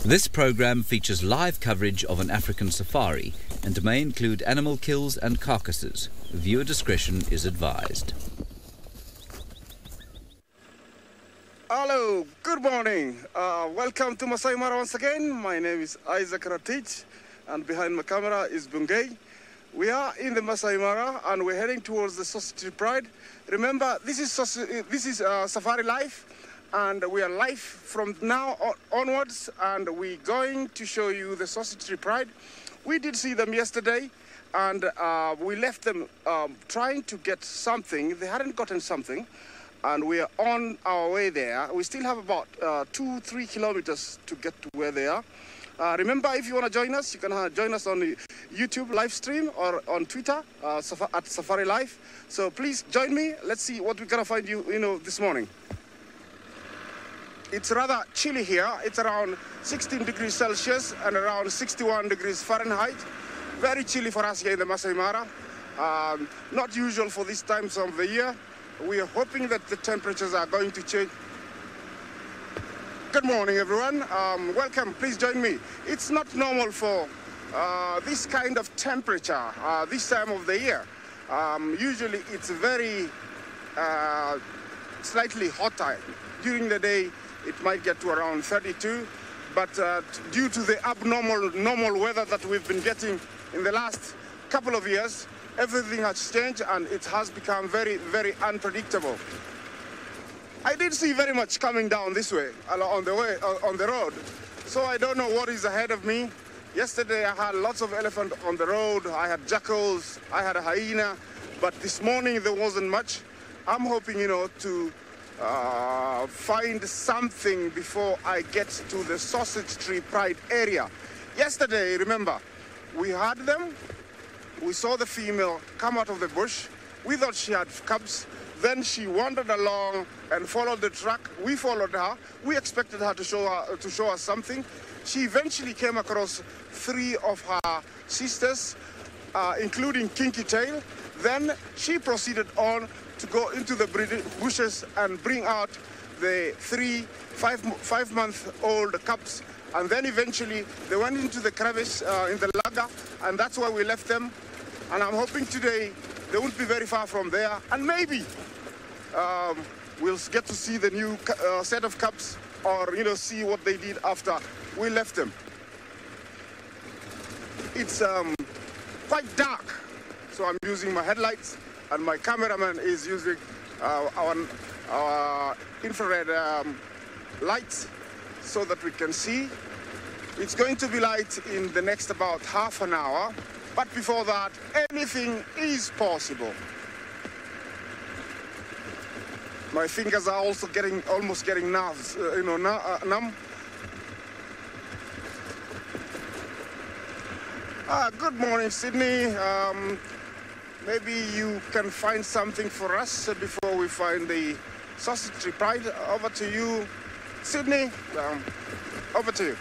This program features live coverage of an African safari and may include animal kills and carcasses. Viewer discretion is advised. Hello, good morning. Welcome to Masai Mara once again. My name is Isaac Ratich, and behind my camera is Bungay. We are in the Masai Mara and we're heading towards the Sausage Tree Pride. Remember, this is SafariLive, and we are live from now onwards, and we're going to show you the Sausage Tree Pride. We did see them yesterday, and we left them trying to get something. They hadn't gotten something, and we are on our way there. We still have about 2-3 kilometers to get to where they are. Remember, if you want to join us, you can join us on the YouTube live stream or on Twitter at SafariLive. So please join me. Let's see what we're going to find you, this morning. It's rather chilly here. It's around 16 degrees Celsius and around 61 degrees Fahrenheit. Very chilly for us here in the Masai Mara. Not usual for these times of the year. We are hoping that the temperatures are going to change. Good morning, everyone. Welcome. Please join me. It's not normal for this kind of temperature this time of the year. Usually it's very slightly hotter. During the day, it might get to around 32, but due to the normal weather that we've been getting in the last couple of years, everything has changed and it has become very, very unpredictable. I did see very much coming down this way, on the road, so I don't know what is ahead of me. Yesterday I had lots of elephant on the road, I had jackals, I had a hyena, but this morning there wasn't much. I'm hoping, to find something before I get to the Sausage Tree Pride area. Yesterday, remember, we had them, we saw the female come out of the bush, we thought she had cubs. Then she wandered along and followed the track. We followed her. We expected her to show us something. She eventually came across 3 of her sisters, including Kinky Tail. Then she proceeded on to go into the bushes and bring out the 3 5-month-old cubs. And then eventually they went into the crevice in the laga, and that's where we left them. And I'm hoping today they won't be very far from there, and maybe we'll get to see the new set of cubs, or see what they did after we left them. It's quite dark, so I'm using my headlights, and my cameraman is using our infrared lights so that we can see. It's going to be light in the next about half an hour. But before that, anything is possible. My fingers are also almost getting nerves, numb. Good morning, Sydney. Maybe you can find something for us before we find the Sausage Tree Pride. Over to you, Sydney. Over to you.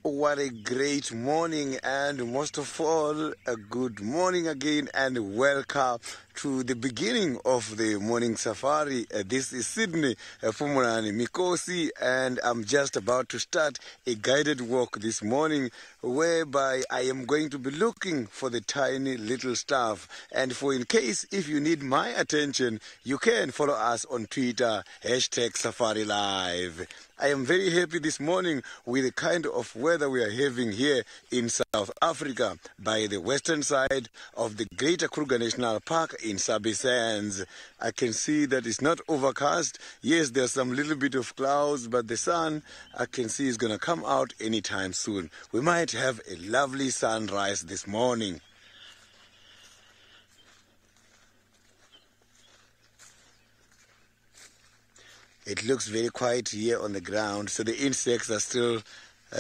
What a great morning, and most of all, a good morning again, and welcome to the beginning of the morning safari. This is Sydney Fumurani Mikosi, and I'm just about to start a guided walk this morning whereby I am going to be looking for the tiny little stuff. And for in case if you need my attention, you can follow us on Twitter, #SafariLive. I am very happy this morning with the kind of weather we are having here in South Africa by the western side of the Greater Kruger National Park in Sabi Sands. I can see that it's not overcast. Yes, there's some little bit of clouds, but the sun I can see is going to come out anytime soon. We might have a lovely sunrise this morning. It looks very quiet here on the ground, so the insects are still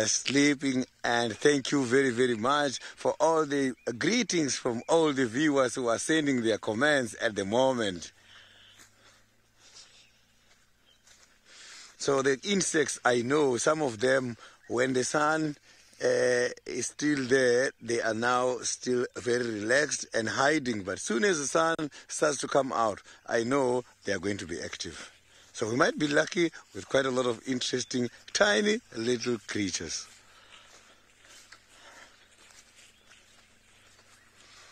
sleeping. And thank you very, very much for all the greetings from all the viewers who are sending their comments at the moment. So the insects, I know some of them, when the sun is still there, they are now still very relaxed and hiding. But as soon as the sun starts to come out, I know they are going to be active. So we might be lucky with quite a lot of interesting, tiny little creatures.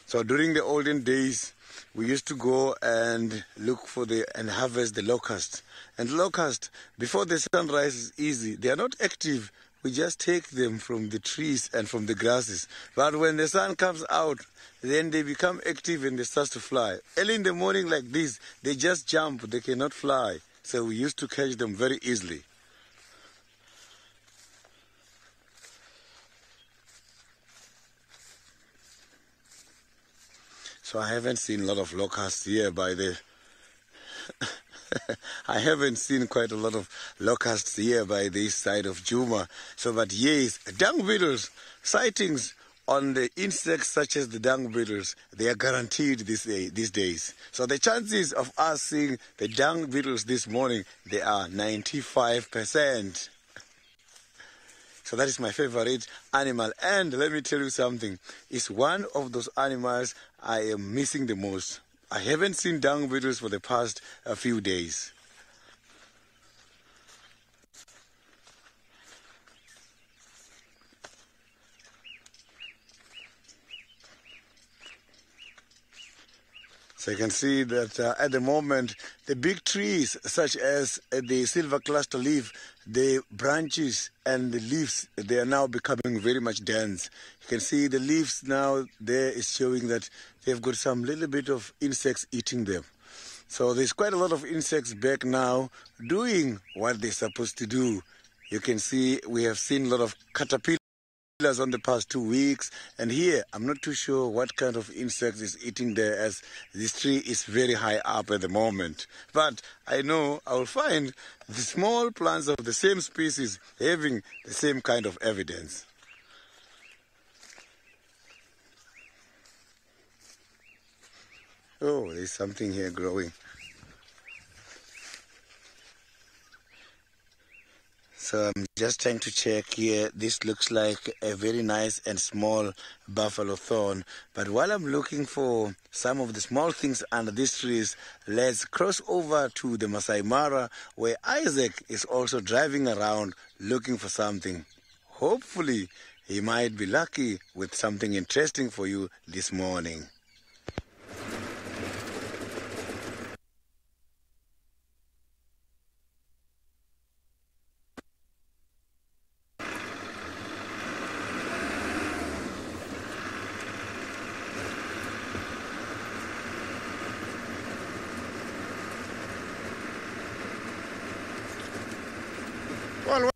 So during the olden days, we used to go and look for and harvest the locust. And locust, before the sunrise is easy. They are not active. We just take them from the trees and from the grasses. But when the sun comes out, then they become active and they start to fly. Early in the morning like this, they just jump. They cannot fly. So we used to catch them very easily. So I haven't seen a lot of locusts here by the... I haven't seen quite a lot of locusts here by this side of Juma. So, but yes, dung beetles, sightings on the insects such as the dung beetles, they are guaranteed these days. So the chances of us seeing the dung beetles this morning, they are 95%. So that is my favorite animal. And let me tell you something. It's one of those animals I am missing the most. I haven't seen dung beetles for the past few days. So you can see that at the moment, the big trees, such as the silver cluster leaf, the branches and the leaves, they are now becoming very much dense. You can see the leaves now there is showing that they've got some little bit of insects eating them. So there's quite a lot of insects back now doing what they're supposed to do. You can see we have seen a lot of caterpillars on the past 2 weeks, and here I'm not too sure what kind of insect is eating there, as this tree is very high up at the moment. But I know I will find the small plants of the same species having the same kind of evidence. Oh, there's something here growing. So I'm just trying to check here. This looks like a very nice and small buffalo thorn. But while I'm looking for some of the small things under these trees, let's cross over to the Masai Mara, where Isaac is also driving around looking for something. Hopefully, he might be lucky with something interesting for you this morning. Well,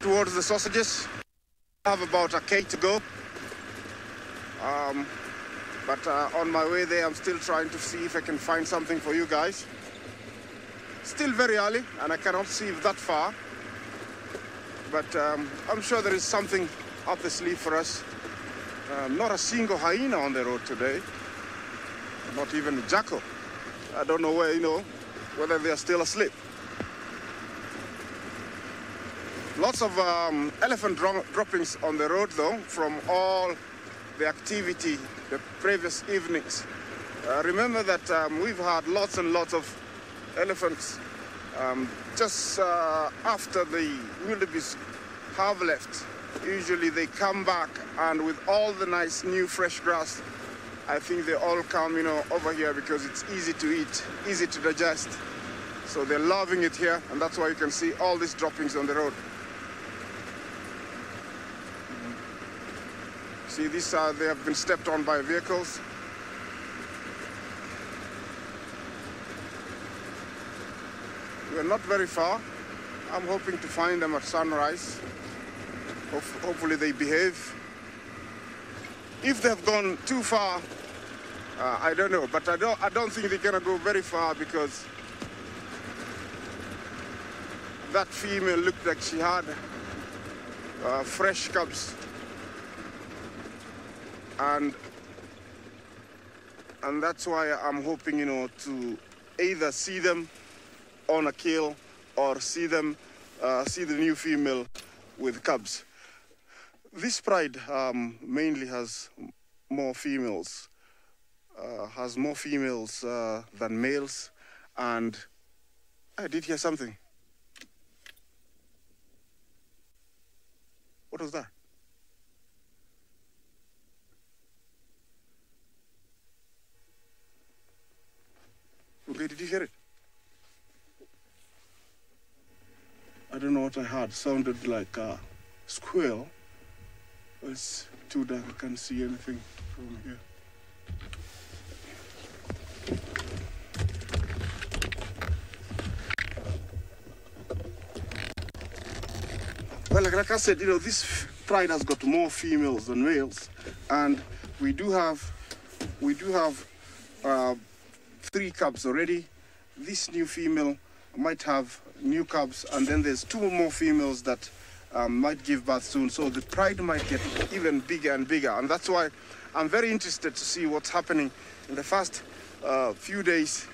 towards the sausages, I have about a K to go. But on my way there, I'm still trying to see if I can find something for you guys. Still very early, and I cannot see that far. But I'm sure there is something up the sleeve for us. Not a single hyena on the road today. Not even a jackal. I don't know where, whether they are still asleep. Lots of elephant droppings on the road, though, from all the activity the previous evenings. Remember that we've had lots and lots of elephants just after the wildebeest have left. Usually they come back, and with all the nice new fresh grass, I think they all come, over here because it's easy to eat, easy to digest. So they're loving it here, and that's why you can see all these droppings on the road. See, these they have been stepped on by vehicles. We're not very far. I'm hoping to find them at sunrise. Hopefully they behave. If they've gone too far, I don't know, but I don't think they're gonna go very far, because that female looked like she had fresh cubs, and that's why I'm hoping, to either see them on a kill or see the new female with cubs. This pride mainly has more females. has more females than males, and I did hear something. What was that? Okay, did you hear it? I don't know what I heard. Sounded like a squeal. It's too dark, I can't see anything from here. Well, like I said, this pride has got more females than males, and we do have 3 cubs already. This new female might have new cubs, and then there's 2 more females that might give birth soon. So the pride might get even bigger and bigger, and that's why I'm very interested to see what's happening in the first few days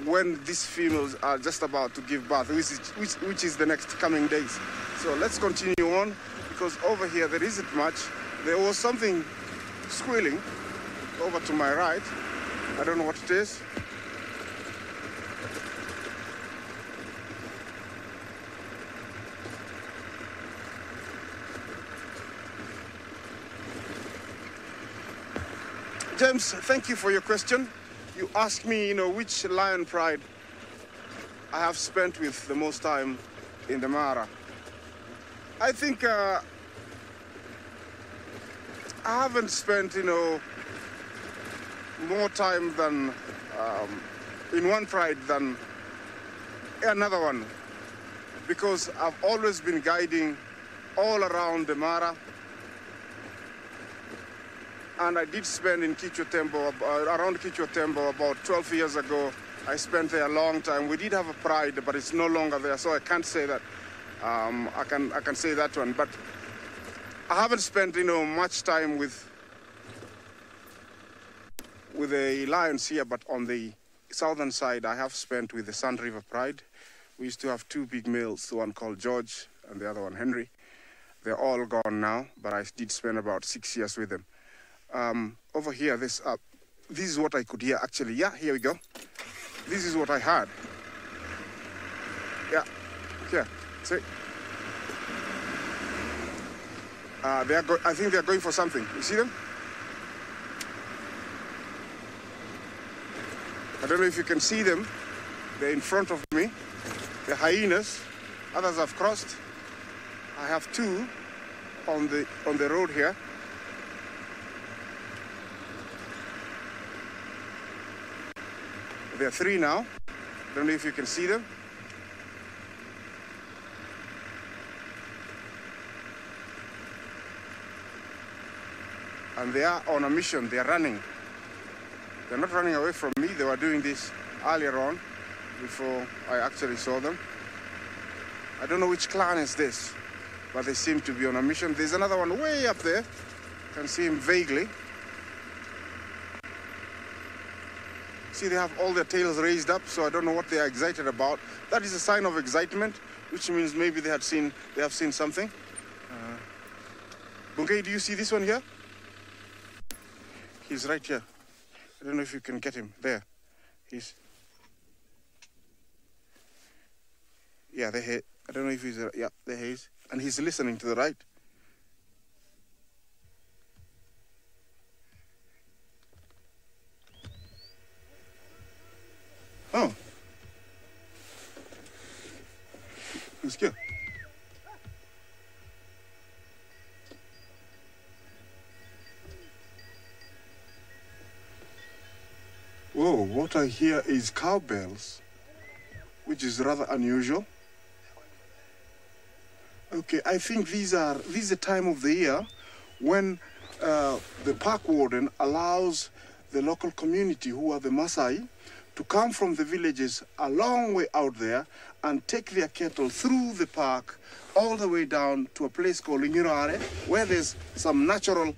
when these females are just about to give birth, which is the next coming days. So let's continue on, because over here there isn't much. There was something squealing over to my right. I don't know what it is. James, thank you for your question. You asked me, which lion pride I have spent with the most time in the Mara. I think I haven't spent, more time than in one pride than another one, because I've always been guiding all around the Mara. And I did spend in Kichwa-Tembo, around Kichwa-Tembo about 12 years ago. I spent there a long time. We did have a pride, but it's no longer there, so I can't say that. I can say that one, but I haven't spent, much time with the lions here. But on the southern side, I have spent with the Sand River Pride. We used to have 2 big males, one called George and the other one Henry. They're all gone now, but I did spend about 6 years with them. Over here, this is what I could hear actually. Yeah, here we go. This is what I heard. Yeah, here. See? I think they're going for something. You see them? I don't know if you can see them. They're in front of me. They're hyenas. Others have crossed. I have 2 on the road here. There are 3 now. Don't know if you can see them. And they are on a mission. They are running. They're not running away from me. They were doing this earlier on, before I actually saw them. I don't know which clan is this, but they seem to be on a mission. There's another one way up there. You can see him vaguely. See, they have all their tails raised up, so I don't know what they are excited about. That is a sign of excitement, which means maybe they have seen something. Bungay, do you see this one here? He's right here. I don't know if you can get him. There. Yeah, there he. I don't know if he's. Yeah, there he is. And he's listening to the right. Oh. Let's go. Whoa, what I hear is cowbells, which is rather unusual. Okay, I think this is the time of the year when the park warden allows the local community, who are the Maasai, to come from the villages a long way out there and take their cattle through the park all the way down to a place called Ingirare, where there's some natural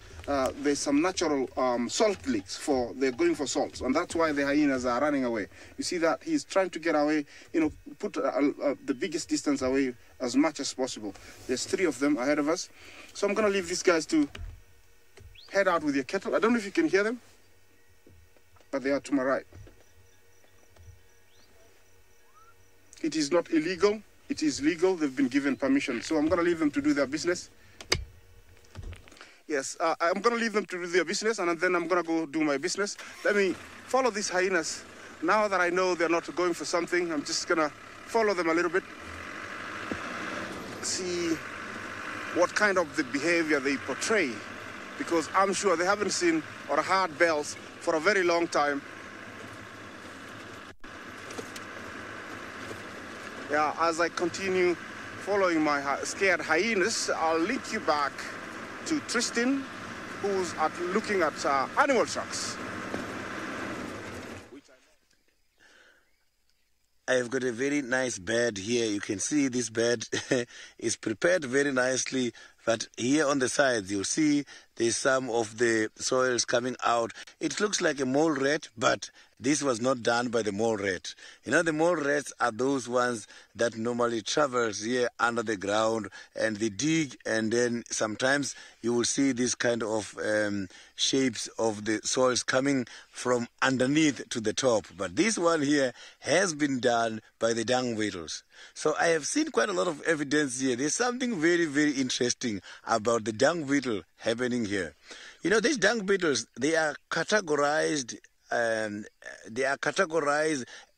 salt licks. They're going for salts, and that's why the hyenas are running away. You see that he's trying to get away, put the biggest distance away as much as possible. There's 3 of them ahead of us, so I'm going to leave these guys to head out with your cattle. I don't know if you can hear them. but they are to my right. It is not illegal. It is legal. They've been given permission. So I'm going to leave them to do their business. Yes, I'm going to leave them to do their business, and then I'm going to go do my business. Let me follow these hyenas. Now that I know they're not going for something, I'm just going to follow them a little bit. See what kind of the behavior they portray. Because I'm sure they haven't seen or heard bells for a very long time. Yeah, as I continue following my scared hyenas, I'll link you back to Tristan, who's looking at animal trucks. I've got a very nice bed here. You can see this bed is prepared very nicely. But here on the sides, you'll see there's some of the soils coming out. It looks like a mole rat, but this was not done by the mole rat. You know, the mole rats are those ones that normally travels here under the ground, and they dig, and then sometimes you will see this kind of shapes of the soils coming from underneath to the top. But this one here has been done by the dung beetles. So I have seen quite a lot of evidence here. There's something very, very interesting about the dung beetle happening here. You know, these dung beetles, they are categorized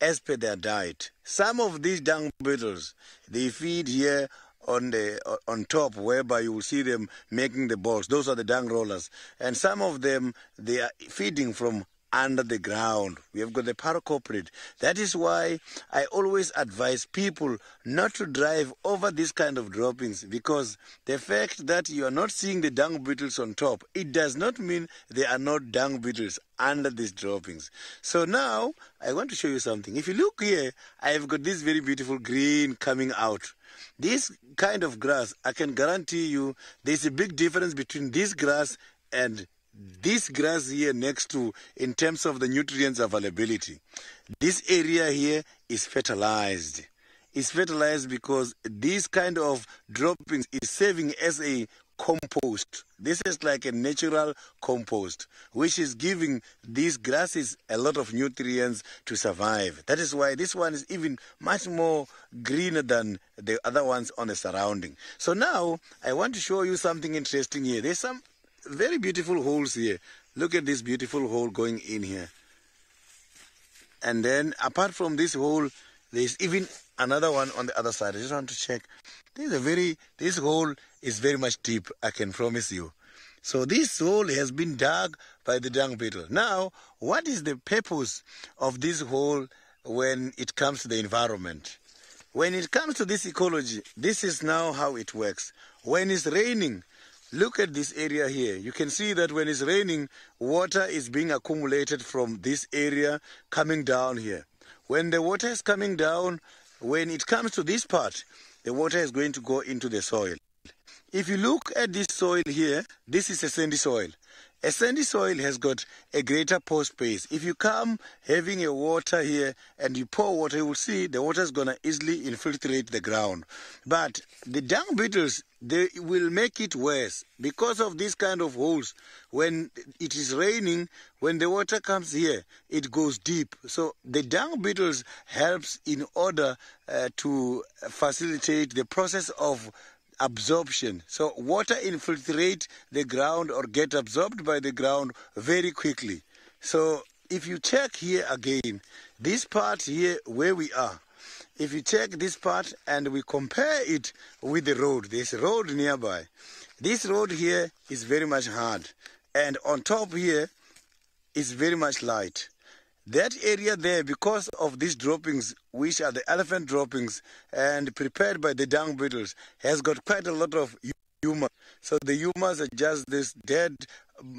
as per their diet. Some of these dung beetles, they feed here on top, whereby you will see them making the balls. Those are the dung rollers. And some of them, they are feeding from under the ground. We have got the paracorporate. That is why I always advise people not to drive over this kind of droppings, because the fact that you are not seeing the dung beetles on top, it does not mean there are not dung beetles under these droppings. So now I want to show you something. If you look here, I have got this very beautiful green coming out. This kind of grass, I can guarantee you there's a big difference between this grass and this grass here next to, in terms of the nutrients availability. This area here is fertilized. It's fertilized because this kind of droppings is serving as a compost. This is like a natural compost, which is giving these grasses a lot of nutrients to survive. That is why this one is even much more greener than the other ones on the surrounding. So now I want to show you something interesting here. There's some very beautiful holes here. Look at this beautiful hole going in here. And then apart from this hole, there's even another one on the other side. I just want to check. This hole is very much deep, I can promise you. So this hole has been dug by the dung beetle. Now, what is the purpose of this hole when it comes to the environment? When it comes to this ecology, this is now how it works. When it's raining, look at this area here. You can see that when it's raining, water is being accumulated from this area coming down here. When the water is coming down, when it comes to this part, the water is going to go into the soil. If you look at this soil here, this is a sandy soil. A sandy soil has got a greater pore space. If you come having a water here and you pour water, you will see the water is going to easily infiltrate the ground. But the dung beetles, they will make it worse because of this kind of holes. When it is raining, when the water comes here, it goes deep. So the dung beetles helps in order to facilitate the process of absorption. So water infiltrate the ground or get absorbed by the ground very quickly. So if you check here again, this part here where we are, if you check this part and we compare it with the road, there's a road nearby. This road here is very much hard, and on top here is very much light. That area there, because of these droppings, which are the elephant droppings and prepared by the dung beetles, has got quite a lot of humus. So the humus are just this dead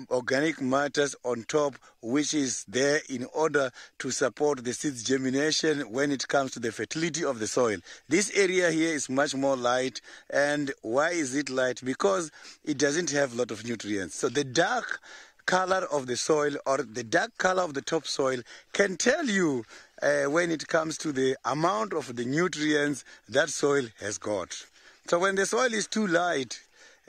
organic matters on top, which is there in order to support the seeds germination when it comes to the fertility of the soil. This area here is much more light. And why is it light? Because it doesn't have a lot of nutrients. So the dark color of the soil or the dark color of the topsoil can tell you when it comes to the amount of the nutrients that soil has got. So when the soil is too light,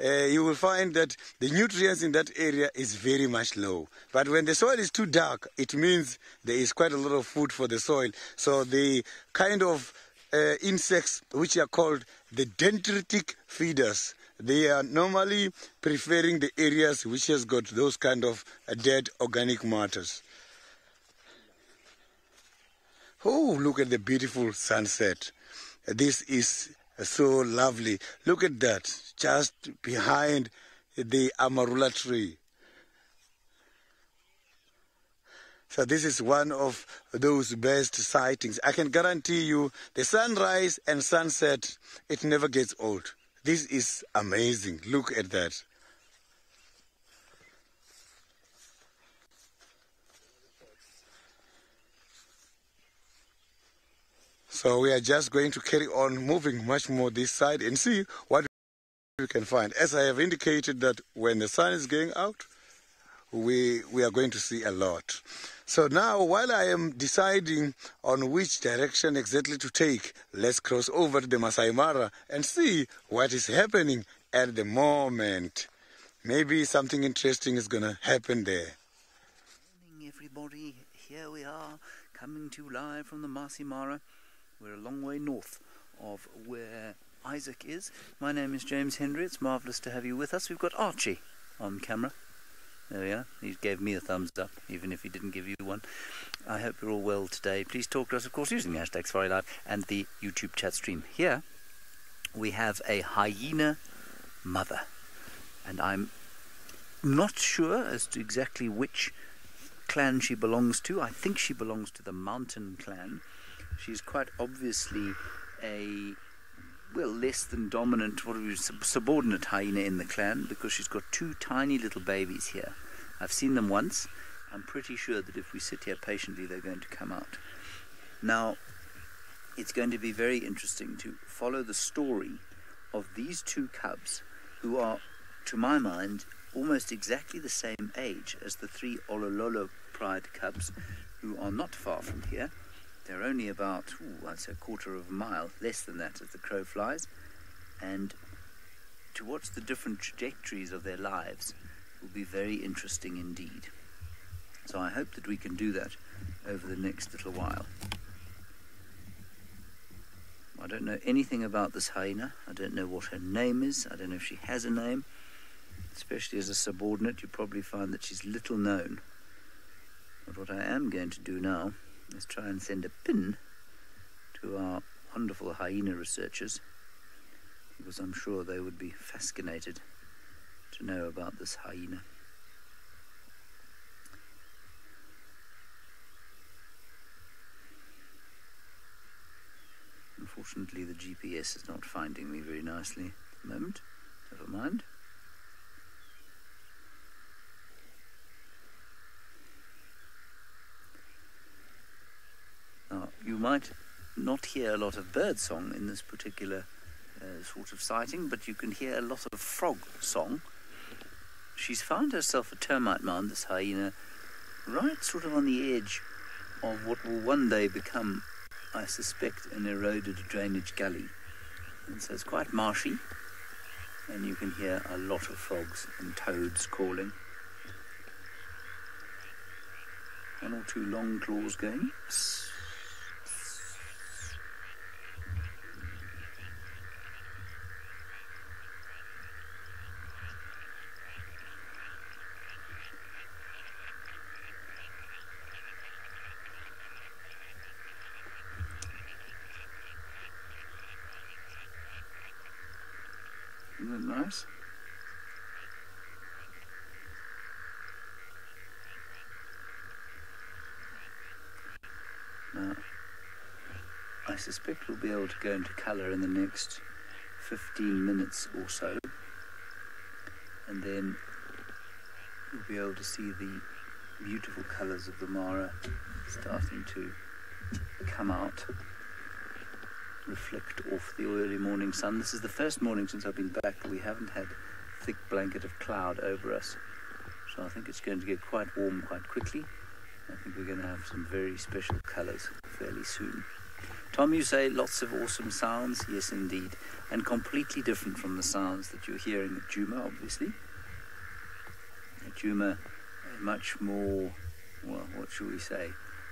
you will find that the nutrients in that area is very much low. But when the soil is too dark, it means there is quite a lot of food for the soil. So the kind of insects which are called the dendritic feeders, they are normally preferring the areas which has got those kind of dead organic matters. Oh, look at the beautiful sunset. This is so lovely. Look at that, just behind the amarula tree. So this is one of those best sightings. I can guarantee you the sunrise and sunset, it never gets old. This is amazing. Look at that. So we are just going to carry on moving much more this side and see what we can find. As I have indicated that when the sun is going out, we are going to see a lot. So now, while I am deciding on which direction exactly to take, let's cross over to the Masai Mara and see what is happening at the moment. Maybe something interesting is going to happen there. Good morning, everybody. Here we are, coming to you live from the Masai Mara. We're a long way north of where Isaac is. My name is James Henry. It's marvellous to have you with us. We've got Archie on camera. There we are. He gave me a thumbs up, even if he didn't give you one. I hope you're all well today. Please talk to us, of course, using the hashtag SafariLive and the YouTube chat stream. Here we have a hyena mother, and I'm not sure as to exactly which clan she belongs to. I think she belongs to the mountain clan. She's quite obviously a, well, less than dominant, subordinate hyena in the clan, because she's got two tiny little babies here. I've seen them once. I'm pretty sure that if we sit here patiently, they're going to come out. Now, it's going to be very interesting to follow the story of these two cubs, who are, to my mind, almost exactly the same age as the three Olololo pride cubs, who are not far from here. They're only about, I'd say, a quarter of a mile, less than that as the crow flies. And to watch the different trajectories of their lives will be very interesting indeed. So I hope that we can do that over the next little while. I don't know anything about this hyena. I don't know what her name is. I don't know if she has a name. Especially as a subordinate, you probably find that she's little known. But what I am going to do now is try and send a pin to our wonderful hyena researchers, because I'm sure they would be fascinated to know about this hyena. Unfortunately, the GPS is not finding me very nicely at the moment. Never mind. Now, you might not hear a lot of bird song in this particular sort of sighting, but you can hear a lot of frog song. She's found herself a termite mound, this hyena, right sort of on the edge of what will one day become, I suspect, an eroded drainage gully. And so it's quite marshy, and you can hear a lot of frogs and toads calling. One or two long claws going. Isn't that nice? Now, I suspect we'll be able to go into colour in the next 15 minutes or so, and then we'll be able to see the beautiful colours of the Mara starting to come out, reflect off the early morning sun. This is the first morning since I've been back that we haven't had a thick blanket of cloud over us, so I think it's going to get quite warm quite quickly. I think we're going to have some very special colours fairly soon. Tom, you say lots of awesome sounds. Yes, indeed. And completely different from the sounds that you're hearing at Djuma, obviously. At Djuma, much more, well, what shall we say?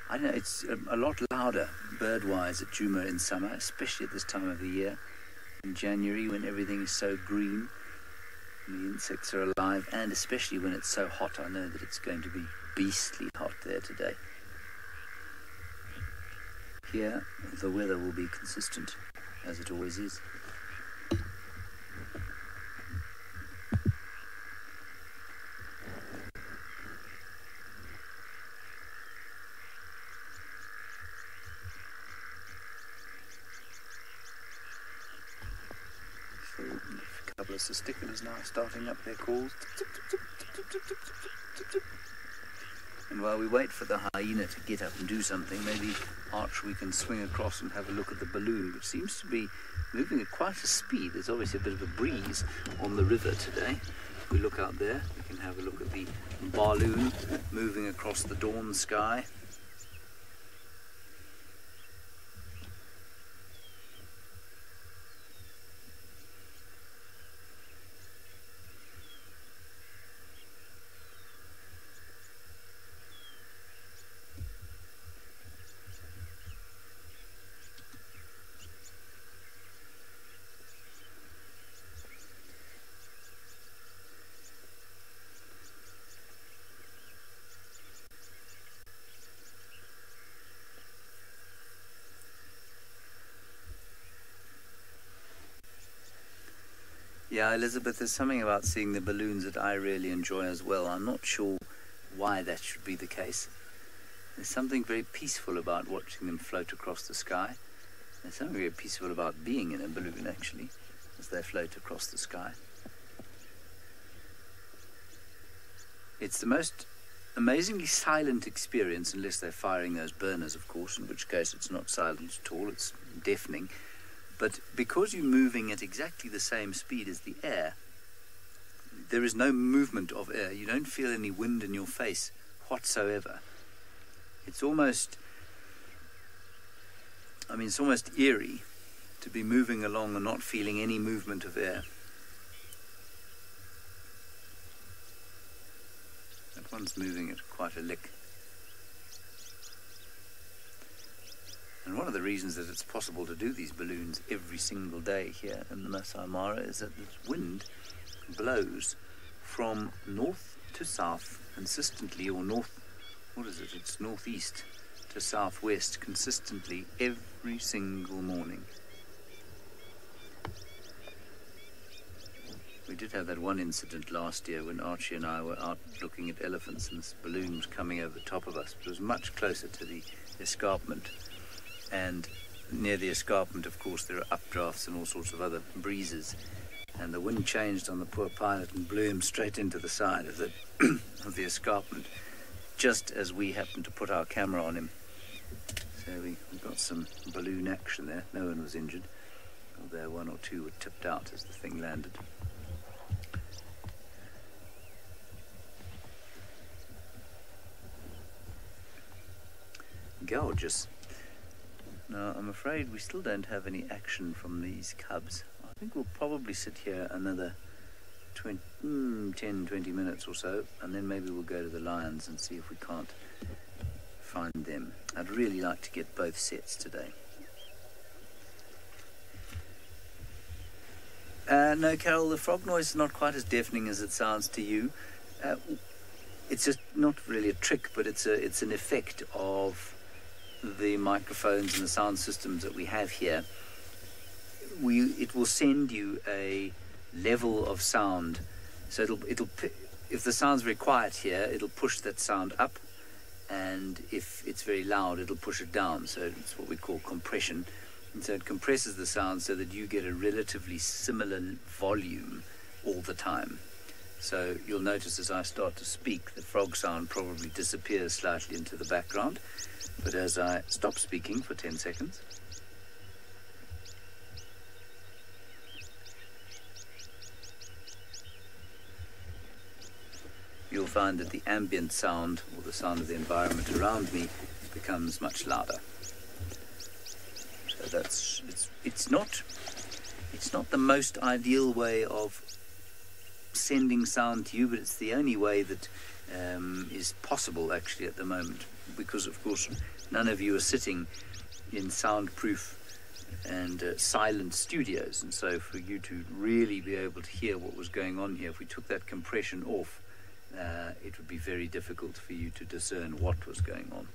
I don't know, it's a lot louder bird-wise at Djuma in summer, especially at this time of the year. In January, when everything is so green, and the insects are alive, and especially when it's so hot. I know that it's going to be beastly hot there today. Here, the weather will be consistent, as it always is. So, a couple of cisticolas now starting up their calls. And while we wait for the hyena to get up and do something, maybe Arch, we can swing across and have a look at the balloon, which seems to be moving at quite a speed. There's obviously a bit of a breeze on the river today. If we look out there, we can have a look at the balloon moving across the dawn sky. Yeah, Elizabeth, there's something about seeing the balloons that I really enjoy as well. I'm not sure why that should be the case. There's something very peaceful about watching them float across the sky. There's something very peaceful about being in a balloon, actually, as they float across the sky. It's the most amazingly silent experience, unless they're firing those burners, of course, in which case it's not silent at all, it's deafening. But because you're moving at exactly the same speed as the air, there is no movement of air. You don't feel any wind in your face whatsoever. It's almost eerie to be moving along and not feeling any movement of air. That one's moving at quite a lick. And one of the reasons that it's possible to do these balloons every single day here in the Masai Mara is that the wind blows from north to south consistently, or it's northeast to southwest consistently every single morning. We did have that one incident last year when Archie and I were out looking at elephants and this balloon was coming over the top of us. It was much closer to the escarpment. And near the escarpment, of course, there are updrafts and all sorts of other breezes. And the wind changed on the poor pilot and blew him straight into the side of the of the escarpment, just as we happened to put our camera on him. So we got some balloon action there. No one was injured, although one or two were tipped out as the thing landed. Gorgeous. Now, I'm afraid we still don't have any action from these cubs. I think we'll probably sit here another 10, 20 minutes or so, and then maybe we'll go to the lions and see if we can't find them. I'd really like to get both sets today. No, Carol, the frog noise is not quite as deafening as it sounds to you. It's just not really a trick, but it's an effect of the microphones and the sound systems that we have here. It will send you a level of sound. So if the sound's very quiet here, it'll push that sound up, and if it's very loud, it'll push it down. So it's what we call compression. And so it compresses the sound so that you get a relatively similar volume all the time. So you'll notice as I start to speak, the frog sound probably disappears slightly into the background. But as I stop speaking for 10 seconds, you'll find that the ambient sound, or the sound of the environment around me, becomes much louder. So it's not the most ideal way of sending sound to you, but it's the only way that is possible actually at the moment, because of course none of you are sitting in soundproof and silent studios, and so for you to really be able to hear what was going on here, if we took that compression off, it would be very difficult for you to discern what was going on.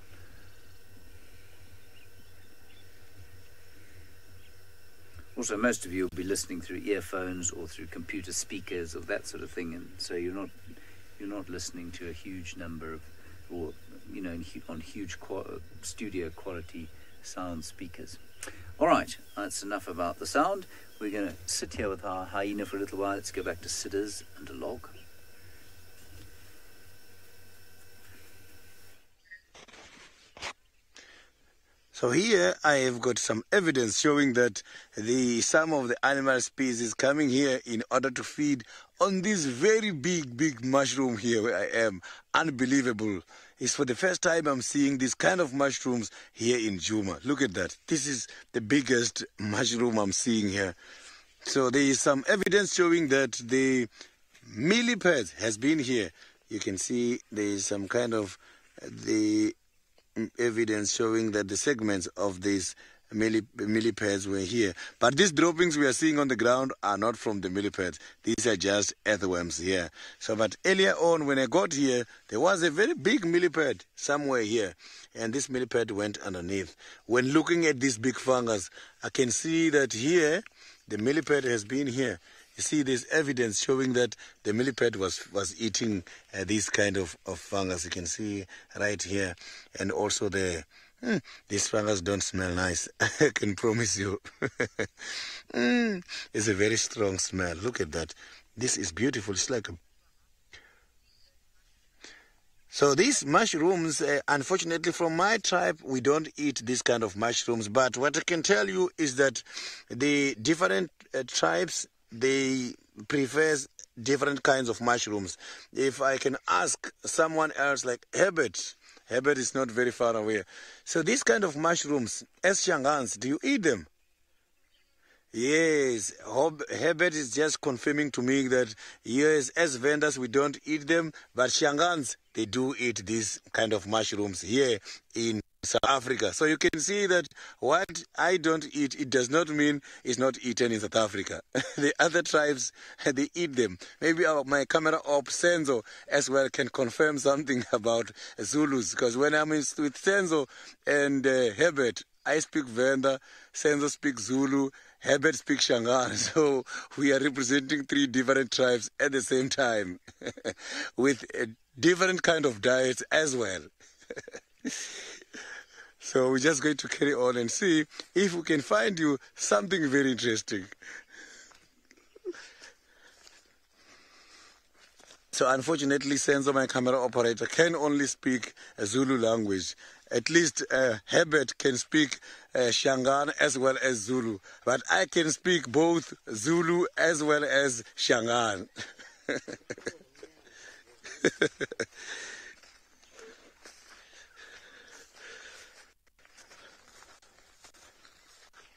Also, most of you will be listening through earphones or through computer speakers or that sort of thing, and so you're not listening to a huge number of, or on huge studio quality sound speakers. All right, that's enough about the sound. We're going to sit here with our hyena for a little while. Let's go back to sitters and a log. So here I have got some evidence showing that some of the animal species coming here in order to feed on this very big mushroom here where I am. Unbelievable. It's for the first time I'm seeing this kind of mushrooms here in Juma. Look at that. This is the biggest mushroom I'm seeing here. So there is some evidence showing that the millipede has been here. You can see there is some kind of the evidence showing that the segments of these millipedes were here. But these droppings we are seeing on the ground are not from the millipedes. These are just earthworms here. So, but earlier on when I got here, there was a very big millipede somewhere here. And this millipede went underneath. When looking at this big fungus, I can see that here, the millipede has been here. You see, there's evidence showing that the millipede was eating this kind of fungus. You can see right here. And also these fungus don't smell nice. I can promise you. It's a very strong smell. Look at that. This is beautiful. It's like a... So these mushrooms, unfortunately from my tribe, we don't eat this kind of mushrooms. But what I can tell you is that the different tribes, they prefer different kinds of mushrooms. If I can ask someone else like Herbert is not very far away. So these kind of mushrooms, as Shangans, do you eat them? Yes, Herbert is just confirming to me that yes, as vendors we don't eat them, but Shangans, they do eat these kind of mushrooms here in South Africa. So you can see that what I don't eat, it does not mean it's not eaten in South Africa. The other tribes, they eat them. Maybe my camera op Senzo as well can confirm something about Zulus, because when I'm with Senzo and Herbert, I speak Venda, Senzo speaks Zulu, Herbert speaks Shangaan. So we are representing 3 different tribes at the same time with a different kind of diets as well. So we're just going to carry on and see if we can find you something very interesting. So unfortunately, Senzo, my camera operator, can only speak Zulu language. At least Herbert can speak Shangaan as well as Zulu. But I can speak both Zulu as well as Shangaan.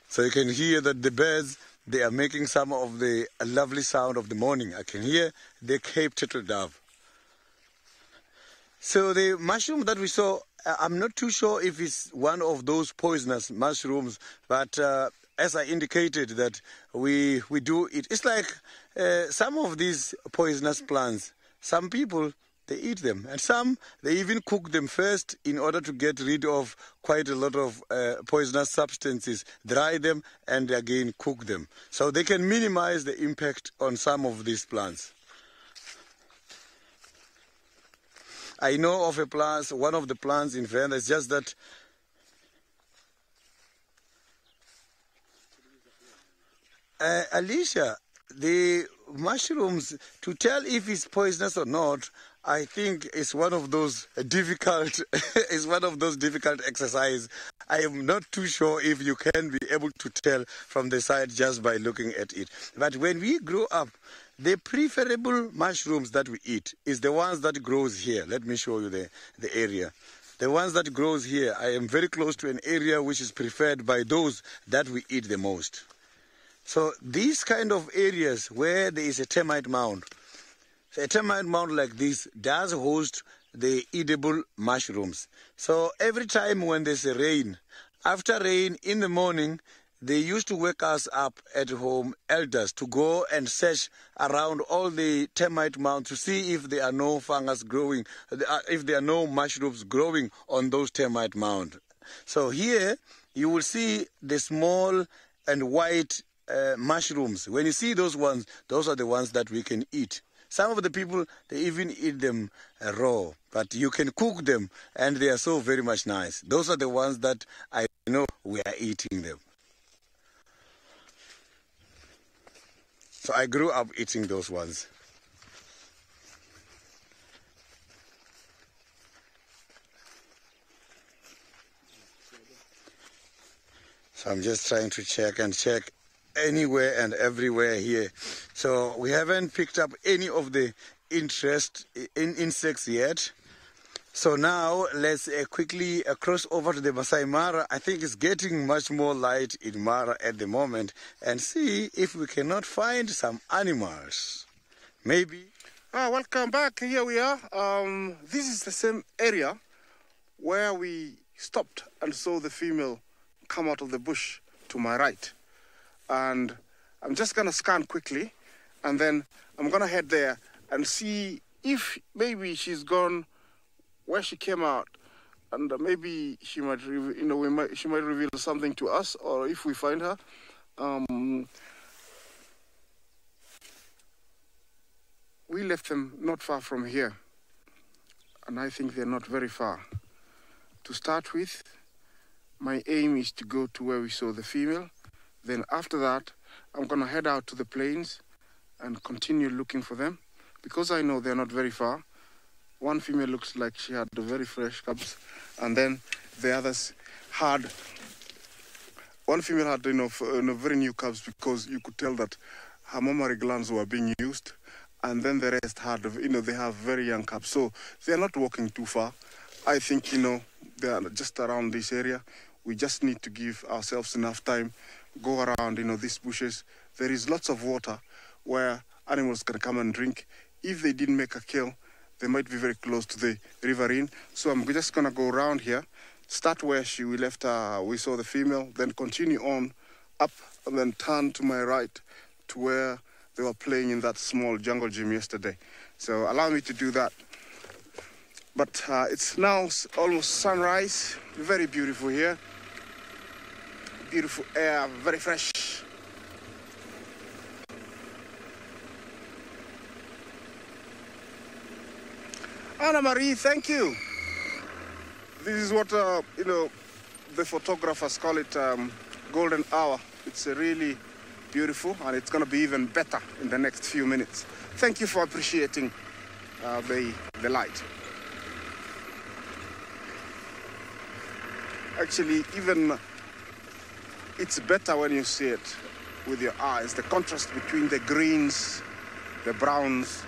So you can hear that the birds, they are making some of the lovely sound of the morning. I can hear the Cape turtle dove. So the mushroom that we saw, I'm not too sure if it's one of those poisonous mushrooms, but as I indicated that we do eat. It's like some of these poisonous plants. Some people, they eat them, and some, they even cook them first in order to get rid of quite a lot of poisonous substances, dry them, and again cook them. So they can minimize the impact on some of these plants. I know of a plant, one of the plants in Venda, it's just that Alicia, the mushrooms, to tell if it's poisonous or not, I think it's one of those difficult exercise. I am not too sure if you can be able to tell from the side just by looking at it. But when we grow up, the preferable mushrooms that we eat is the ones that grows here. Let me show you the area. the ones that grows here, I am very close to an area which is preferred by those that we eat the most. So these kind of areas where there is a termite mound, so a termite mound like this does host the edible mushrooms. So every time when there's a rain, after rain in the morning, they used to wake us up at home, elders, to go and search around all the termite mounds to see if there are no fungus growing, if there are no mushrooms growing on those termite mounds. So here you will see the small and white mushrooms. When you see those ones, those are the ones that we can eat. Some of the people, they even eat them raw, but you can cook them and they are so very much nice. Those are the ones that I know we are eating them. So I grew up eating those ones. So I'm just trying to check anywhere and everywhere here. So we haven't picked up any of the insects yet. So now let's quickly cross over to the Masai Mara. I think it's getting much more light in Mara at the moment, and see if we cannot find some animals. Maybe. Welcome back. Here we are. This is the same area where we stopped and saw the female come out of the bush to my right. And I'm just going to scan quickly, and then I'm going to head there and see if maybe she's gone where she came out, and maybe she might, she might reveal something to us, or if we find her. We left them not far from here, and I think they're not very far. To start with, my aim is to go to where we saw the female. Then after that, I'm going to head out to the plains and continue looking for them, because I know they're not very far. One female looks like she had the very fresh cubs, and then the others had, one female had very new cubs, because you could tell that her mammary glands were being used, and then the rest had, they have very young cubs. So they're not walking too far. I think, they are just around this area. We just need to give ourselves enough time, go around, these bushes. There is lots of water where animals can come and drink. If they didn't make a kill, they might be very close to the riverine. So I'm just going to go around here, start where we left, we saw the female, then continue on up, and then turn to my right to where they were playing in that small jungle gym yesterday. So allow me to do that. But it's now almost sunrise, very beautiful here. Beautiful air, very fresh. Anna Marie, thank you. This is what, the photographers call it golden hour. It's really beautiful, and it's going to be even better in the next few minutes. Thank you for appreciating the light. Actually, even it's better when you see it with your eyes. The contrast between the greens, the browns,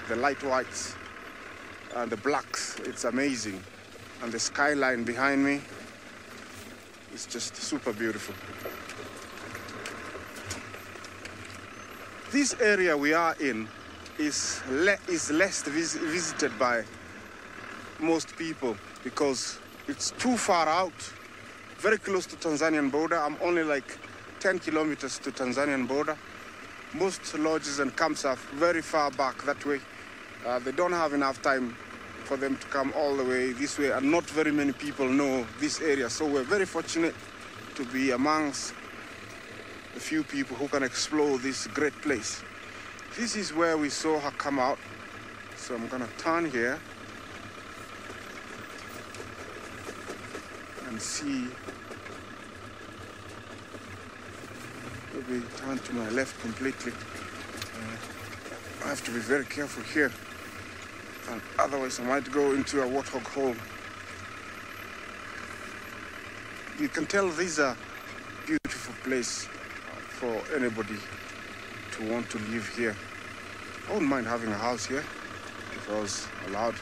the light whites, and the blacks, it's amazing. And the skyline behind me is just super beautiful. This area we are in is less visited by most people, because it's too far out, very close to Tanzanian border. I'm only like 10 kilometers to Tanzanian border. Most lodges and camps are very far back that way. They don't have enough time for them to come all the way this way, and not very many people know this area. So we're very fortunate to be amongst the few people who can explore this great place. This is where we saw her come out. So I'm gonna turn here and see. Maybe turn to my left completely. I have to be very careful here, and otherwise I might go into a warthog hole. You can tell these are a beautiful place for anybody to want to live here. I wouldn't mind having a house here if I was allowed.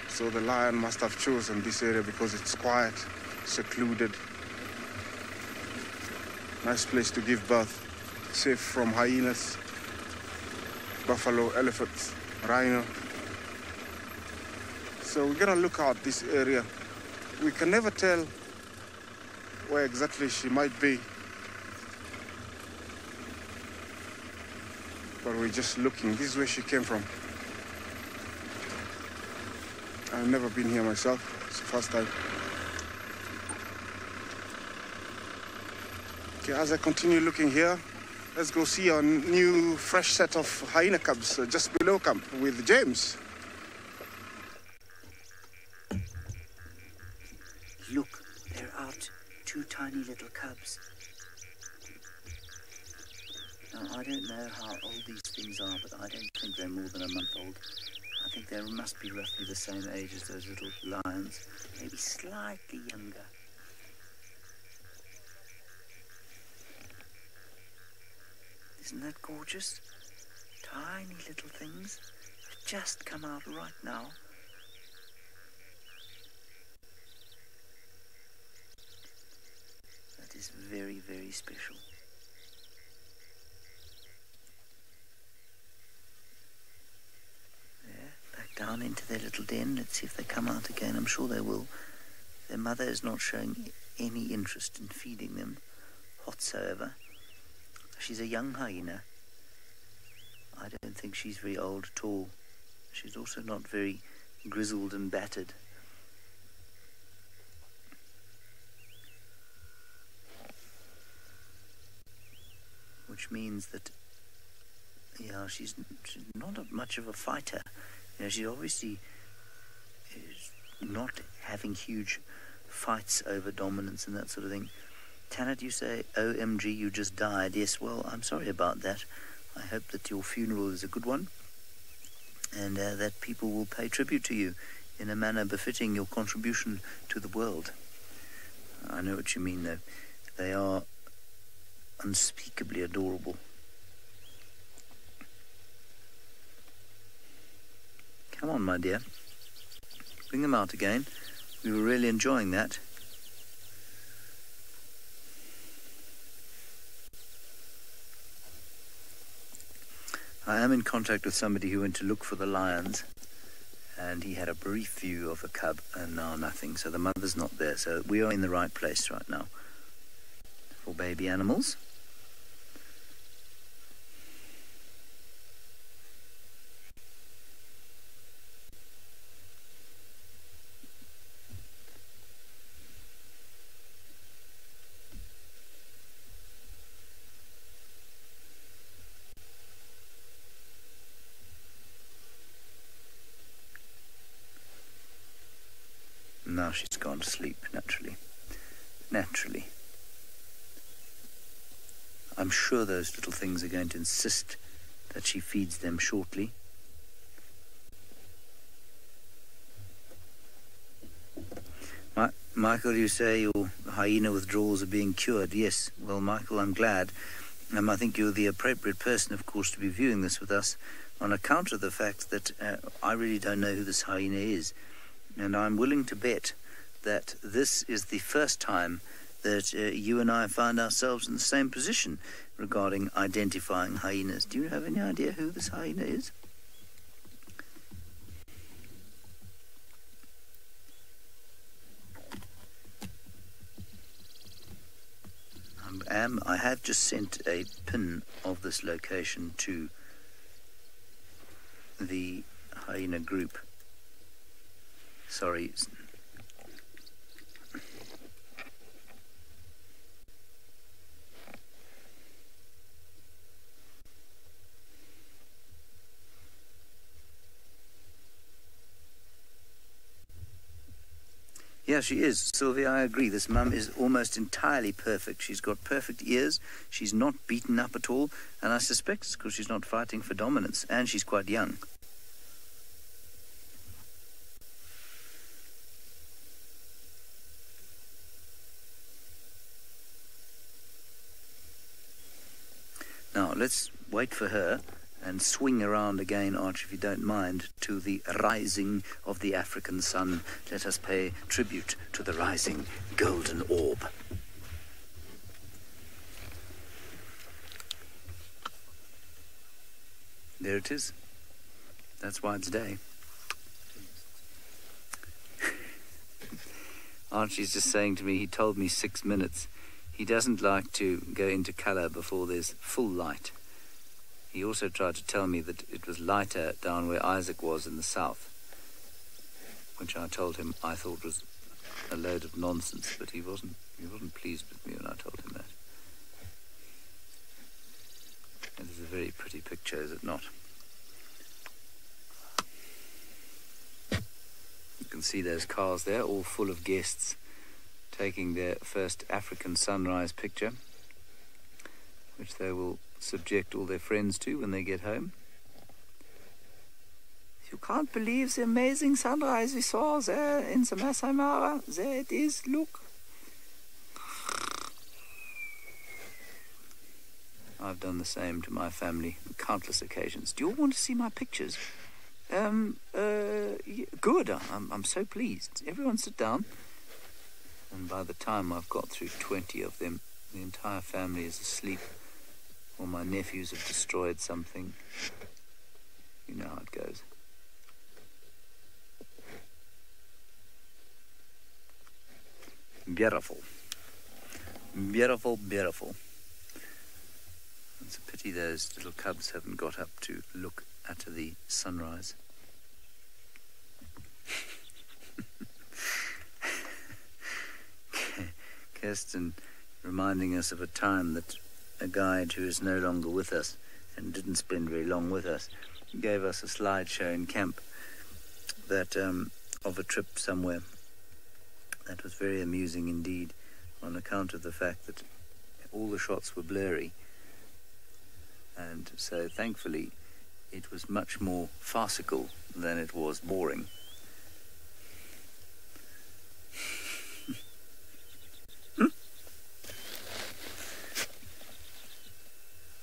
So the lion must have chosen this area because it's quiet, secluded. Nice place to give birth. Safe from hyenas, buffalo, elephants, rhino. So we're gonna look out this area. We can never tell where exactly she might be, but we're just looking. This is where she came from. I've never been here myself. It's the first time. Okay, as I continue looking here, let's go see our new fresh set of hyena cubs just below camp with James. Look, they're out. 2 tiny little cubs. Now, I don't know how old these things are, but I don't think they're more than a month old. I think they must be roughly the same age as those little lions, maybe slightly younger. Isn't that gorgeous? Tiny little things have just come out right now. That is very, very special. There, back down into their little den. Let's see if they come out again. I'm sure they will. Their mother is not showing any interest in feeding them whatsoever. She's a young hyena. I don't think she's very old at all. She's also not very grizzled and battered. Which means that, yeah, she's not much of a fighter. You know, she obviously is not having huge fights over dominance and that sort of thing. Tanit, you say, OMG, you just died. Yes, well, I'm sorry about that. I hope that your funeral is a good one and that people will pay tribute to you in a manner befitting your contribution to the world. I know what you mean, though. They are unspeakably adorable. Come on, my dear. Bring them out again. We were really enjoying that. I am in contact with somebody who went to look for the lions, and he had a brief view of a cub and now nothing, so the mother's not there. So we are in the right place right now for baby animals. Now she's gone to sleep, naturally. Naturally. I'm sure those little things are going to insist that she feeds them shortly. Michael, you say your hyena withdrawals are being cured. Yes, well, Michael, I'm glad. I think you're the appropriate person, of course, to be viewing this with us on account of the fact that I really don't know who this hyena is. And I'm willing to bet that this is the first time that you and I find ourselves in the same position regarding identifying hyenas. Do you have any idea who this hyena is? I have just sent a pin of this location to the hyena group. Sorry. Yeah, she is. Sylvia, I agree. This mum is almost entirely perfect. She's got perfect ears. She's not beaten up at all. And I suspect it's because she's not fighting for dominance. And she's quite young. Now, let's wait for her and swing around again, Arch, if you don't mind, to the rising of the African sun. Let us pay tribute to the rising golden orb. There it is. That's why it's day. Archie's just saying to me, he told me 6 minutes. He doesn't like to go into colour before there's full light. He also tried to tell me that it was lighter down where Isaac was in the south, which I told him I thought was a load of nonsense, but he wasn't pleased with me when I told him that. It is a very pretty picture, is it not? You can see those cars there, all full of guests, taking their first African sunrise picture, which they will subject all their friends to when they get home. You can't believe the amazing sunrise we saw there in the Masai Mara. There it is, look. I've done the same to my family on countless occasions. Do you all want to see my pictures? Good. I'm so pleased. Everyone sit down. And by the time I've got through 20 of them, the entire family is asleep, or my nephews have destroyed something. You know how it goes. Beautiful. Beautiful, beautiful. It's a pity those little cubs haven't got up to look at the sunrise. Kirsten reminding us of a time that a guide who is no longer with us and didn't spend very long with us gave us a slideshow in camp that of a trip somewhere. That was very amusing indeed, on account of the fact that all the shots were blurry, and so thankfully it was much more farcical than it was boring.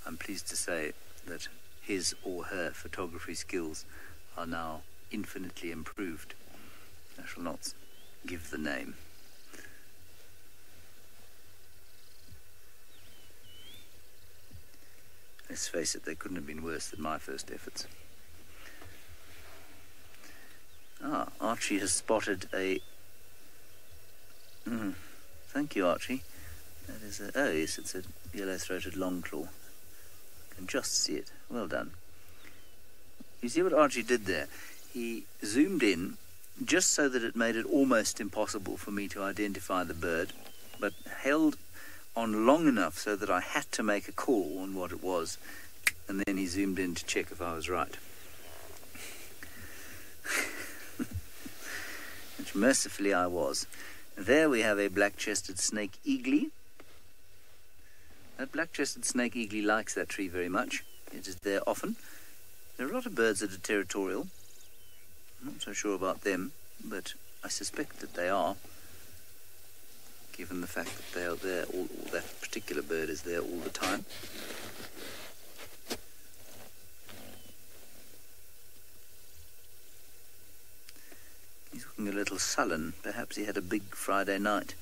I'm pleased to say that his or her photography skills are now infinitely improved. I shall not give the name. Let's face it, they couldn't have been worse than my first efforts. Archie has spotted a... Thank you, Archie. That is a... Oh, yes, it's a yellow-throated longclaw. I can just see it. Well done. You see what Archie did there? He zoomed in just so that it made it almost impossible for me to identify the bird, but held on long enough so that I had to make a call on what it was, and then he zoomed in to check if I was right. Which mercifully I was. There we have a black-chested snake eagly. That black-chested snake eagly likes that tree very much. It is there often. There are a lot of birds that are territorial. I'm not so sure about them, but I suspect that they are, given the fact that they are there, that particular bird is there all the time. He's looking a little sullen. Perhaps he had a big Friday night,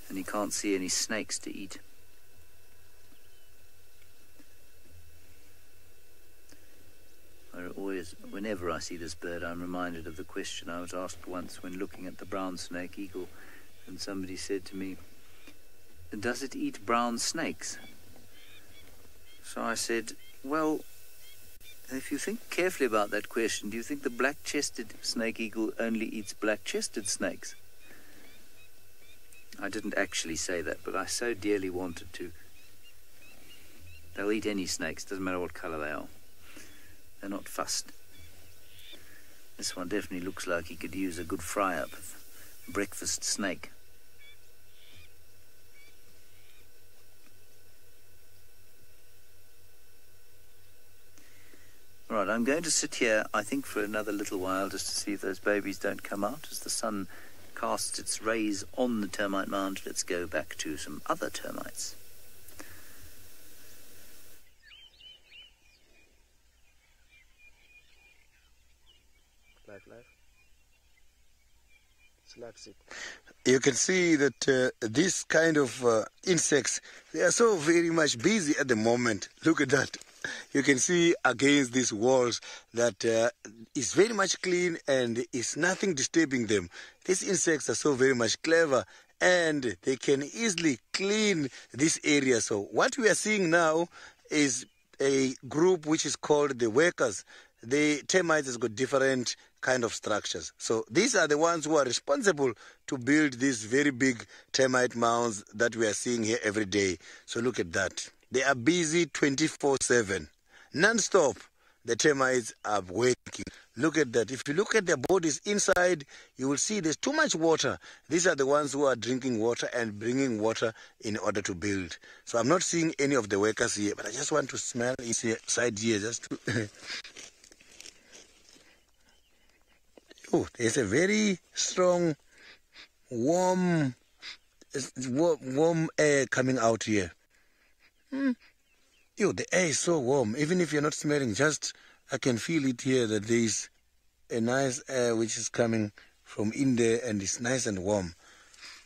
and he can't see any snakes to eat. Whenever I see this bird, I'm reminded of the question I was asked once when looking at the brown snake eagle, and somebody said to me, "Does it eat brown snakes?" So I said, well, if you think carefully about that question, do you think the black-chested snake eagle only eats black-chested snakes? I didn't actually say that, but I so dearly wanted to. They'll eat any snakes, doesn't matter what colour they are. They're not fussed. This one definitely looks like he could use a good fry-up of breakfast snake. All right, I'm going to sit here, I think, for another little while just to see if those babies don't come out as the sun casts its rays on the termite mound. Let's go back to some other termites. You can see that these kind of insects, they are so very much busy at the moment. Look at that. You can see against these walls that is very much clean and is nothing disturbing them. These insects are so very much clever and they can easily clean this area. So what we are seeing now is a group which is called the workers. The termites has got different kind of structures. So these are the ones who are responsible to build these very big termite mounds that we are seeing here every day. So look at that. They are busy 24/7, non-stop. The termites are working. Look at that. If you look at their bodies inside, you will see there's too much water. These are the ones who are drinking water and bringing water in order to build. So I'm not seeing any of the workers here, but I just want to smell inside here just to... Oh, there's a very strong, warm air coming out here. Yo, the air is so warm. Even if you're not smelling, just I can feel it here that there is a nice air which is coming from in there and it's nice and warm.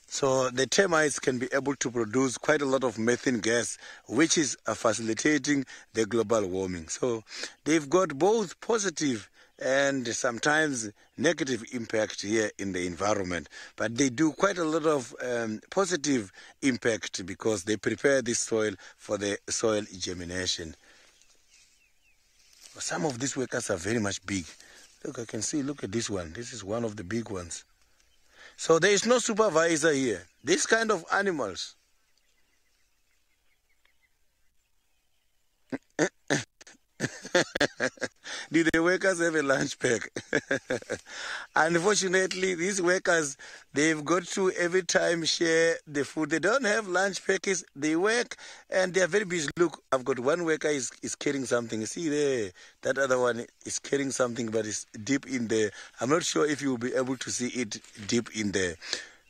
So the termites can be able to produce quite a lot of methane gas, which is facilitating the global warming. So they've got both positive and sometimes negative impact here in the environment, but they do quite a lot of positive impact because they prepare this soil for the soil germination. Some of these workers are very much big. Look, I can see, look at this one. This is one of the big ones. So there is no supervisor here. These kind of animals. Do the workers have a lunch pack? Unfortunately, these workers, they've got to every time share the food. They don't have lunch packets. They work and they are very busy. Look, I've got one worker is carrying something. You see there, that other one is carrying something, but it's deep in there. I'm not sure if you'll be able to see it deep in there.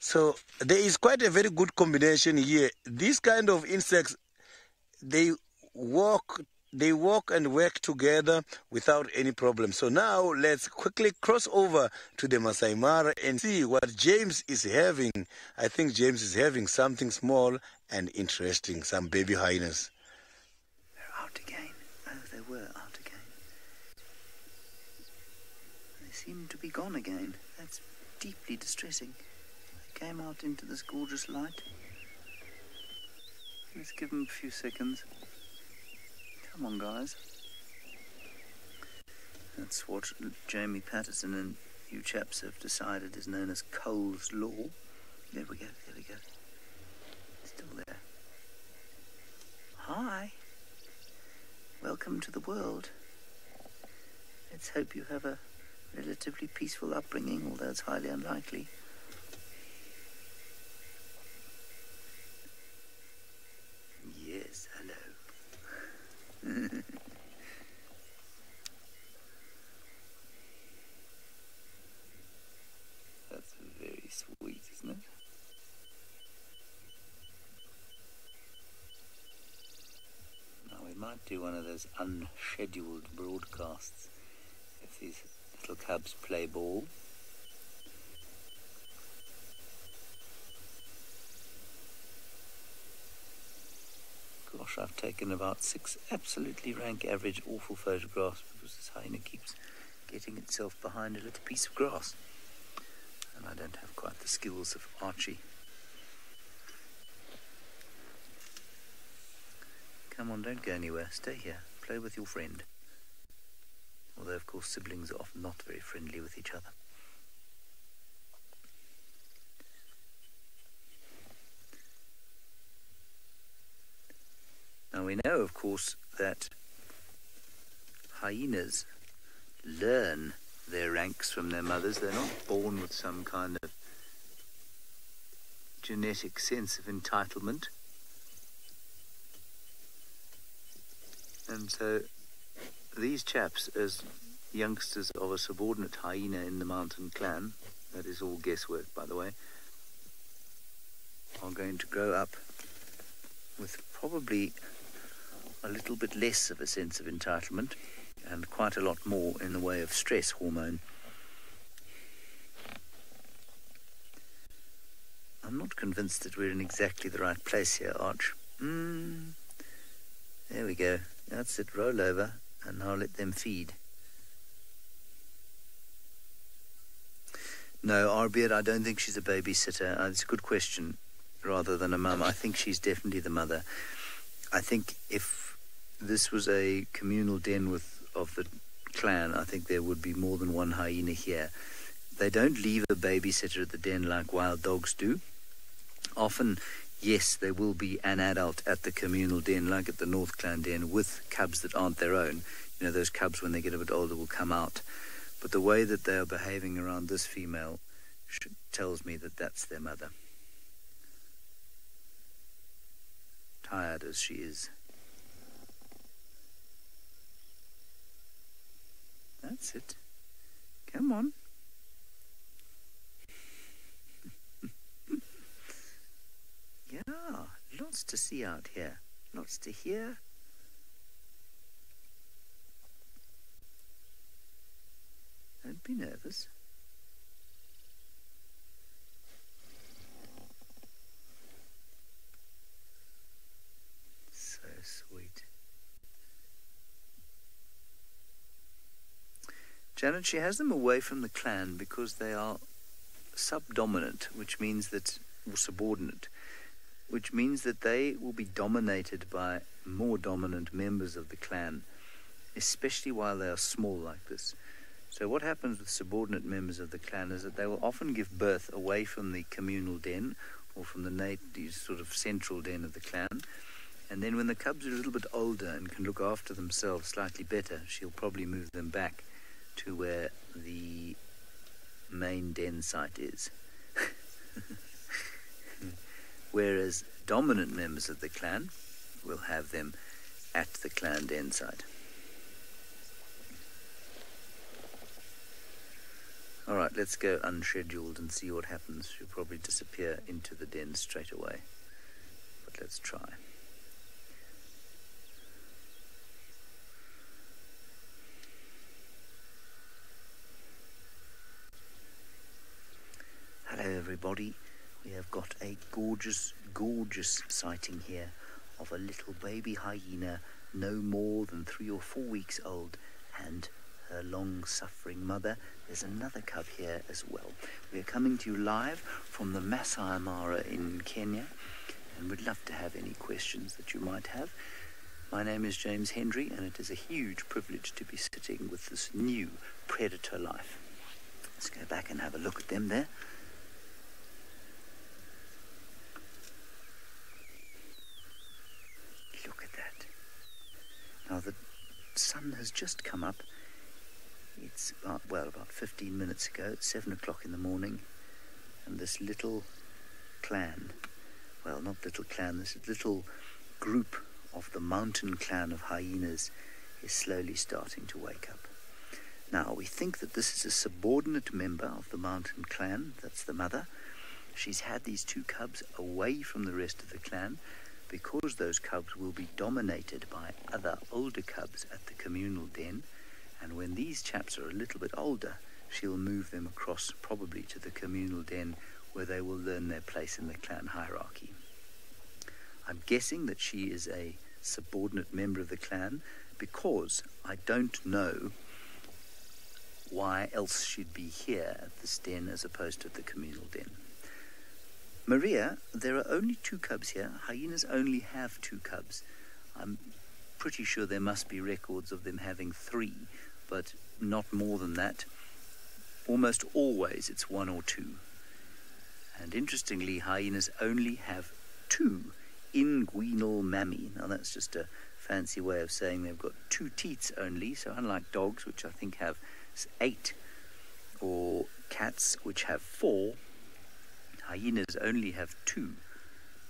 So there is quite a very good combination here. These kind of insects, they walk and work together without any problem. So now let's quickly cross over to the Masai Mara and see what James is having. I think James is having something small and interesting, some baby hyenas. They're out again. Oh, they were out again. They seem to be gone again. That's deeply distressing. They came out into this gorgeous light. Let's give them a few seconds. Come on, guys. That's what Jamie Patterson and you chaps have decided is known as Cole's Law. There we go, there we go. Still there. Hi. Welcome to the world. Let's hope you have a relatively peaceful upbringing, although it's highly unlikely. Yes, hello. That's very sweet, isn't it? Now we might do one of those unscheduled broadcasts if these little cubs play ball. Gosh, I've taken about 6 absolutely rank average awful photographs because this hyena keeps getting itself behind a little piece of grass. And I don't have quite the skills of Archie. Come on, don't go anywhere. Stay here. Play with your friend. Although, of course, siblings are often not very friendly with each other. Now we know, of course, that hyenas learn their ranks from their mothers. They're not born with some kind of genetic sense of entitlement. And so these chaps, as youngsters of a subordinate hyena in the mountain clan, that is all guesswork, by the way, are going to grow up with probably a little bit less of a sense of entitlement and quite a lot more in the way of stress hormone. I'm not convinced that we're in exactly the right place here, Arch. There we go. That's it. Roll over, and now let them feed. No, Arbeard, I don't think she's a babysitter. It's a good question, rather than a mum. I think she's definitely the mother. I think if this was a communal den of the clan, I think there would be more than one hyena here. They don't leave a babysitter at the den like wild dogs do. Often, yes, there will be an adult at the communal den, like at the North Clan den, with cubs that aren't their own. You know, those cubs, when they get a bit older, will come out. But the way that they are behaving around this female tells me that that's their mother. Tired as she is. That's it. Come on. Yeah, lots to see out here. Lots to hear. Don't be nervous. So sweet. Janet, she has them away from the clan because they are subdominant, which means that, or subordinate, which means that they will be dominated by more dominant members of the clan, especially while they are small like this. So what happens with subordinate members of the clan is that they will often give birth away from the communal den or from the sort of central den of the clan. And then when the cubs are a little bit older and can look after themselves slightly better, she'll probably move them back to where the main den site is. Whereas dominant members of the clan will have them at the clan den site. All right, let's go unscheduled and see what happens. She'll probably disappear into the den straight away. But let's try. Hello, everybody. We have got a gorgeous, gorgeous sighting here of a little baby hyena, no more than 3 or 4 weeks old, and her long-suffering mother. There's another cub here as well. We are coming to you live from the Masai Mara in Kenya, and we'd love to have any questions that you might have. My name is James Hendry, and it is a huge privilege to be sitting with this new predator life. Let's go back and have a look at them there. Look at that. Now the sun has just come up. It's about 15 minutes ago. It's 7 o'clock in the morning, and this little clan, well, not little clan, this little group of the mountain clan of hyenas is slowly starting to wake up. Now, we think that this is a subordinate member of the mountain clan. That's the mother. She's had these 2 cubs away from the rest of the clan because those cubs will be dominated by other older cubs at the communal den. And when these chaps are a little bit older, she'll move them across probably to the communal den where they will learn their place in the clan hierarchy. I'm guessing that she is a subordinate member of the clan because I don't know why else she'd be here at this den as opposed to the communal den. Maria, there are only 2 cubs here. Hyenas only have 2 cubs. I'm pretty sure there must be records of them having 3, but not more than that. Almost always it's 1 or 2. And interestingly, hyenas only have 2 inguinal mammae. Now that's just a fancy way of saying they've got 2 teats only, so unlike dogs, which I think have 8, or cats, which have 4, hyenas only have 2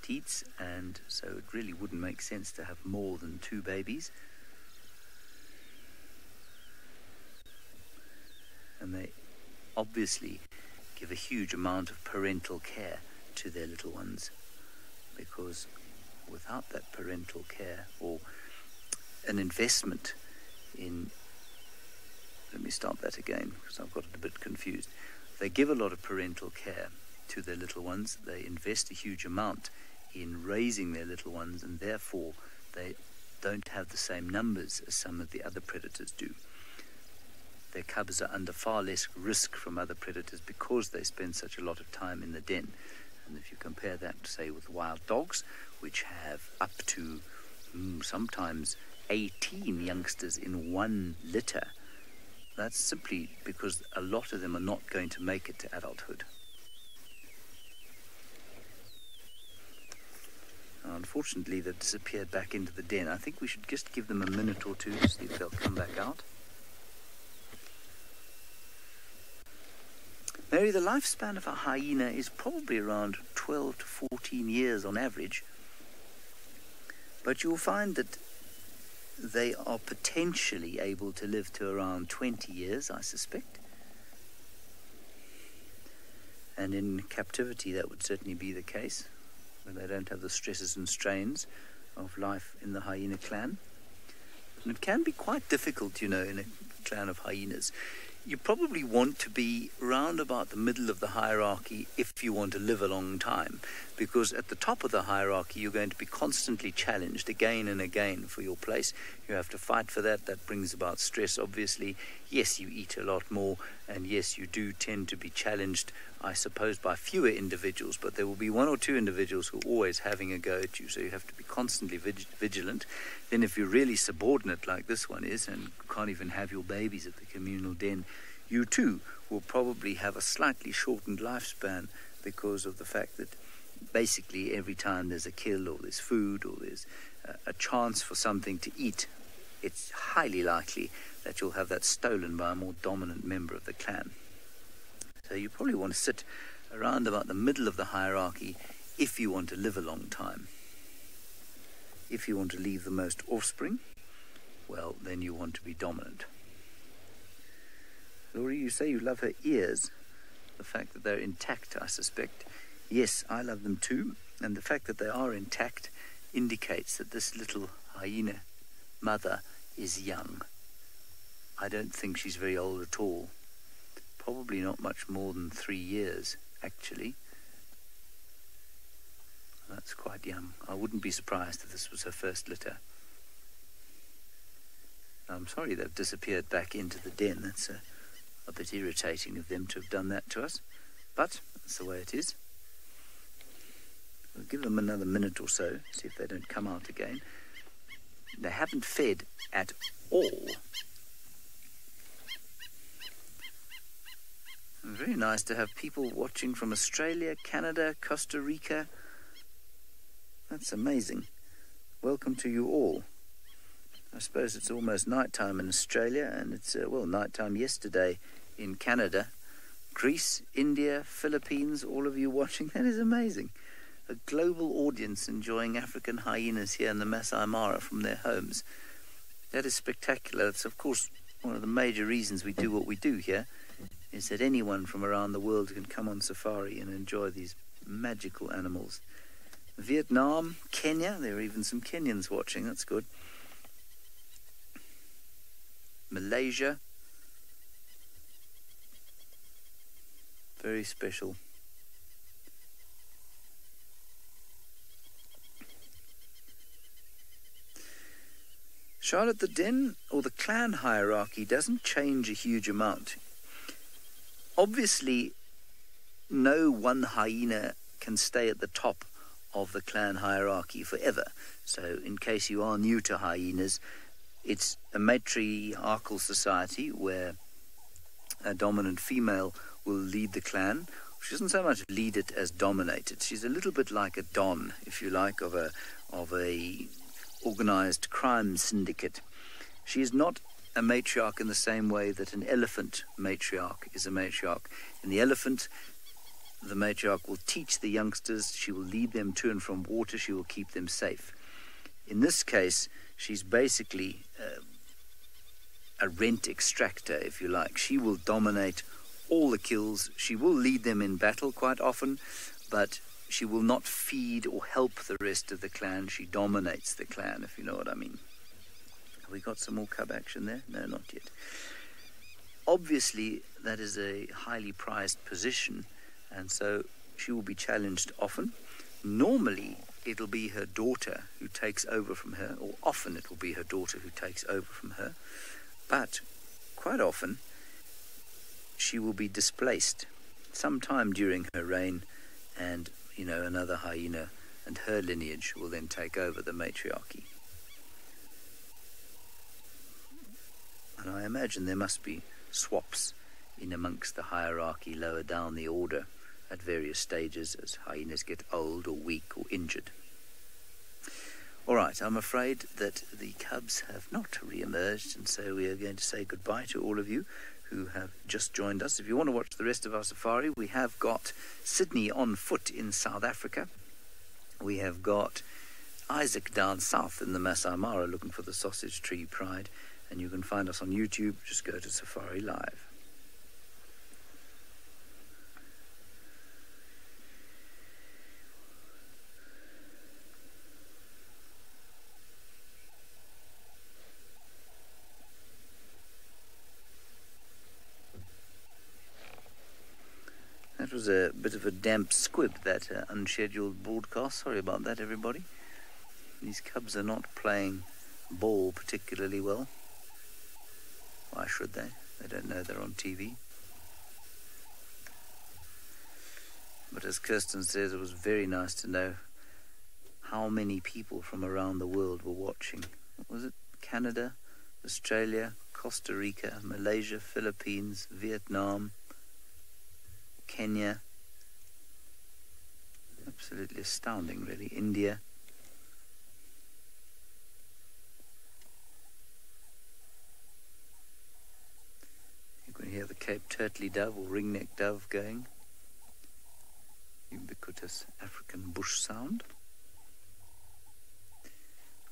teats, and so it really wouldn't make sense to have more than 2 babies. And they obviously give a huge amount of parental care to their little ones, because without that parental care, or an investment in, let me start that again because I've got it a bit confused. They give a lot of parental care, to their little ones. They invest a huge amount in raising their little ones, and therefore they don't have the same numbers as some of the other predators do. Their cubs are under far less risk from other predators because they spend such a lot of time in the den. And if you compare that, say, with wild dogs, which have up to sometimes 18 youngsters in one litter, that's simply because a lot of them are not going to make it to adulthood. Unfortunately, they've disappeared back into the den. I think we should just give them a minute or two to see if they'll come back out. Mary, the lifespan of a hyena is probably around 12 to 14 years on average. But you'll find that they are potentially able to live to around 20 years, I suspect. And in captivity, that would certainly be the case, when they don't have the stresses and strains of life in the hyena clan. And it can be quite difficult, you know, in a clan of hyenas. You probably want to be round about the middle of the hierarchy if you want to live a long time, because at the top of the hierarchy you're going to be constantly challenged again and again for your place. You have to fight for that. That brings about stress, obviously. Yes, you eat a lot more, and yes, you do tend to be challenged, I suppose, by fewer individuals, but there will be one or two individuals who are always having a go at you, so you have to be constantly vigilant. Then if you're really subordinate like this one is, and can't even have your babies at the communal den, you too will probably have a slightly shortened lifespan because of the fact that basically every time there's a kill or there's food or there's a chance for something to eat, it's highly likely that you'll have that stolen by a more dominant member of the clan. So you probably want to sit around about the middle of the hierarchy if you want to live a long time. If you want to leave the most offspring, well, then you want to be dominant. Laurie, you say you love her ears. The fact that they're intact, I suspect. Yes, I love them too. And the fact that they are intact indicates that this little hyena mother is young. I don't think she's very old at all. Probably not much more than 3 years, actually. That's quite young. I wouldn't be surprised if this was her first litter. I'm sorry they've disappeared back into the den. That's a bit irritating of them to have done that to us. But that's the way it is. We'll give them another minute or so, see if they don't come out again. They haven't fed at all. Very nice to have people watching from Australia, Canada, Costa Rica. That's amazing. Welcome to you all. I suppose it's almost night time in Australia, and it's, night time yesterday in Canada. Greece, India, Philippines, all of you watching. That is amazing. A global audience enjoying African hyenas here in the Masai Mara from their homes. That is spectacular. It's, of course, one of the major reasons we do what we do here, is that anyone from around the world can come on safari and enjoy these magical animals. Vietnam, Kenya, there are even some Kenyans watching, that's good. Malaysia, very special. Charlotte, the den or the clan hierarchy doesn't change a huge amount. Obviously, no one hyena can stay at the top of the clan hierarchy forever. So in case you are new to hyenas, it's a matriarchal society where a dominant female will lead the clan. She doesn't so much lead it as dominate it. She's a little bit like a don, if you like, of a organized crime syndicate. She is not a matriarch in the same way that an elephant matriarch is a matriarch. In the elephant, the matriarch will teach the youngsters, she will lead them to and from water, she will keep them safe. In this case, she's basically a rent extractor, if you like. She will dominate all the kills. She will lead them in battle quite often, but she will not feed or help the rest of the clan. She dominates the clan, if you know what I mean. Have we got some more cub action there? No, not yet. Obviously, that is a highly prized position, and so she will be challenged often. Normally, it'll be her daughter who takes over from her, or often it will be her daughter who takes over from her. But quite often, she will be displaced sometime during her reign, and, another hyena and her lineage will then take over the matriarchy. And I imagine there must be swaps in amongst the hierarchy lower down the order at various stages as hyenas get old or weak or injured. All right, I'm afraid that the cubs have not re-emerged, and so we are going to say goodbye to all of you who have just joined us. If you want to watch the rest of our safari, we have got Sydney on foot in South Africa. We have got Isaac down south in the Masai Mara looking for the sausage tree pride, and you can find us on YouTube. Just go to SafariLive. That was a bit of a damp squib, that unscheduled broadcast. Sorry about that, everybody. These cubs are not playing ball particularly well. Why should they? They don't know they're on TV. But as Kirsten says, it was very nice to know how many people from around the world were watching. What was it? Canada, Australia, Costa Rica, Malaysia, Philippines, Vietnam, Kenya. Absolutely astounding, really. India. You can hear the Cape Turtley dove or ringneck dove going. Ubiquitous African bush sound.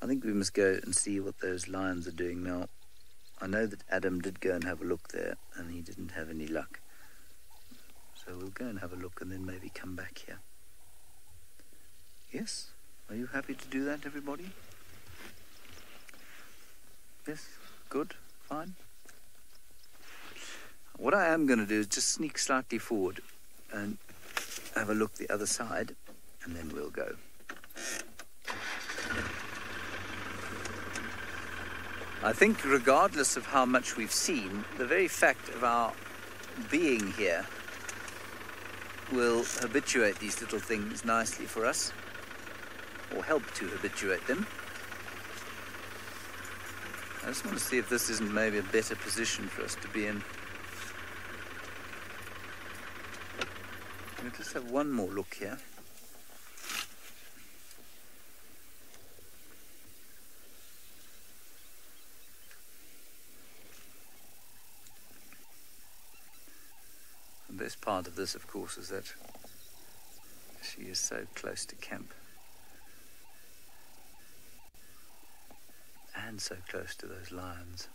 I think we must go and see what those lions are doing now. I know that Adam did go and have a look there, and he didn't have any luck. So we'll go and have a look and then maybe come back here. Yes? Are you happy to do that, everybody? Yes? Good? Fine? What I am going to do is just sneak slightly forward and have a look the other side, and then we'll go. I think regardless of how much we've seen, the very fact of our being here will habituate these little things nicely for us, or help to habituate them. I just want to see if this isn't maybe a better position for us to be in. We'll just have one more look here. The best part of this, of course, is that she is so close to camp. And so close to those lions.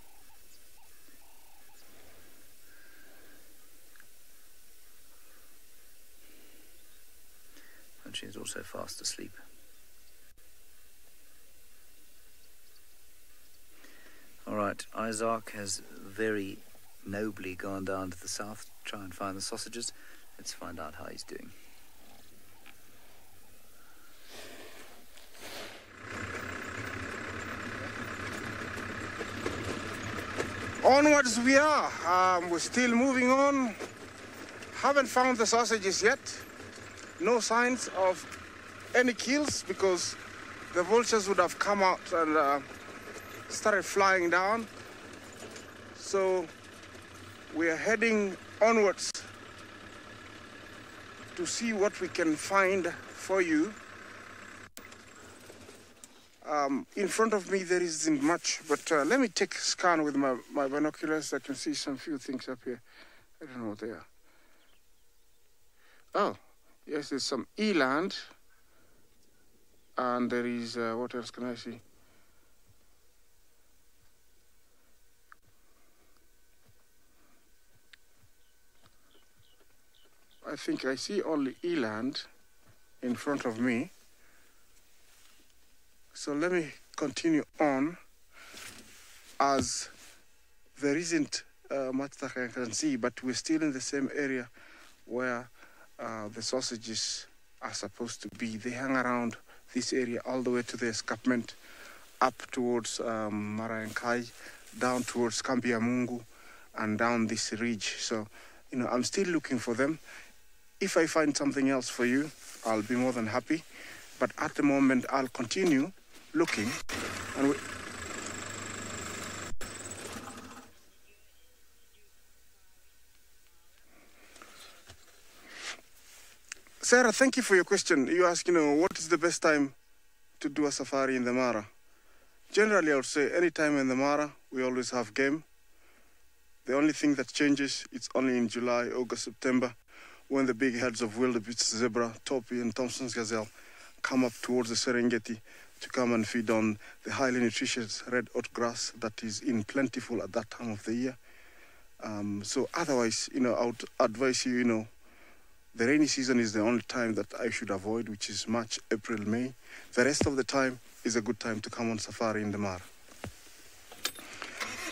And she is also fast asleep. All right, Isaac has very nobly gone down to the south to try and find the sausages. Let's find out how he's doing. Onwards we are. We're still moving on. Haven't found the sausages yet. No signs of any kills because the vultures would have come out and started flying down. So we are heading onwards to see what we can find for you. In front of me there isn't much, but let me take a scan with my binoculars. I can see some few things up here. I don't know what they are. Oh, yes, there's some eland. And there is, what else can I see? I think I see only eland in front of me. So let me continue on, as there isn't much that I can see, but we're still in the same area where the sausages are supposed to be. They hang around this area all the way to the escarpment, up towards Marayankai, down towards Kambia Mungu, and down this ridge. So, you know, I'm still looking for them. If I find something else for you, I'll be more than happy. But at the moment, I'll continue looking. And Sarah, thank you for your question. You ask, you know, what is the best time to do a safari in the Mara? Generally, I would say any time in the Mara, we always have game. The only thing that changes, it's only in July, August, September, when the big herds of wildebeest, zebra, topi, and Thompson's gazelle come up towards the Serengeti to come and feed on the highly nutritious red oat grass that is in plentiful at that time of the year. So otherwise, you know, I would advise you, you know, the rainy season is the only time that I should avoid, which is March, April, May. The rest of the time is a good time to come on safari in the Mara.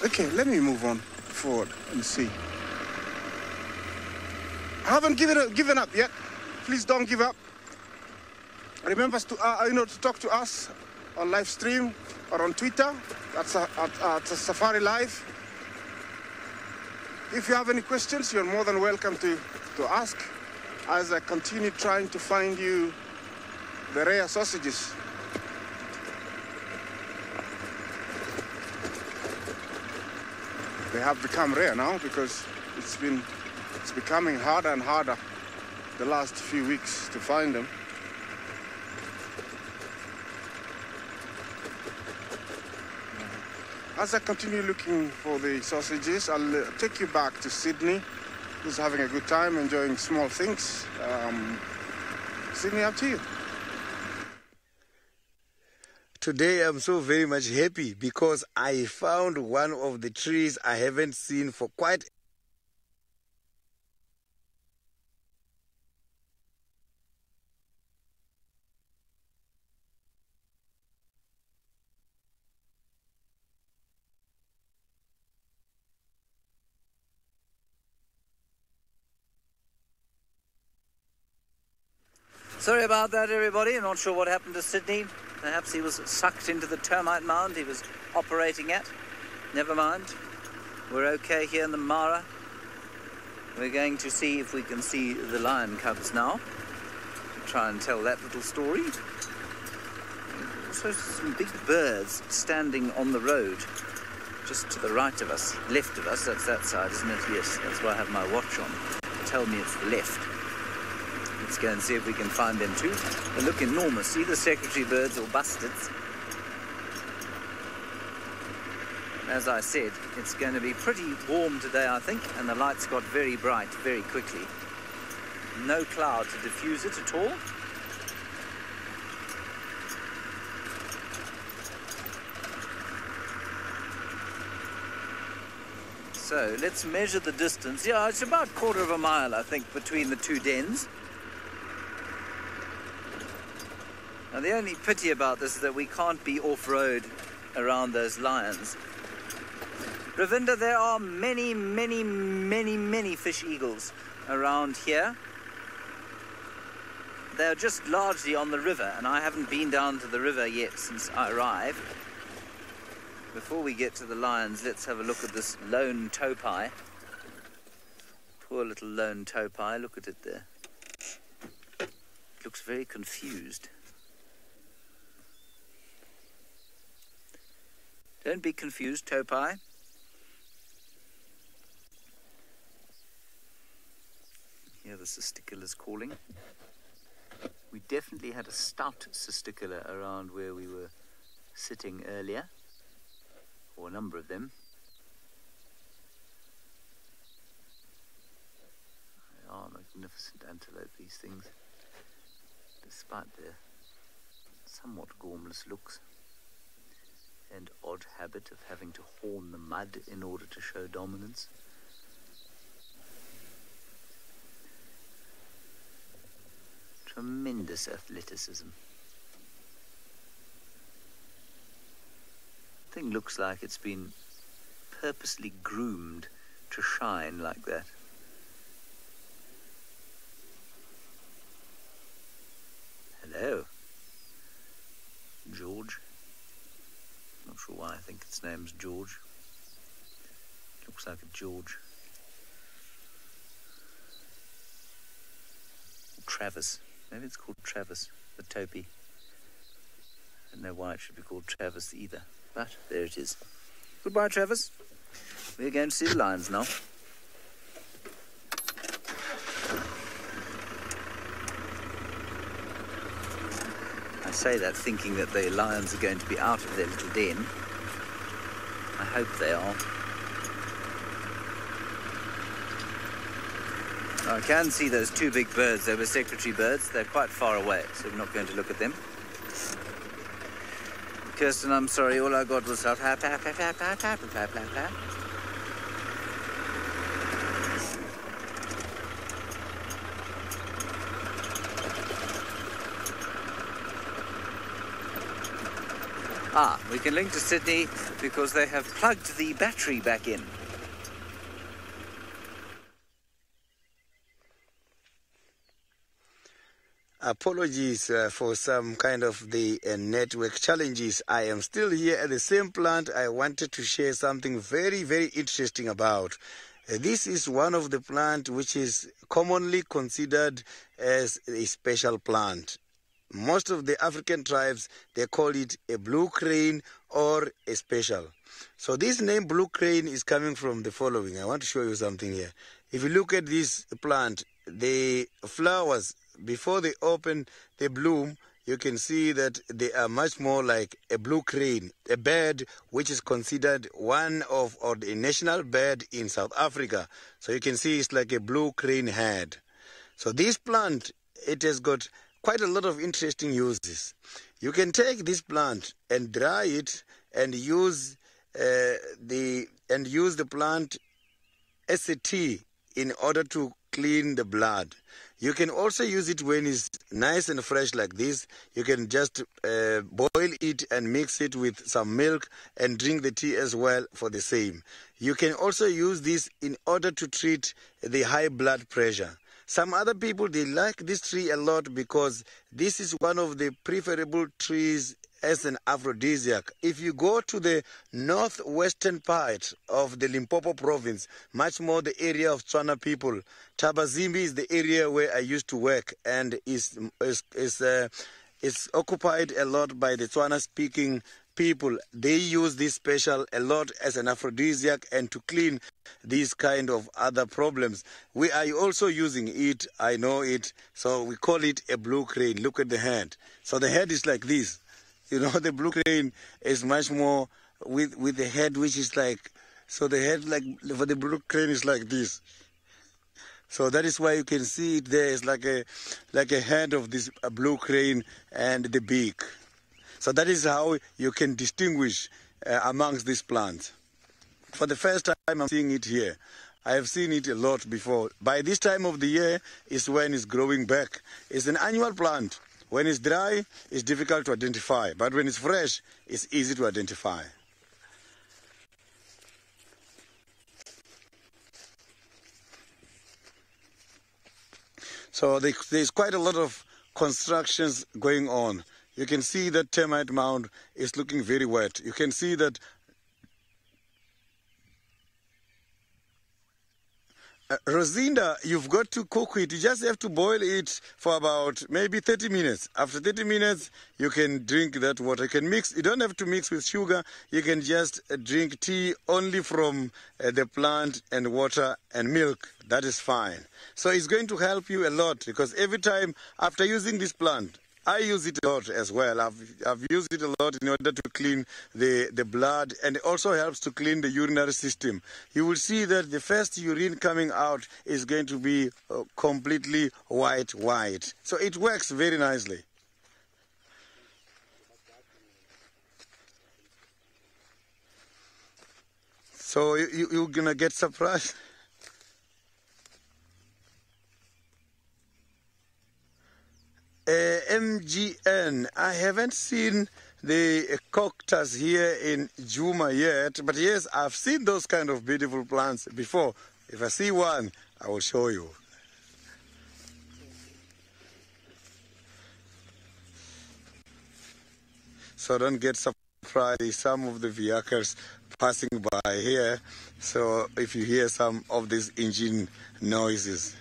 Okay, let me move on forward and see. I haven't given up yet. Please don't give up. Remember to talk to us on live stream or on Twitter. That's at SafariLive. If you have any questions, you're more than welcome to ask as I continue trying to find you the rare sausages. They have become rare now because it's becoming harder and harder the last few weeks to find them. As I continue looking for the sausages, I'll take you back to Sydney, who's having a good time, enjoying small things. Sydney, up to you. Today I'm so very much happy because I found one of the trees I haven't seen for quite Sorry about that, everybody. I'm not sure what happened to Sydney. Perhaps he was sucked into the termite mound he was operating at. Never mind. We're okay here in the Mara. We're going to see if we can see the lion cubs now. Try and tell that little story. Also some big birds standing on the road. Just to the right of us, left of us. That's that side, isn't it? Yes, that's why I have my watch on. Tell me it's the left. Let's go and see if we can find them too. They look enormous, either secretary birds or bustards. As I said, it's going to be pretty warm today, I think, and the lights got very bright very quickly. No cloud to diffuse it at all. So let's measure the distance. Yeah, it's about a quarter of a mile, I think, between the two dens. Now, the only pity about this is that we can't be off-road around those lions. Ravinda, there are many, many, many, many fish eagles around here. They're just largely on the river, and I haven't been down to the river yet since I arrived. Before we get to the lions, let's have a look at this lone taupai. Poor little lone taupai, look at it there. It looks very confused. Don't be confused, taupai. Here the cisticola is calling. We definitely had a stout cisticola around where we were sitting earlier, or a number of them. They are magnificent antelope, these things, despite their somewhat gormless looks and odd habit of having to horn the mud in order to show dominance. Tremendous athleticism. The thing looks like it's been purposely groomed to shine like that. Hello. George. Not sure why I think its name's George. Looks like a George. Travis. Maybe it's called Travis, the topi. I don't know why it should be called Travis either. But there it is. Goodbye, Travis. We're going to see the lions now. I say that thinking that the lions are going to be out of their little den. I hope they are. I can see those two big birds. They were secretary birds. They're quite far away, so we're not going to look at them. Kirsten, I'm sorry, all I got was flap, flap, flap, flap, flap, flap, flap, flap, flap, flap. Ah, we can link to Sydney because they have plugged the battery back in. Apologies for some kind of the network challenges. I am still here at the same plant. I wanted to share something very, very interesting about. This is one of the plants which is commonly considered as a special plant. Most of the African tribes, they call it a blue crane or a special. So this name blue crane is coming from the following. I want to show you something here. If you look at this plant, the flowers, before they open, they bloom, you can see that they are much more like a blue crane, a bird which is considered one of or the national bird in South Africa. So you can see it's like a blue crane head. So this plant, it has got quite a lot of interesting uses. You can take this plant and dry it and use the plant as a tea in order to clean the blood. You can also use it when it's nice and fresh like this. You can just boil it and mix it with some milk and drink the tea as well for the same. You can also use this in order to treat the high blood pressure. Some other people, they like this tree a lot because this is one of the preferable trees as an aphrodisiac. If you go to the northwestern part of the Limpopo province, much more the area of Tswana people, Tabazimbi is the area where I used to work and is occupied a lot by the Tswana-speaking people. They use this special a lot as an aphrodisiac and to clean these kind of other problems. We are also using it, I know it, so we call it a blue crane. Look at the head. So the head is like this. You know, the blue crane is much more with the head which is like, so the head like for the blue crane is like this. So that is why you can see it there. It's like a head of this blue crane and the beak. So that is how you can distinguish amongst these plants. For the first time I'm seeing it here. I have seen it a lot before. By this time of the year is when it's growing back. It's an annual plant. When it's dry, it's difficult to identify. But when it's fresh, it's easy to identify. So there's quite a lot of constructions going on. You can see that termite mound is looking very wet. You can see that Rosinda, you've got to cook it. You just have to boil it for about maybe 30 minutes. After 30 minutes, you can drink that water. You can mix. You don't have to mix with sugar. You can just drink tea only from the plant and water and milk. That is fine. So it's going to help you a lot because every time after using this plant, I use it a lot as well. I've used it a lot in order to clean the blood, and it also helps to clean the urinary system. You will see that the first urine coming out is going to be completely white. So it works very nicely. So you're going to get surprised. MGN, I haven't seen the cactus here in Juma yet, but yes, I've seen those kind of beautiful plants before. If I see one, I will show you. so don't get surprised. Some of the vehicles passing by here, so if you hear some of these engine noises.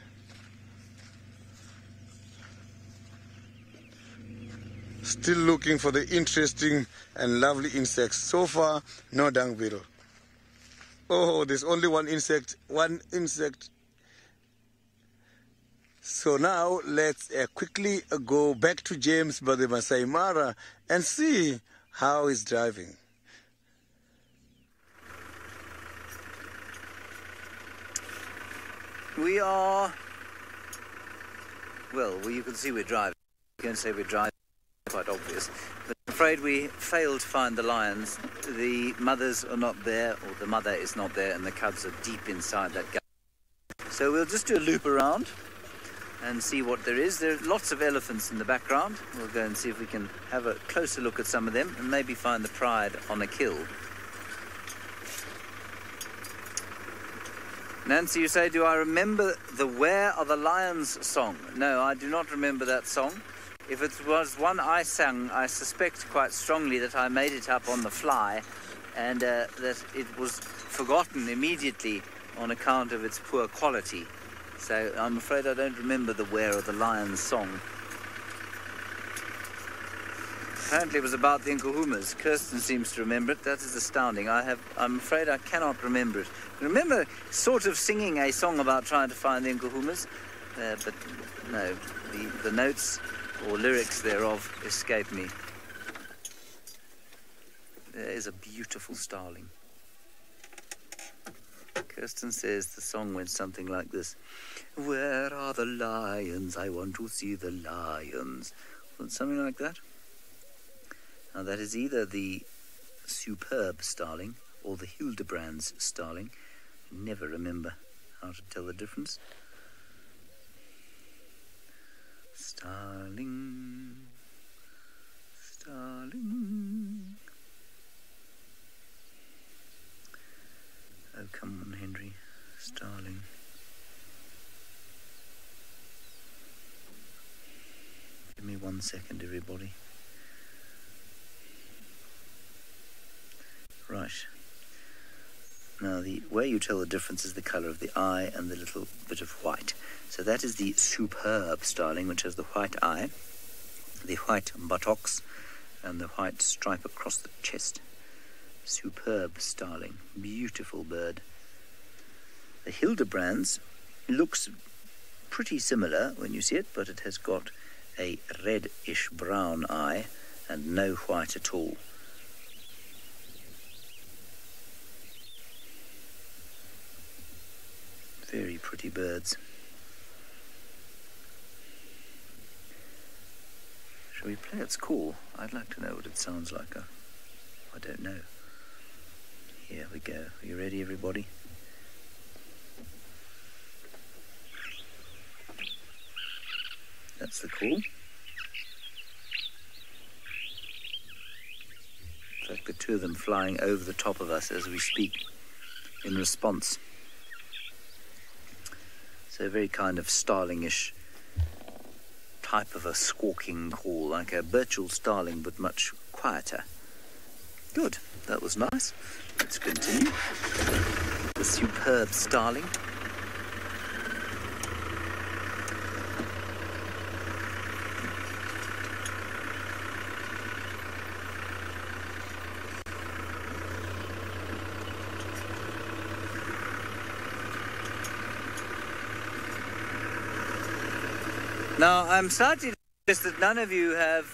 Still looking for the interesting and lovely insects. So far, no dung beetle. Oh, there's only one insect. So now let's quickly go back to James by the Masai Mara and see how he's driving. We are, well, you can see we're driving. You can say we're driving, quite obvious. But I'm afraid we failed to find the lions. The mothers are not there, or the mother is not there, and the cubs are deep inside that gap. So we'll just do a loop around and see what there is. There are lots of elephants in the background. We'll go and see if we can have a closer look at some of them and maybe find the pride on a kill. Nancy, you say, do I remember the Where Are the Lions song? No, I do not remember that song. If it was one I sang, I suspect quite strongly that I made it up on the fly and that it was forgotten immediately on account of its poor quality. So I'm afraid I don't remember the Where Are the Lions song. Apparently it was about the Nkuhumas. Kirsten seems to remember it. That is astounding. I'm afraid I cannot remember it. I remember sort of singing a song about trying to find the Nkuhumas, but no, the notes or lyrics thereof escape me. There is a beautiful starling. Kirsten says the song went something like this. Where are the lions? I want to see the lions. Well, something like that. Now that is either the superb starling or the Hildebrand's starling. I never remember how to tell the difference. Starling, starling. Oh, come on, Henry. Starling. Give me 1 second, everybody. Right. Now, the way you tell the difference is the colour of the eye and the little bit of white. So that is the superb starling, which has the white eye, the white buttocks, and the white stripe across the chest. Superb starling. Beautiful bird. The Hildebrand's looks pretty similar when you see it, but it has got a reddish brown eye and no white at all. Very pretty birds. Shall we play its call? I'd like to know what it sounds like. I don't know. Here we go. Are you ready, everybody? That's the call. In fact, the two of them flying over the top of us as we speak in response. So a very kind of starlingish type of a squawking call, like a Birchall starling, but much quieter. Good, that was nice. Let's continue. The superb starling. Now, I'm slightly just that none of you have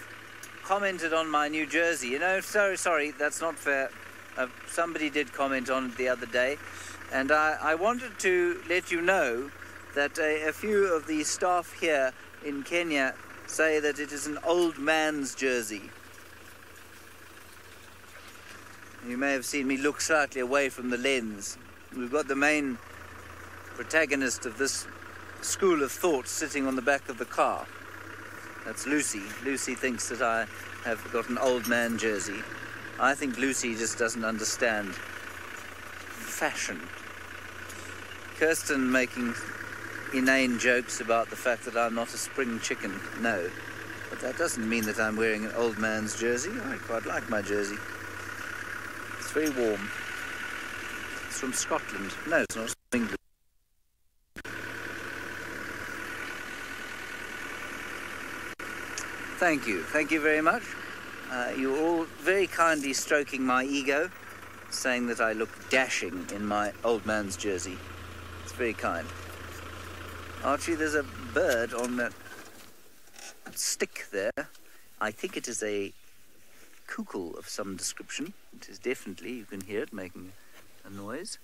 commented on my new jersey. You know, sorry, that's not fair. Somebody did comment on it the other day, and I wanted to let you know that a few of the staff here in Kenya say that it is an old man's jersey. You may have seen me look slightly away from the lens. We've got the main protagonist of this school of thought sitting on the back of the car. That's Lucy. Lucy thinks that I have got an old man jersey. I think Lucy just doesn't understand fashion. Kirsten making inane jokes about the fact that I'm not a spring chicken. No, But that doesn't mean that I'm wearing an old man's jersey. I quite like my jersey. It's very warm. It's from Scotland. No, it's not. It's from England. Thank you. Thank you very much. You're all very kindly stroking my ego, saying that I look dashing in my old man's jersey. It's very kind. Archie, there's a bird on that stick there. I think it is a cuckoo of some description. It is definitely, you can hear it making a noise.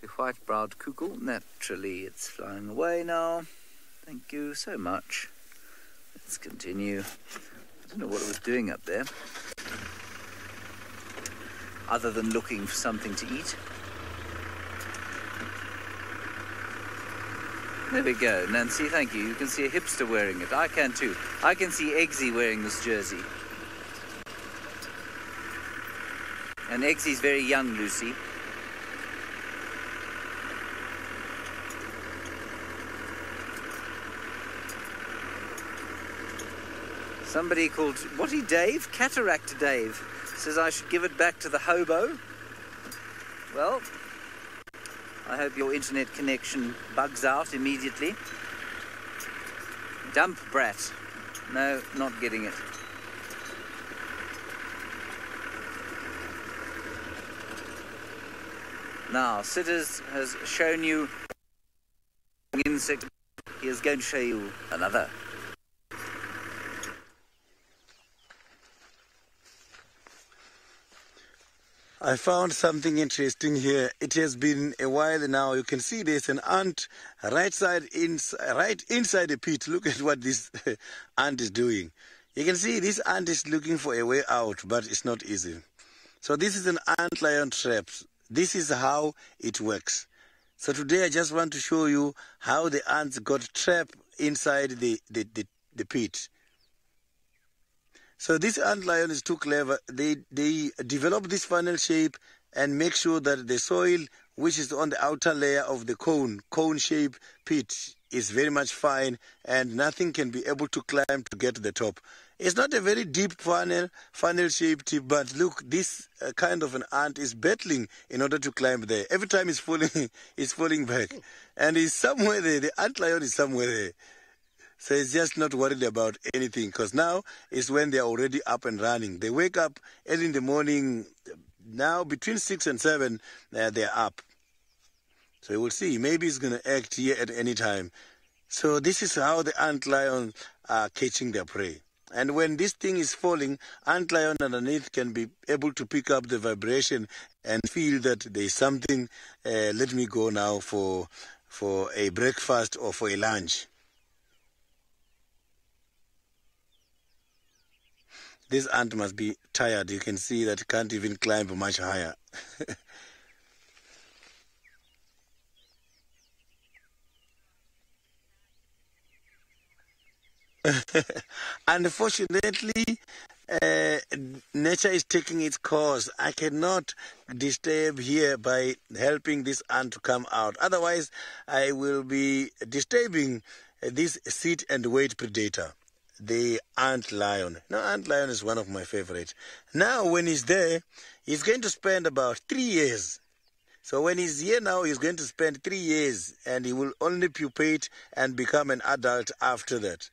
The white-browed cuckoo. Naturally, it's flying away now. Thank you so much. Let's continue. I don't know what it was doing up there, other than looking for something to eat. There we go, Nancy, thank you. You can see a hipster wearing it. I can too. I can see Eggsy wearing this jersey. And Eggsy's very young, Lucy. Somebody called, Dave? Cataract Dave says I should give it back to the hobo. Well, I hope your internet connection bugs out immediately. Dump brat. No, not getting it. Now, Sitters has shown you insect. He is going to show you another. I found something interesting here. It has been a while now. You can see there's an ant right inside the pit. Look at what this ant is doing. You can see this ant is looking for a way out, but it's not easy. So this is an ant lion trap. This is how it works. So today I just want to show you how the ants got trapped inside the pit. So this ant lion is too clever. They develop this funnel shape and make sure that the soil, which is on the outer layer of the cone shape pit, is very much fine and nothing can be able to climb to get to the top. It's not a very deep funnel shaped tip, but look, this kind of an ant is battling in order to climb there. Every time it's falling back, and he's somewhere there. The ant lion is somewhere there. So it's just not worried about anything, because now is when they're already up and running. They wake up early in the morning. Now between 6 and 7, they're up. So we'll see. Maybe it's going to act here at any time. So this is how the ant lions are catching their prey. And when this thing is falling, ant lion underneath can be able to pick up the vibration and feel that there's something. Let me go now for a breakfast or for a lunch. This ant must be tired. You can see that it can't even climb much higher. Unfortunately, nature is taking its course. I cannot disturb here by helping this ant to come out. Otherwise, I will be disturbing this sit and wait predator, the ant lion. Now, ant lion is one of my favorites. Now, when he's there, he's going to spend about 3 years. So when he's here now, he's going to spend 3 years, and he will only pupate and become an adult after that.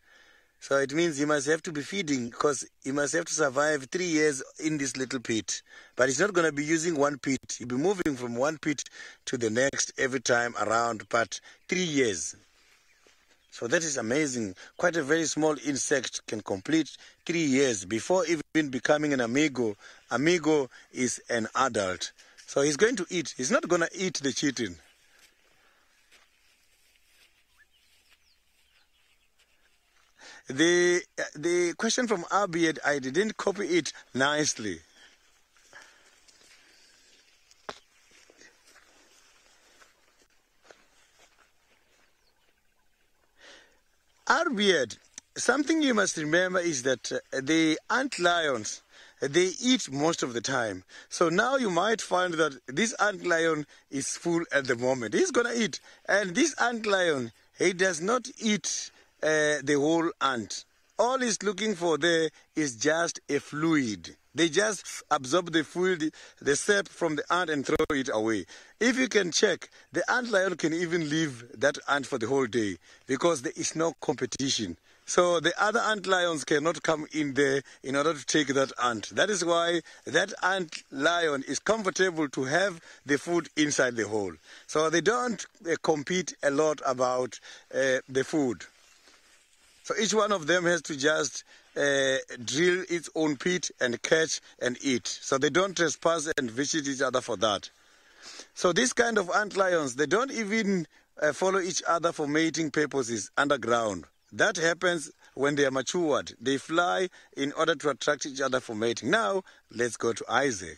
So it means he must have to be feeding, because he must have to survive 3 years in this little pit. But he's not going to be using one pit. He'll be moving from one pit to the next every time around, but 3 years. So that is amazing. Quite a very small insect can complete 3 years before even becoming an amigo. Amigo is an adult. So he's going to eat. He's not going to eat the chitin. The question from Abiad, I didn't copy it nicely. Abiad, something you must remember is that the ant lions, they eat most of the time. So now you might find that this ant lion is full at the moment. He's going to eat. And this ant lion, he does not eat the whole ant. All it's looking for there is just a fluid. They just absorb the fluid, the sap from the ant and throw it away. If you can check, the ant lion can even leave that ant for the whole day because there is no competition. So the other ant lions cannot come in there in order to take that ant. That is why that ant lion is comfortable to have the food inside the hole. So they don't compete a lot about the food. So each one of them has to just drill its own pit and catch and eat. So they don't trespass and visit each other for that. So this kind of ant lions, they don't even follow each other for mating purposes underground. That happens when they are matured. They fly in order to attract each other for mating. Now, let's go to Isaac.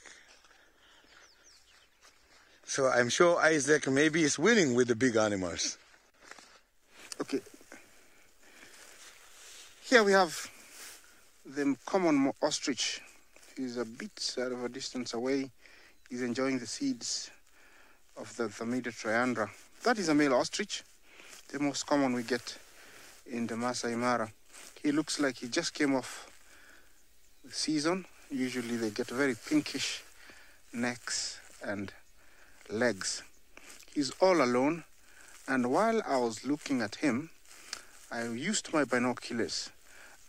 So I'm sure Isaac maybe is winning with the big animals. Okay. Here we have the common ostrich. He's a bit out of a distance away. He's enjoying the seeds of the Thermida triandra. That is a male ostrich, the most common we get in the Masai Mara. He looks like he just came off the season. Usually they get very pinkish necks and legs. He's all alone, and while I was looking at him, I used my binoculars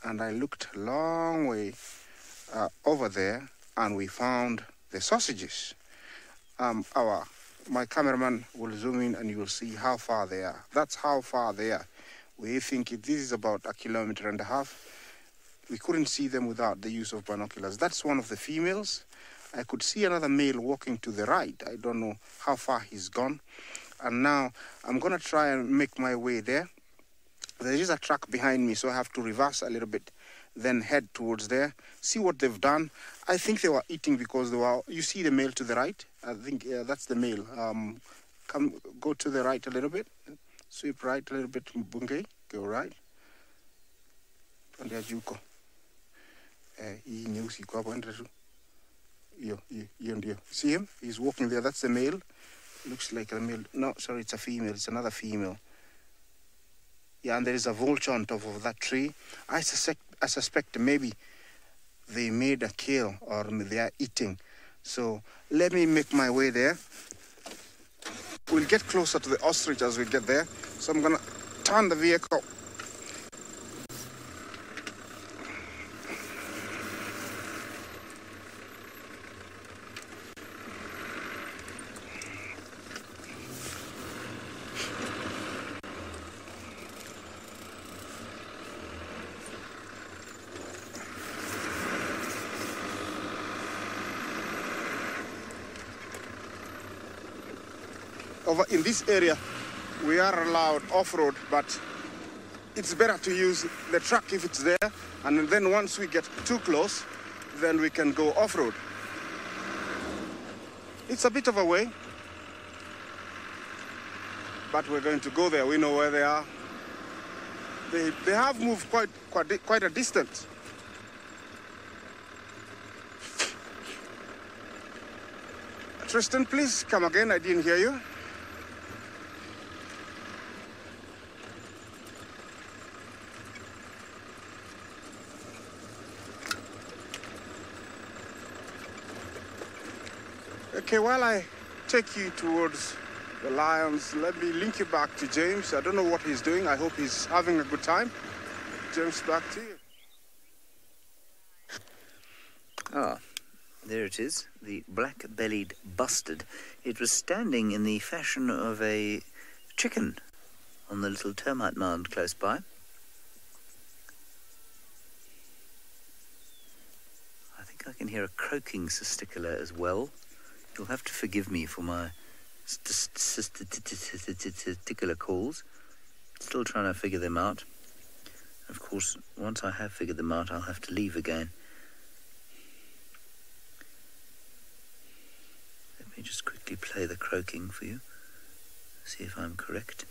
and I looked a long way over there, and we found the sausages. My cameraman will zoom in and you will see how far they are. That's how far they are. We think this is about 1.5 kilometers. We couldn't see them without the use of binoculars. That's one of the females. I could see another male walking to the right. I don't know how far he's gone. And now I'm going to try and make my way there. There is a truck behind me, so I have to reverse a little bit, then head towards there, see what they've done. I think they were eating because they were, you see the male to the right? I think that's the male. Go to the right a little bit. Sweep right a little bit, Bunge. Go right. Juko. See him? He's walking there. That's the male. Looks like a male. No, sorry, it's a female. It's another female. Yeah, and there is a vulture on top of that tree. I suspect maybe they made a kill or they are eating. So let me make my way there. We'll get closer to the ostrich as we get there. So I'm going to turn the vehicle. Over in this area, we are allowed off-road, but it's better to use the truck if it's there, and then once we get too close, then we can go off-road. It's a bit of a way, but we're going to go there. We know where they are. They have moved quite a distance. Tristan, please come again. I didn't hear you. Okay, while I take you towards the lions, let me link you back to James. I don't know what he's doing. I hope he's having a good time. James, back to you. Ah, there it is, the black-bellied bustard. It was standing in the fashion of a chicken on the little termite mound close by. I think I can hear a croaking cisticola as well. You'll have to forgive me for my cisticola calls. Still trying to figure them out. Of course, once I have figured them out, I'll have to leave again. Let me just quickly play the croaking for you. See if I'm correct.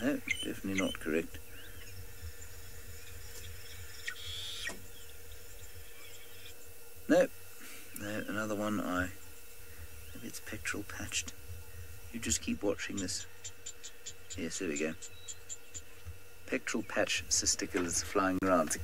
No, definitely not correct. No, another one I Maybe it's pectoral patched. You just keep watching this. Yes, there we go. Pectoral patch cisticulus flying around.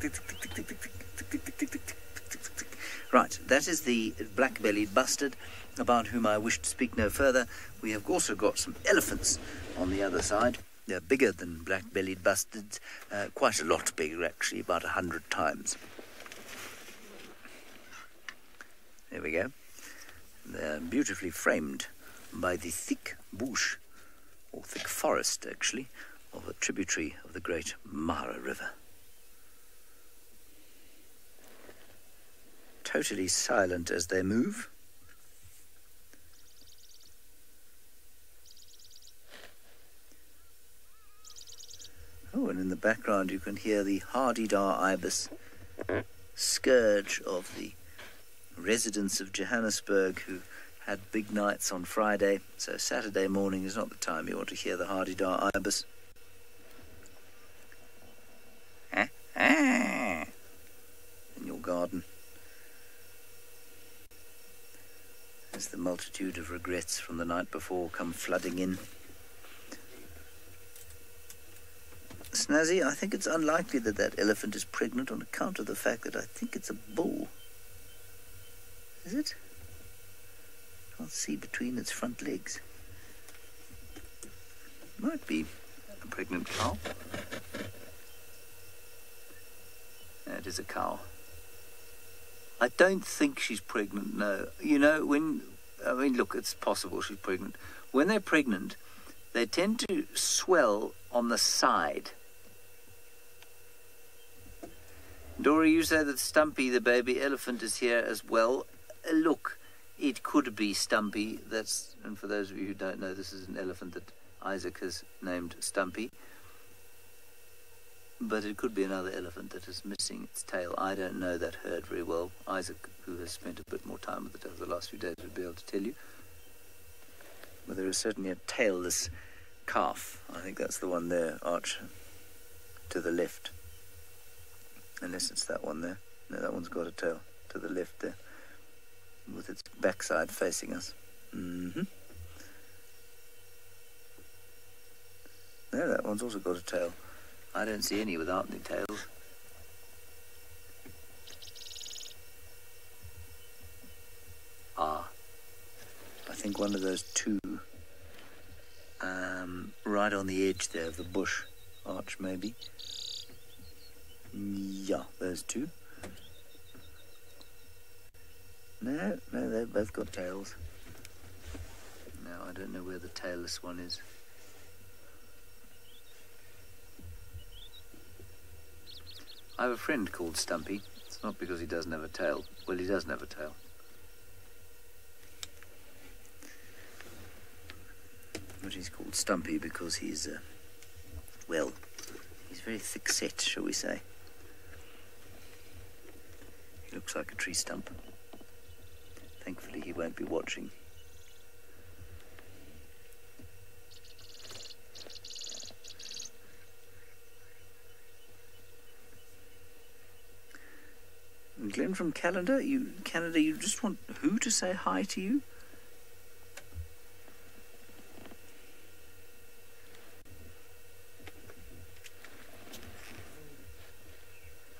Right, that is the black-bellied bustard, about whom I wish to speak no further. We have also got some elephants on the other side. They're bigger than black-bellied bustards, quite a lot bigger actually, about 100 times. There we go. They're beautifully framed by the thick bush, or thick forest actually, of a tributary of the great Mara River. Totally silent as they move. Oh, and in the background you can hear the hardy-dar ibis, scourge of the residents of Johannesburg who had big nights on Friday, so Saturday morning is not the time you want to hear the hardy-dar ibis. In your garden. As the multitude of regrets from the night before come flooding in. Snazzy, I think it's unlikely that that elephant is pregnant on account of the fact that I think it's a bull. Is it? Can't see between its front legs. Might be a pregnant cow. Yeah, it is a cow. I don't think she's pregnant, no. You know, look, it's possible she's pregnant. When they're pregnant, they tend to swell on the side. Dory, you say that Stumpy, the baby elephant, is here as well. Look, it could be Stumpy. And for those of you who don't know, this is an elephant that Isaac has named Stumpy. But it could be another elephant that is missing its tail. I don't know that herd very well. Isaac, who has spent a bit more time with it over the last few days, would be able to tell you. But there is certainly a tailless calf. I think that's the one there, Arch, to the left. Unless it's that one there. No, that one's got a tail to the left there, with its backside facing us. No, that one's also got a tail. I don't see any without any tails. I think one of those two, right on the edge there of the bush, Arch, maybe. Yeah, those two. No, they've both got tails. No, I don't know where the tailless one is. I have a friend called Stumpy. It's not because he doesn't have a tail. Well, he doesn't have a tail. But he's called Stumpy because he's, he's very thick-set, shall we say. He looks like a tree stump. Thankfully, he won't be watching. Glenn from Canada, you just want who to say hi to you?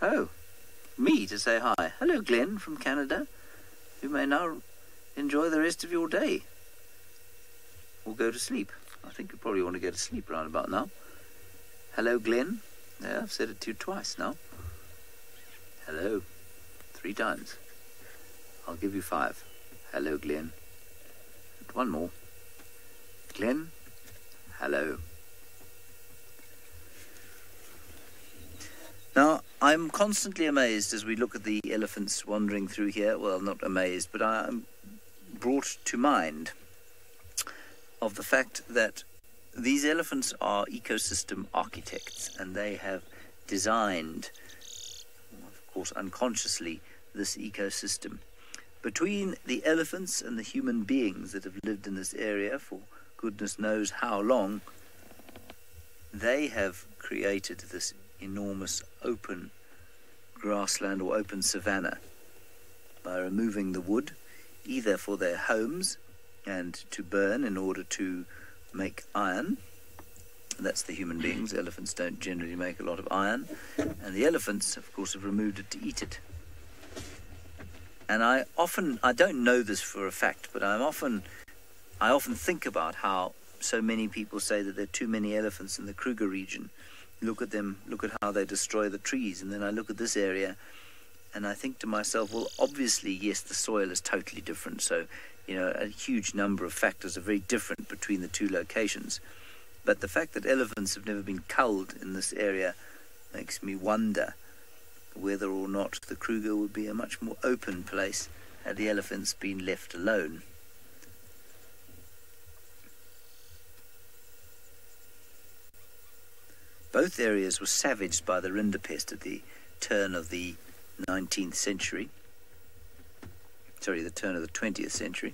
Oh, me to say hi. Hello, Glenn from Canada. You may now enjoy the rest of your day. Or go to sleep. I think you probably want to go to sleep round about now. Hello, Glenn. Yeah, I've said it to you twice now. Hello. 3 times. I'll give you 5. Hello, Glenn. And one more. Glenn, hello. Now, I'm constantly amazed as we look at the elephants wandering through here. Well, not amazed, but I am brought to mind of the fact that these elephants are ecosystem architects, and they have designed, of course unconsciously, this ecosystem. Between the elephants and the human beings that have lived in this area for goodness knows how long, they have created this enormous open grassland or open savanna by removing the wood, either for their homes and to burn in order to make iron. That's the human beings. Elephants don't generally make a lot of iron, and the elephants, of course, have removed it to eat it. And I don't know this for a fact, but I often think about how so many people say that there are too many elephants in the Kruger region. Look at them, look at how they destroy the trees, and then I look at this area and I think to myself, well, obviously, yes, the soil is totally different, so, you know, a huge number of factors are very different between the two locations. But the fact that elephants have never been culled in this area makes me wonder whether or not the Kruger would be a much more open place had the elephants been left alone. Both areas were savaged by the rinderpest at the turn of the 19th century. Sorry, the turn of the 20th century.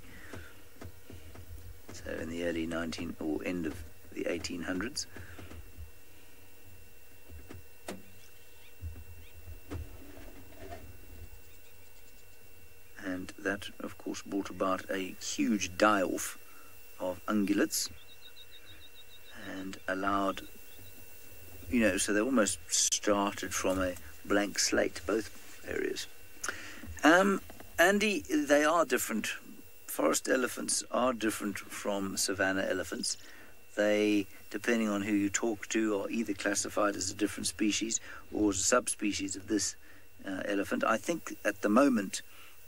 So in the early end of the 1800s. And that, of course, brought about a huge die-off of ungulates and allowed, you know, so they almost started from a blank slate, both areas. Andy, they are different. Forest elephants are different from savanna elephants. They, depending on who you talk to, are either classified as a different species or as a subspecies of this elephant. I think at the moment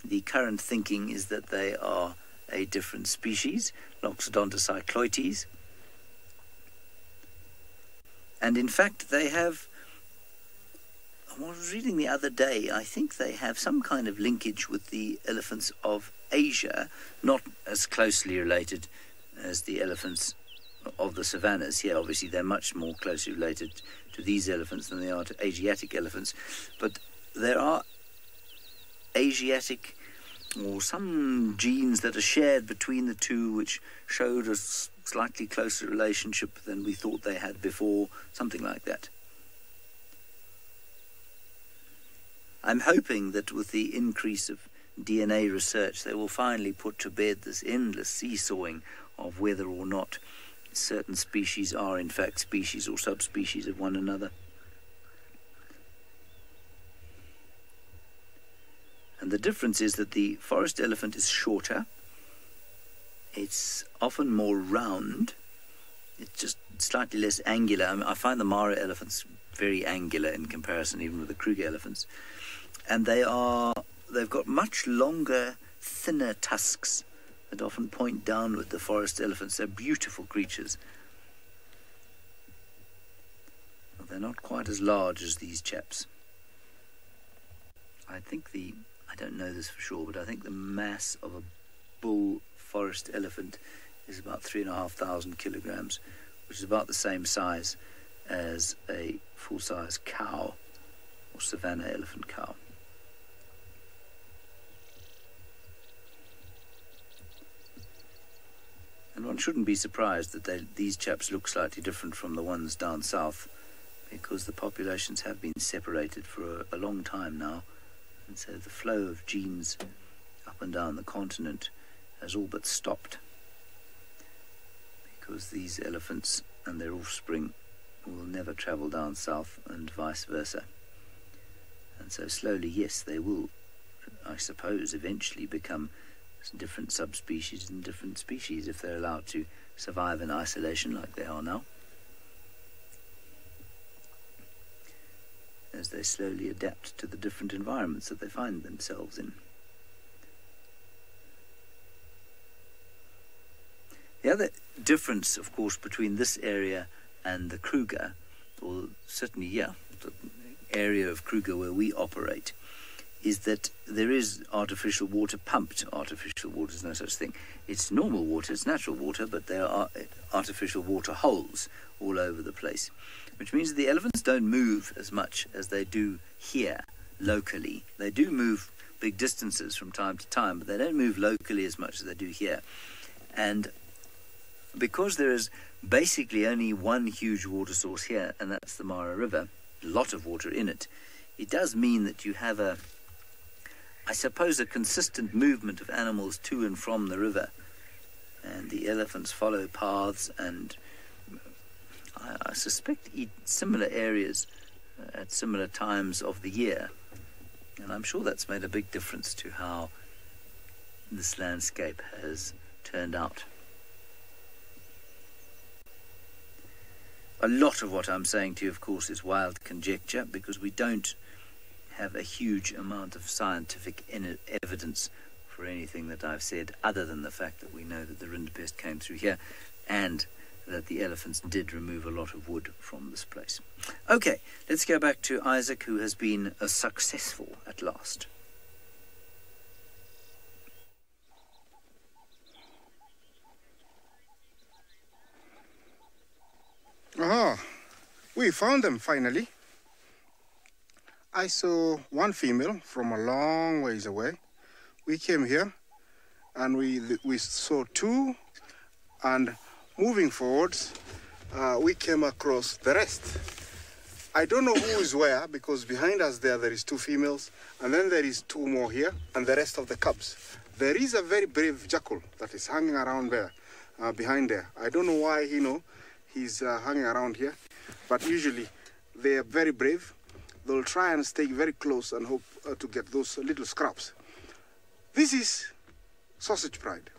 the current thinking is that they are a different species, Loxodontocycloides. And in fact, they have, I was reading the other day, I think they have some kind of linkage with the elephants of Asia, not as closely related as the elephants of the savannas. Here, obviously, they're much more closely related to these elephants than they are to Asiatic elephants. But there are Asiatic or some genes that are shared between the two which showed a slightly closer relationship than we thought they had before, something like that. I'm hoping that with the increase of DNA research, they will finally put to bed this endless seesawing of whether or not certain species are in fact species or subspecies of one another. And the difference is that the forest elephant is shorter, it's often more round, it's just slightly less angular. I mean, I find the Mara elephants very angular in comparison even with the Kruger elephants. And they've got much longer, thinner tusks that often point downward. The forest elephants, they're beautiful creatures. Well, they're not quite as large as these chaps. I don't know this for sure, but I think the mass of a bull forest elephant is about 3,500 kilograms, which is about the same size as a full-size cow or savanna elephant cow. And one shouldn't be surprised that these chaps look slightly different from the ones down south, because the populations have been separated for a long time now, and so the flow of genes up and down the continent has all but stopped, because these elephants and their offspring will never travel down south and vice versa. And so slowly, yes, they will, I suppose, eventually become different subspecies and different species if they're allowed to survive in isolation like they are now, as they slowly adapt to the different environments that they find themselves in. The other difference, of course, between this area and the Kruger, or certainly, yeah, the area of Kruger where we operate, is that there is artificial water, pumped artificial water. There's no such thing. It's normal water, it's natural water, but there are artificial water holes all over the place, which means that the elephants don't move as much as they do here locally. They do move big distances from time to time, but they don't move locally as much as they do here. And because there is basically only one huge water source here, and that's the Mara River, a lot of water in it, it does mean that you have I suppose a consistent movement of animals to and from the river and the elephants follow paths and I suspect eat similar areas at similar times of the year, and I'm sure that's made a big difference to how this landscape has turned out. A lot of what I'm saying to you, of course, is wild conjecture, because we don't have a huge amount of scientific evidence for anything that I've said, other than the fact that we know that the rinderpest came through here and that the elephants did remove a lot of wood from this place. Okay, let's go back to Isaac, who has been successful at last. We found them finally. I saw one female from a long ways away. We came here and we saw two, and moving forwards, we came across the rest. I don't know who is where, because behind us there is two females, and then there is two more here, and the rest of the cubs. There is a very brave jackal that is hanging around there, behind there. I don't know why, he's hanging around here, but usually they are very brave. They'll try and stay very close and hope to get those little scraps. This is Sausage Pride.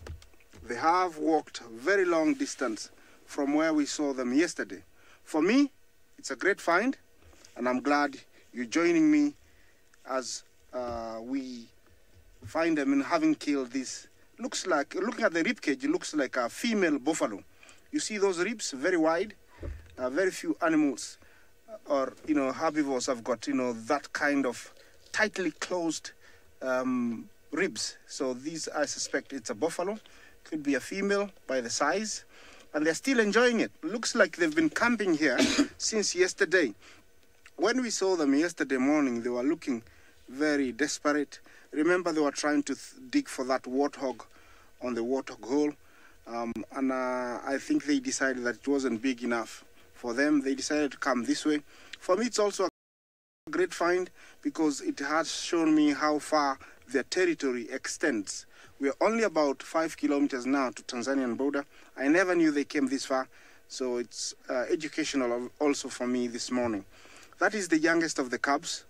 They have walked a very long distance from where we saw them yesterday. For me, it's a great find, and I'm glad you're joining me as we find them, and having killed this. Looks like, looking at the rib cage, it looks like a female buffalo. You see those ribs, very wide. Very few animals or herbivores have got that kind of tightly closed ribs. So these, I suspect it's a buffalo. Could be a female by the size, and they're still enjoying it. Looks like they've been camping here since yesterday. When we saw them yesterday morning, they were looking very desperate. Remember, they were trying to dig for that warthog on the warthog hole, and I think they decided that it wasn't big enough for them. They decided to come this way. For me, it's also a great find, because it has shown me how far their territory extends. We are only about 5 kilometers now to Tanzanian border. I never knew they came this far, so it's educational also for me this morning. That is the youngest of the cubs.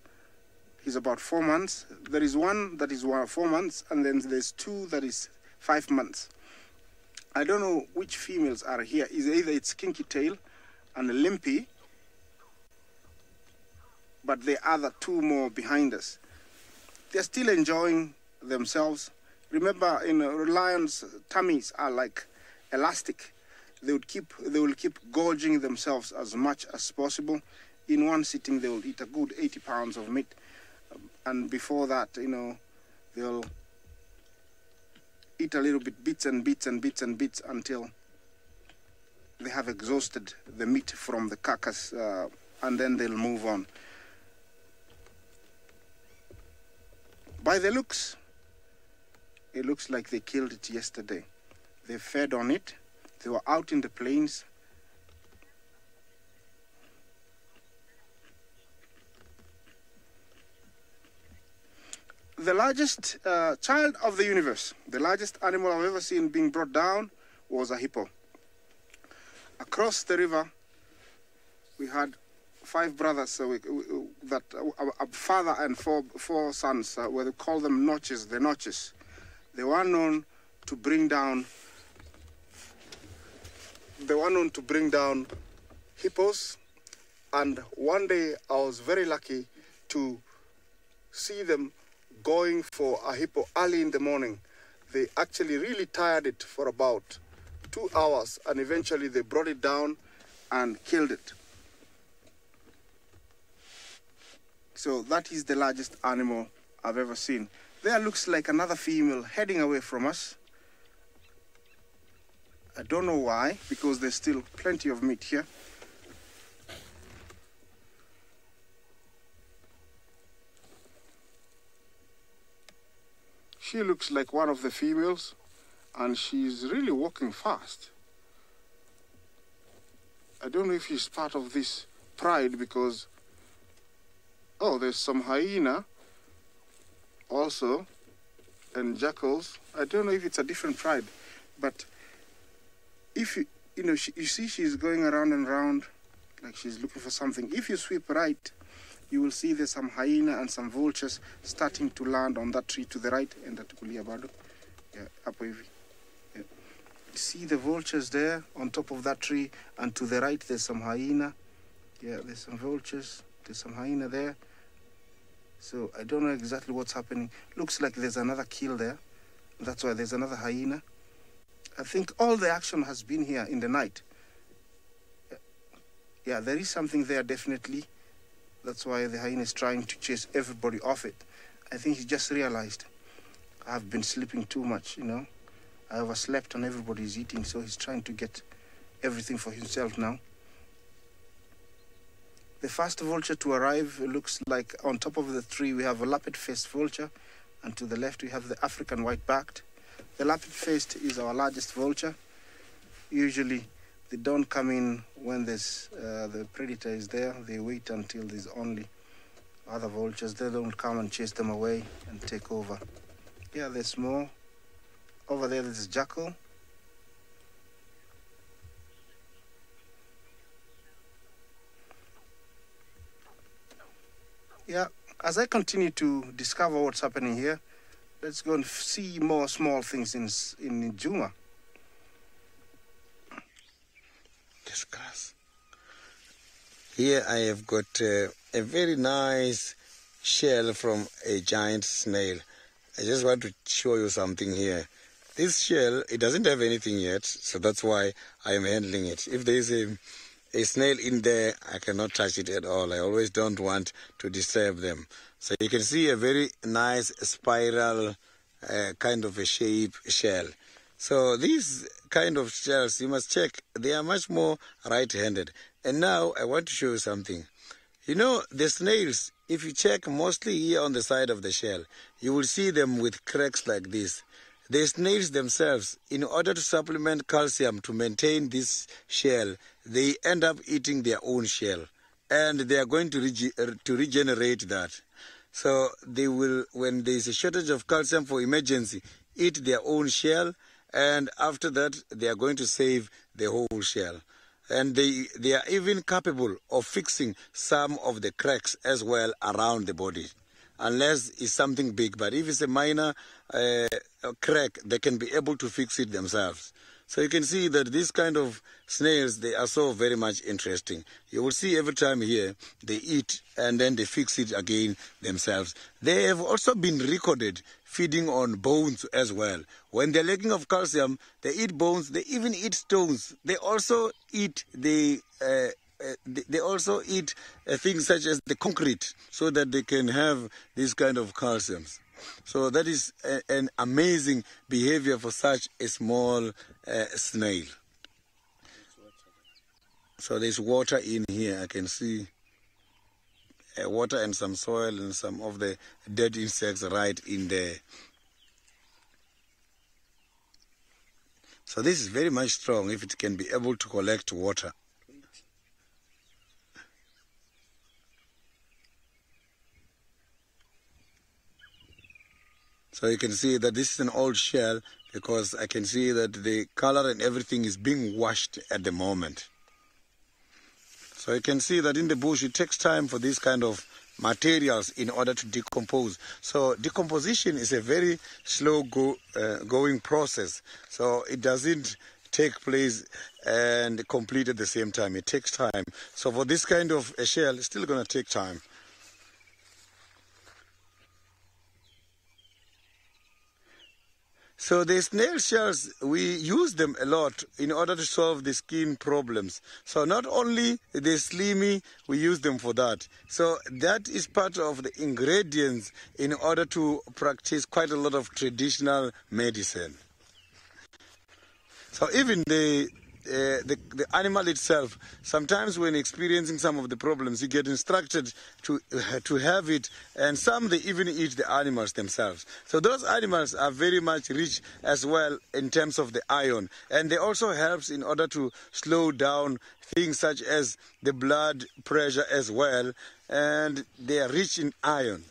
He's about 4 months. There is one that is 4 months, and then there's two that is 5 months. I don't know which females are here. Either it's Kinky Tail and Limpy, but the other two more behind us. They're still enjoying themselves. Remember, lions' tummies are like elastic. They will keep gorging themselves as much as possible. In one sitting, they will eat a good 80 pounds of meat, and before that, they'll eat a little bit, bits and bits and bits and bits, until they have exhausted the meat from the carcass, and then they'll move on. By the looks, it looks like they killed it yesterday. They fed on it. They were out in the plains. The largest child of the universe, the largest animal I've ever seen being brought down, was a hippo. Across the river, we had 5 brothers, a father and four sons. Where they call them notches, the notches. They were known to bring down. They were known to bring down hippos, and one day I was very lucky to see them going for a hippo early in the morning. They actually really tired it for about 2 hours, and eventually they brought it down and killed it. So that is the largest animal I've ever seen. There looks like another female heading away from us. I don't know why, because there's still plenty of meat here. She looks like one of the females, and she's really walking fast. I don't know if she's part of this pride, because there's some hyena also, and jackals. I don't know if it's a different pride, but if you see she's going around and around like she's looking for something. If you sweep right, you will see there's some hyena and some vultures starting to land on that tree to the right, and that kulia bado. Yeah, hapo hivi. Yeah. See the vultures there on top of that tree, and to the right there's some hyena. Yeah, there's some vultures, there's some hyena there. So I don't know exactly what's happening. Looks like there's another kill there. That's why there's another hyena. I think all the action has been here in the night. Yeah, there is something there definitely. That's why the hyena is trying to chase everybody off it. I think he just realized I've been sleeping too much, you know. I overslept and everybody's eating, so he's trying to get everything for himself now. The first vulture to arrive looks like on top of the tree we have a lappet-faced vulture, and to the left we have the African white-backed. The lappet-faced is our largest vulture. Usually they don't come in when there's the predator is there. They wait until there's only other vultures. They don't come and chase them away and take over. Yeah, there's more. Over there there's a jackal. Yeah, as I continue to discover what's happening here, let's go and see more small things in Juma. Discuss. Here I have got a very nice shell from a giant snail. I just want to show you something here. This shell, it doesn't have anything yet, so that's why I am handling it. If there is a snail in there, I cannot touch it at all. I always don't want to disturb them. So you can see a very nice spiral kind of a shape shell. So these kind of shells, you must check, they are much more right-handed. And now I want to show you something. You know, the snails, if you check mostly here on the side of the shell, you will see them with cracks like this. The snails themselves, in order to supplement calcium to maintain this shell, they end up eating their own shell. And they are going to regenerate that. So they will, when there is a shortage of calcium for emergency, eat their own shell. And after that, they are going to save the whole shell. And they are even capable of fixing some of the cracks as well around the body. Unless it's something big. But if it's a minor crack, they can be able to fix it themselves. So you can see that these kind of snails, they are so very much interesting. You will see every time here, they eat and then they fix it again themselves. They have also been recorded feeding on bones as well. When they're lacking of calcium, they eat bones, they even eat stones. They also eat things such as the concrete so that they can have this kind of calciums. So that is an amazing behavior for such a small snail. So there's water in here. I can see water and some soil and some of the dead insects right in there. So this is very much strong if it can be able to collect water. So you can see that this is an old shell because I can see that the color and everything is being washed at the moment. So you can see that in the bush it takes time for these kind of materials in order to decompose. So decomposition is a very slow going process. So it doesn't take place and complete at the same time. It takes time. So for this kind of a shell, it's still going to take time. So the snail shells, we use them a lot in order to solve the skin problems. So not only the slimy, we use them for that. So that is part of the ingredients in order to practice quite a lot of traditional medicine. So even the animal itself, sometimes when experiencing some of the problems, you get instructed to have it, and some they even eat the animals themselves. So those animals are very much rich as well in terms of the iron, and they also helps in order to slow down things such as the blood pressure as well, and they are rich in iron.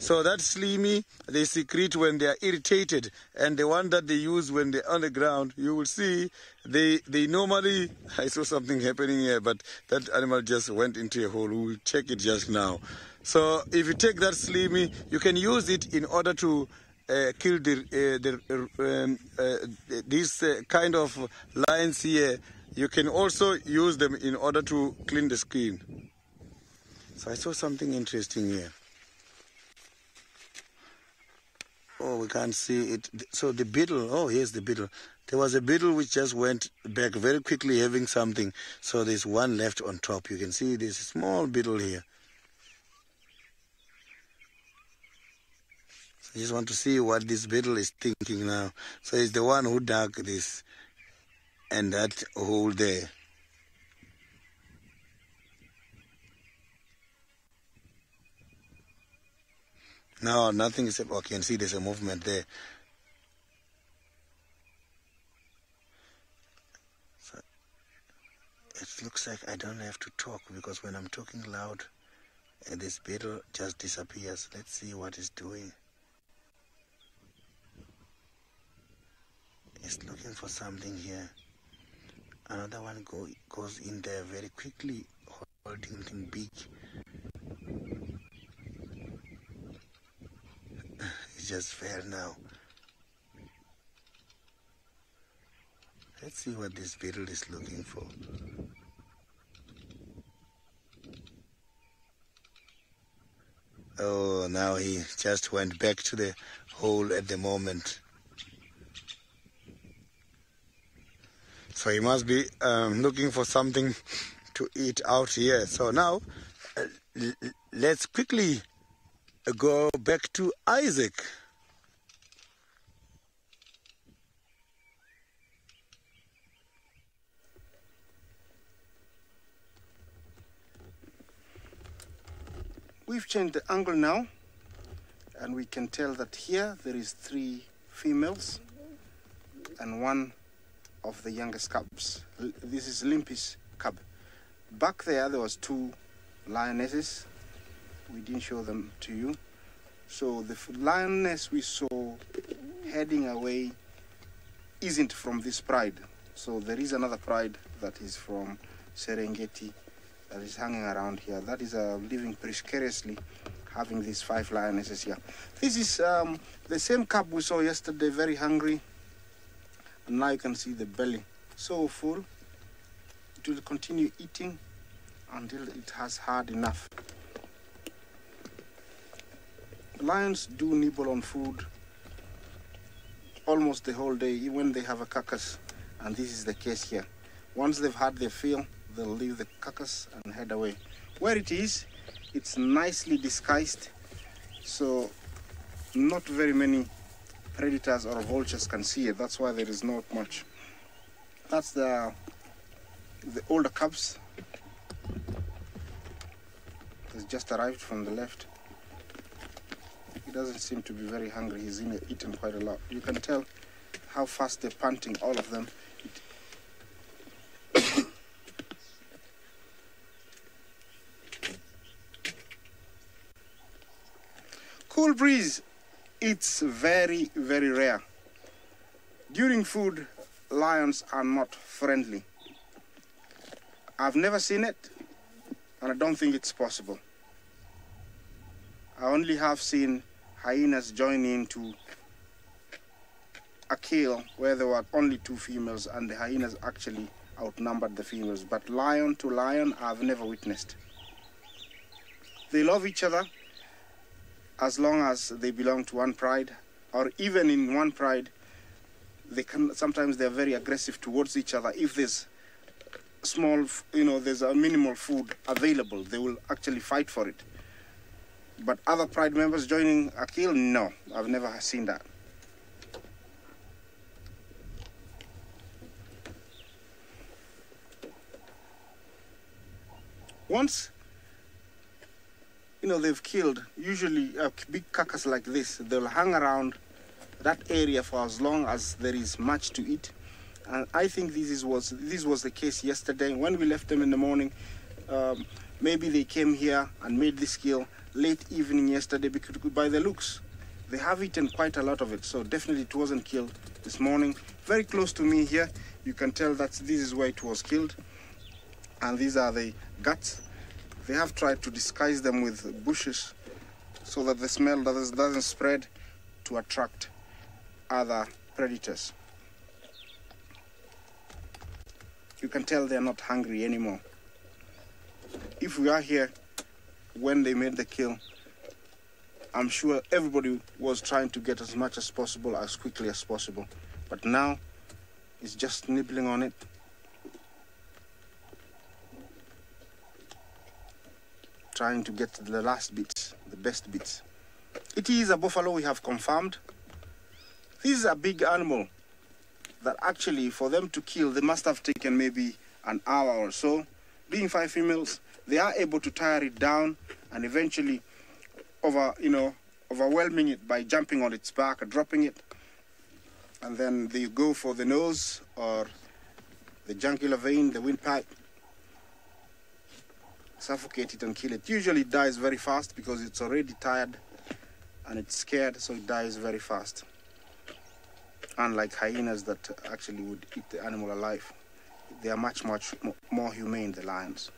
So that slimy, they secrete when they are irritated, and the one that they use when they're on the ground, you will see they normally, I saw something happening here, but that animal just went into a hole. We'll check it just now. So if you take that slimy, you can use it in order to kill these kind of lions here. You can also use them in order to clean the skin. So I saw something interesting here. Oh, we can't see it. So the beetle, oh, here's the beetle. There was a beetle which just went back very quickly having something. So there's one left on top. You can see this small beetle here. I just want to see what this beetle is thinking now. So it's the one who dug this and that hole there. No, nothing except, oh, I can see there's a movement there. So it looks like I don't have to talk, because when I'm talking loud, this beetle just disappears. Let's see what it's doing. It's looking for something here. Another one goes in there very quickly, holding something big. It just fell now. Let's see what this beetle is looking for. Oh, now he just went back to the hole at the moment. So he must be looking for something to eat out here. So now, let's quickly go back to Isaac. We've changed the angle now, and we can tell that here there is 3 females and 1 of the youngest cubs. This is Limpy's cub. Back there was 2 lionesses. We didn't show them to you. So the lioness we saw heading away isn't from this pride. So there is another pride that is from Serengeti that is hanging around here. That is living precariously, having these 5 lionesses here. This is the same cub we saw yesterday, very hungry. And now you can see the belly so full. It will continue eating until it has had enough. Lions do nibble on food almost the whole day, even when they have a carcass, and this is the case here. Once they've had their fill, they'll leave the carcass and head away. Where it is, it's nicely disguised, so not very many predators or vultures can see it. That's why there is not much. That's the older cubs. He's just arrived from the left. He doesn't seem to be very hungry. He's eaten quite a lot. You can tell how fast they're panting, all of them. Cool breeze. It's very, very rare. During food, lions are not friendly. I've never seen it, and I don't think it's possible. I only have seen hyenas join into a kill where there were only 2 females, and the hyenas actually outnumbered the females. But lion to lion, I've never witnessed. They love each other as long as they belong to one pride, or even in one pride, sometimes they're very aggressive towards each other. If there's small, there's a minimal food available, they will actually fight for it. But other pride members joining a kill, no, I've never seen that. Once they've killed, usually a big carcass like this, they'll hang around that area for as long as there is much to eat. And I think this was the case yesterday. When we left them in the morning, maybe they came here and made this kill late evening yesterday, because by the looks, they have eaten quite a lot of it. So definitely it wasn't killed this morning. Very close to me here, you can tell that this is where it was killed. And these are the guts. They have tried to disguise them with bushes so that the smell doesn't spread to attract other predators. You can tell they're not hungry anymore. If we are here when they made the kill, I'm sure everybody was trying to get as much as possible, as quickly as possible. But now, it's just nibbling on it. Trying to get the last bits, the best bits. It is a buffalo, we have confirmed. This is a big animal that actually, for them to kill, they must have taken maybe an hour or so. Being 5 females, they are able to tire it down and eventually overwhelming it by jumping on its back or dropping it. And then they go for the nose or the jugular vein, the windpipe, suffocate it and kill it. Usually it dies very fast because it's already tired and it's scared, so it dies very fast. Unlike hyenas that actually would eat the animal alive. They are much more humane, the lions.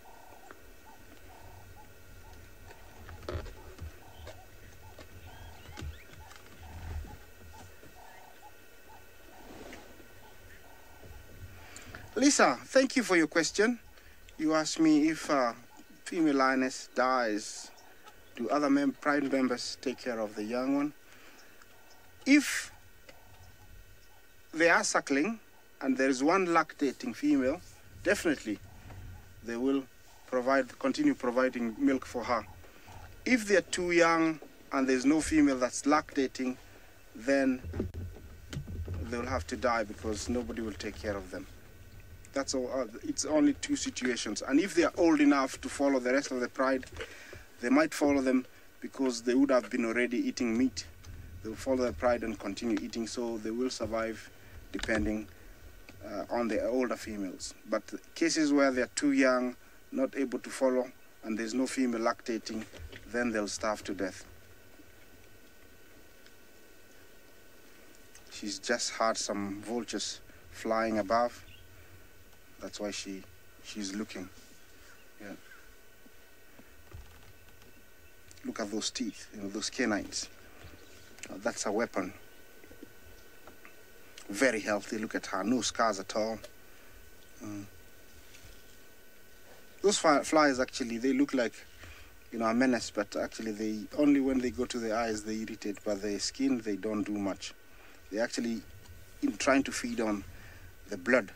Lisa, thank you for your question. You asked me if female lioness dies, do other pride members take care of the young one? If they are suckling and there is one lactating female, definitely they will continue providing milk for her. If they're too young and there's no female that's lactating, then they'll have to die because nobody will take care of them. That's all. It's only 2 situations. And if they are old enough to follow the rest of the pride, they might follow them because they would have been already eating meat. They will follow the pride and continue eating, so they will survive depending on the older females. But cases where they're too young, not able to follow, and there's no female lactating, then they'll starve to death. She's just heard some vultures flying above. That's why she's looking. Yeah. Look at those teeth, those canines. That's a weapon. Very healthy. Look at her, no scars at all. Those flies actually, they look like, a menace, but actually only when they go to the eyes they irritate, but the skin they don't do much. They actually trying to feed on the blood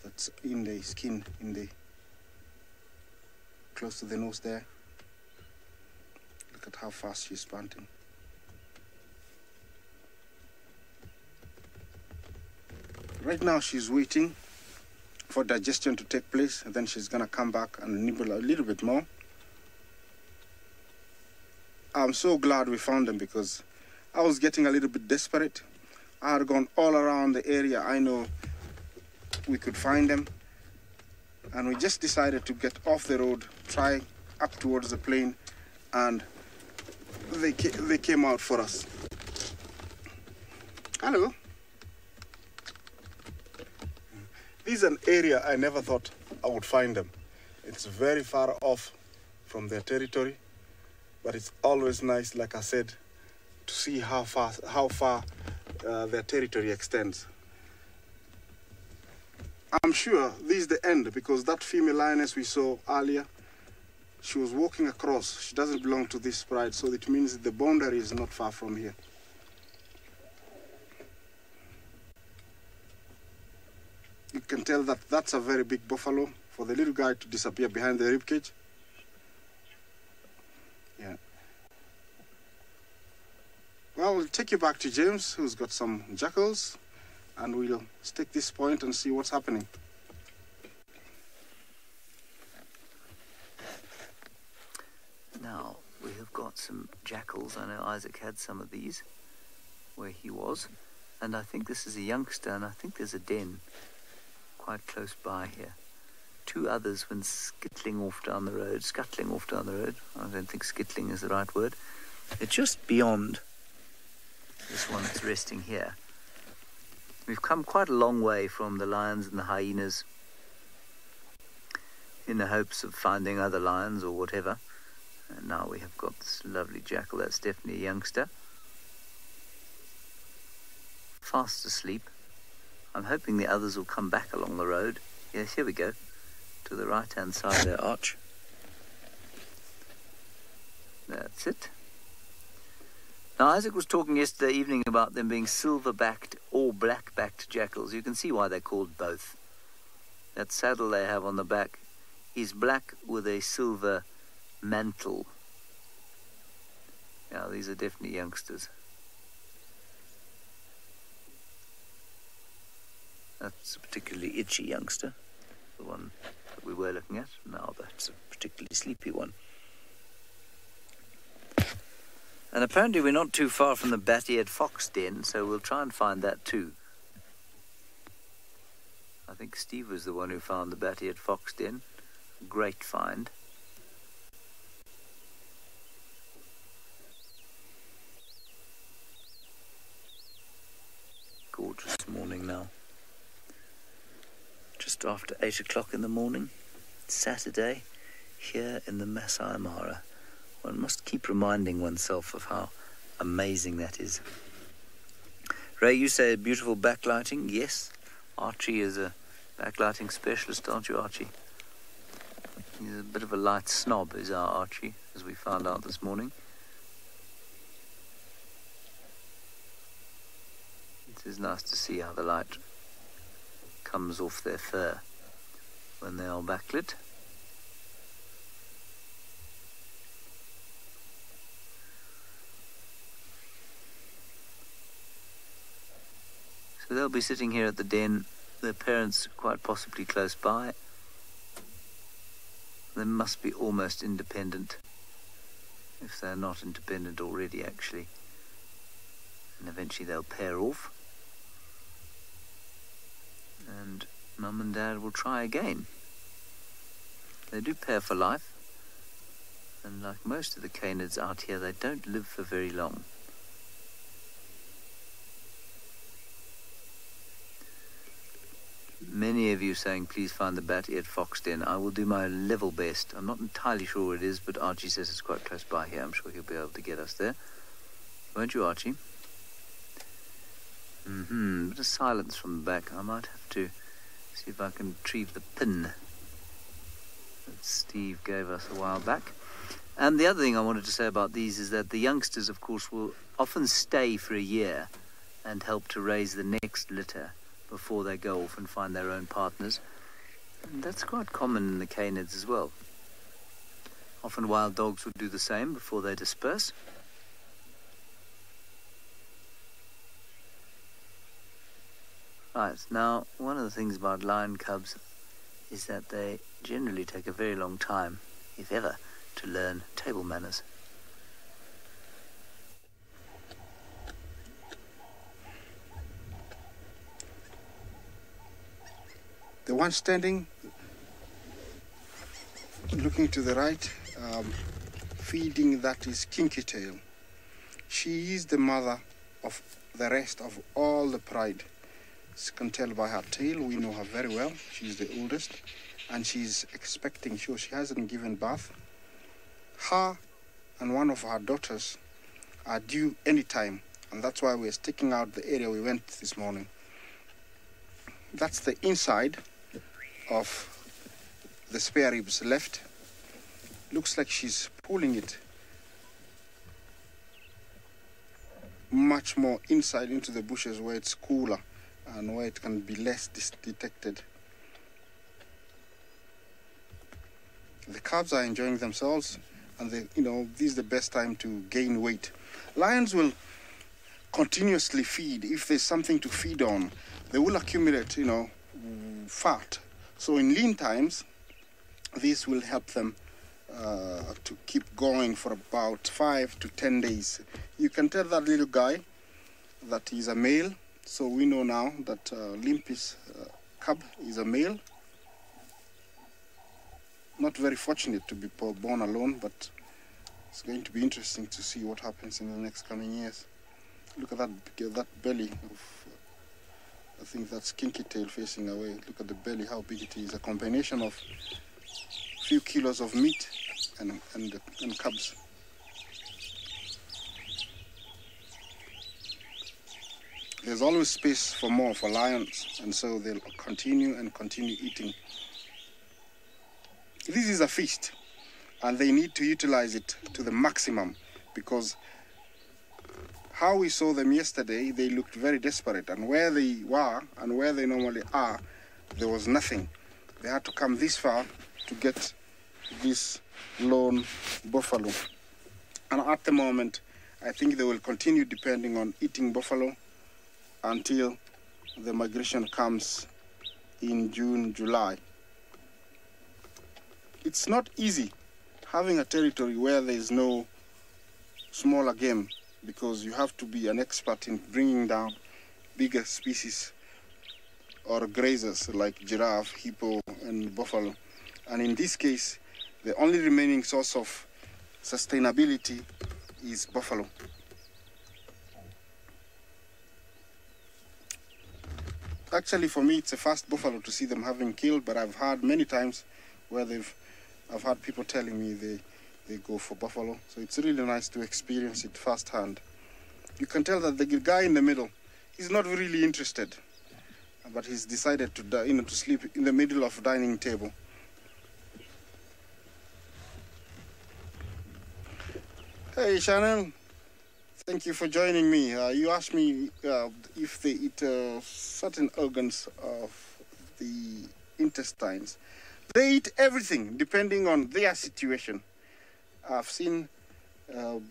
that's in the skin, close to the nose there. Look at how fast she's panting. Right now she's waiting for digestion to take place, and then she's gonna come back and nibble a little bit more. I'm so glad we found them because I was getting a little bit desperate. I had gone all around the area I know we could find them, and we just decided to get off the road, try up towards the plain, and they came out for us. Hello. This is an area I never thought I would find them. It's very far off from their territory, but it's always nice, like I said, to see how far their territory extends. I'm sure this is the end, because that female lioness we saw earlier, she was walking across. She doesn't belong to this pride, so it means the boundary is not far from here. You can tell that that's a very big buffalo for the little guy to disappear behind the ribcage. Yeah. Well, we'll take you back to James, who's got some jackals, and we'll stake this point and see what's happening. Now, we have got some jackals. I know Isaac had some of these where he was, and I think this is a youngster, and I think there's a den quite close by here. two others went scuttling off down the road. I don't think skittling is the right word. They're just beyond this one that's resting here. We've come quite a long way from the lions and the hyenas in the hopes of finding other lions or whatever. And now we have got this lovely jackal. That's definitely a youngster. Fast asleep. I'm hoping the others will come back along the road. Yes, here we go. To the right-hand side of their arch. That's it. Now, Isaac was talking yesterday evening about them being silver-backed or black-backed jackals. You can see why they're called both. That saddle they have on the back is black with a silver mantle. Yeah, these are definitely youngsters. That's a particularly itchy youngster, the one that we were looking at. Now that's a particularly sleepy one. And apparently we're not too far from the bat-eared fox den, so we'll try and find that too. I think Steve was the one who found the bat-eared fox den. Great find. Gorgeous morning now. Just after 8 o'clock in the morning, Saturday, here in the Masai Mara. One must keep reminding oneself of how amazing that is. Ray, you say beautiful backlighting. Yes, Archie is a backlighting specialist, aren't you, Archie? He's a bit of a light snob, is our Archie, as we found out this morning. It is nice to see how the light comes off their fur when they are backlit. So they'll be sitting here at the den, their parents quite possibly close by. They must be almost independent, if they're not independent already, actually. And eventually they'll pair off. And Mum and Dad will try again. They do pair for life. And like most of the canids out here, they don't live for very long. Many of you saying, please find the bat-eared fox den. I will do my level best. I'm not entirely sure where it is, but Archie says it's quite close by here. I'm sure he'll be able to get us there. Won't you, Archie? Bit of silence from the back. I might have to see if I can retrieve the pin that Steve gave us a while back. And the other thing I wanted to say about these is that the youngsters, of course, will often stay for a year and help to raise the next litter before they go off and find their own partners. And that's quite common in the canids as well. Often wild dogs would do the same before they disperse. Right, now one of the things about lion cubs is that they generally take a very long time, if ever, to learn table manners. The one standing, looking to the right, feeding, that is Kinky Tail. She is the mother of the rest of all the pride. You can tell by her tail, we know her very well. She's the oldest, and she's expecting, sure, she hasn't given birth. Her and one of her daughters are due any time, and that's why we're sticking out the area we went this morning. That's the inside of the spare ribs left. Looks like she's pulling it much more inside into the bushes where it's cooler and where it can be less detected. The calves are enjoying themselves, and this is the best time to gain weight. Lions will continuously feed. If there's something to feed on, they will accumulate, fat. So in lean times, this will help them to keep going for about 5 to 10 days. You can tell that little guy that he's a male. So we know now that Limpy's cub is a male. not very fortunate to be born alone, but it's going to be interesting to see what happens in the next coming years. Look at that belly of, I think that's kinky tail facing away. Look at the belly, how big it is. A combination of a few kilos of meat and cubs. There's always space for more for lions, and so they'll continue eating. This is a feast, and they need to utilize it to the maximum, because how we saw them yesterday, they looked very desperate, and where they were and where they normally are, there was nothing. They had to come this far to get this lone buffalo. And at the moment, I think they will continue depending on eating buffalo until the migration comes in June, July. It's not easy having a territory where there is no smaller game, because you have to be an expert in bringing down bigger species or grazers like giraffe, hippo, and buffalo. And in this case, the only remaining source of sustainability is buffalo. Actually, for me, it's a fast buffalo to see them having killed, but I've heard many times where I've had people telling me they go for buffalo. So it's really nice to experience it firsthand. You can tell that the guy in the middle is not really interested, but he's decided to sleep in the middle of dining table. Hey, Shannon. Thank you for joining me. You asked me if they eat certain organs of the intestines. They eat everything depending on their situation. I've seen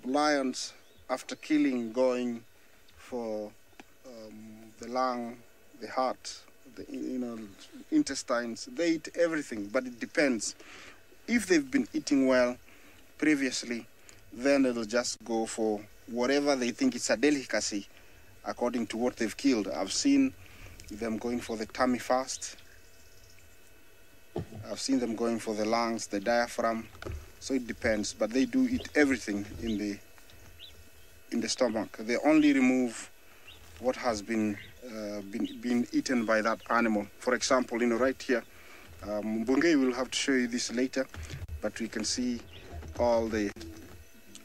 lions after killing going for the lung, the heart, the intestines. They eat everything, but it depends. If they've been eating well previously, then they'll just go for whatever they think is a delicacy according to what they've killed. I've seen them going for the tummy first. I've seen them going for the lungs, the diaphragm. So it depends, but they do eat everything in the stomach. They only remove what has been eaten by that animal. For example, right here, Mbunge will have to show you this later, but we can see all the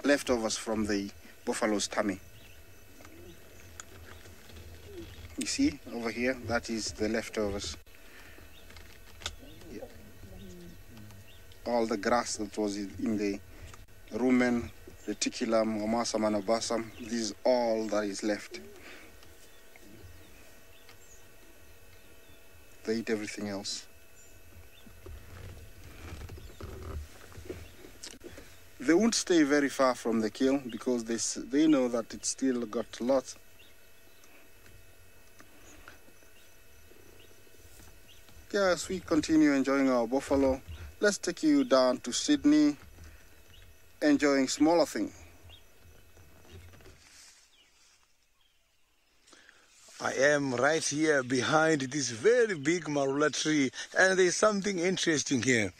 leftovers from the buffalo's tummy. You see over here, that is the leftovers. Yeah. All the grass that was in the rumen, reticulum, omasum, and obasum, this is all that is left. They eat everything else. They won't stay very far from the kill because they know that it's still got lots. Yes, we continue enjoying our buffalo. Let's take you down to Sydney, enjoying smaller things. I am right here behind this very big marula tree, and there's something interesting here.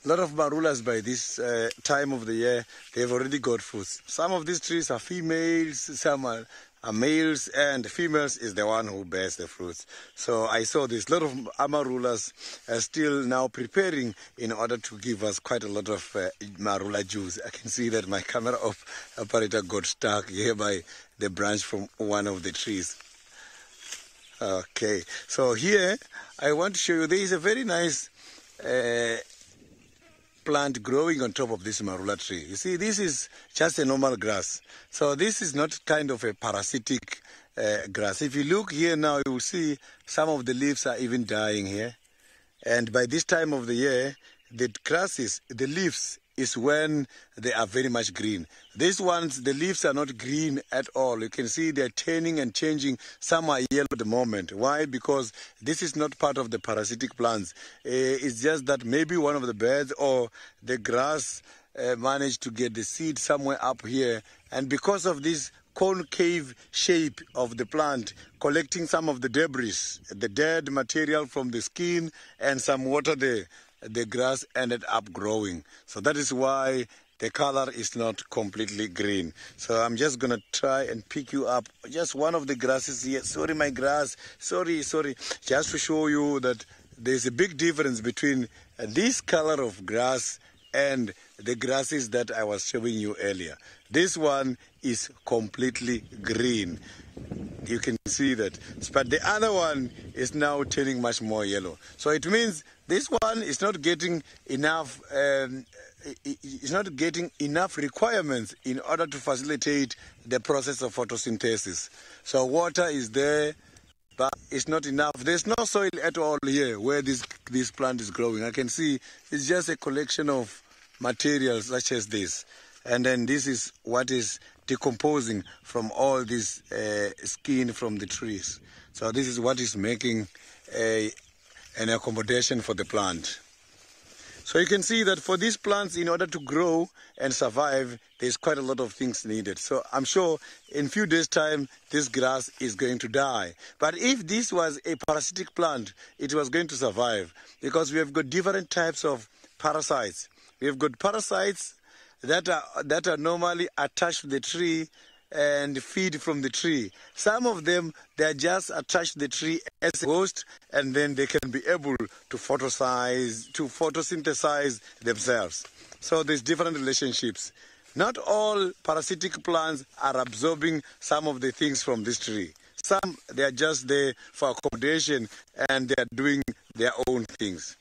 A lot of marulas by this time of the year, they've already got fruits. Some of these trees are females, some are males, and females is the one who bears the fruits. So I saw this. A lot of marulas are still now preparing in order to give us quite a lot of marula juice. I can see that my camera operator got stuck here by the branch from one of the trees. Okay, so here I want to show you there is a very nice plant growing on top of this marula tree. You see, this is just a normal grass. So this is not kind of a parasitic grass. If you look here now, you will see some of the leaves are even dying here. And by this time of the year, the grasses, the leaves is when they are very much green. These ones, the leaves are not green at all. You can see they're turning and changing. Some are yellow at the moment. Why? Because this is not part of the parasitic plants. It's just that maybe one of the birds or the grass managed to get the seed somewhere up here. And because of this concave shape of the plant, collecting some of the debris, the dead material from the skin and some water there, the grass ended up growing. So that is why the color is not completely green. So I'm just going to try and pick you up just one of the grasses here. Sorry, my grass. Sorry. Just to show you that there's a big difference between this color of grass and the grasses that I was showing you earlier. This one is completely green. You can see that. But the other one is now turning much more yellow. So it means this one is not getting enough requirements in order to facilitate the process of photosynthesis. So water is there, but it's not enough. There's no soil at all here where this plant is growing. I can see it's just a collection of materials such as this. And then this is what is decomposing from all this skin from the trees. So this is what is making an accommodation for the plant. So you can see that for these plants, in order to grow and survive, there's quite a lot of things needed. So I'm sure in a few days' time, this grass is going to die. But if this was a parasitic plant, it was going to survive, because we have got different types of parasites. We have got parasites that are normally attached to the tree and feed from the tree. Some of them, they are just attached to the tree as a host, and then they can be able to photosynthesize themselves. So there's different relationships. Not all parasitic plants are absorbing some of the things from this tree. Some, they are just there for accommodation, and they are doing their own things.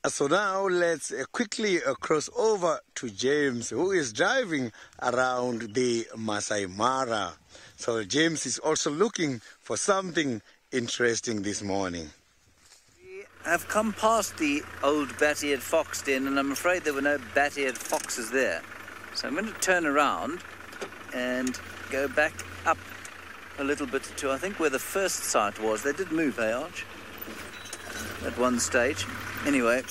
So now let's quickly cross over to James, who is driving around the Masai Mara. So James is also looking for something interesting this morning. We have come past the old bat-eared fox den, and I'm afraid there were no bat-eared foxes there. So I'm going to turn around and go back up a little bit to, I think, where the first site was. They did move, hey, Arch? At one stage. Anyway,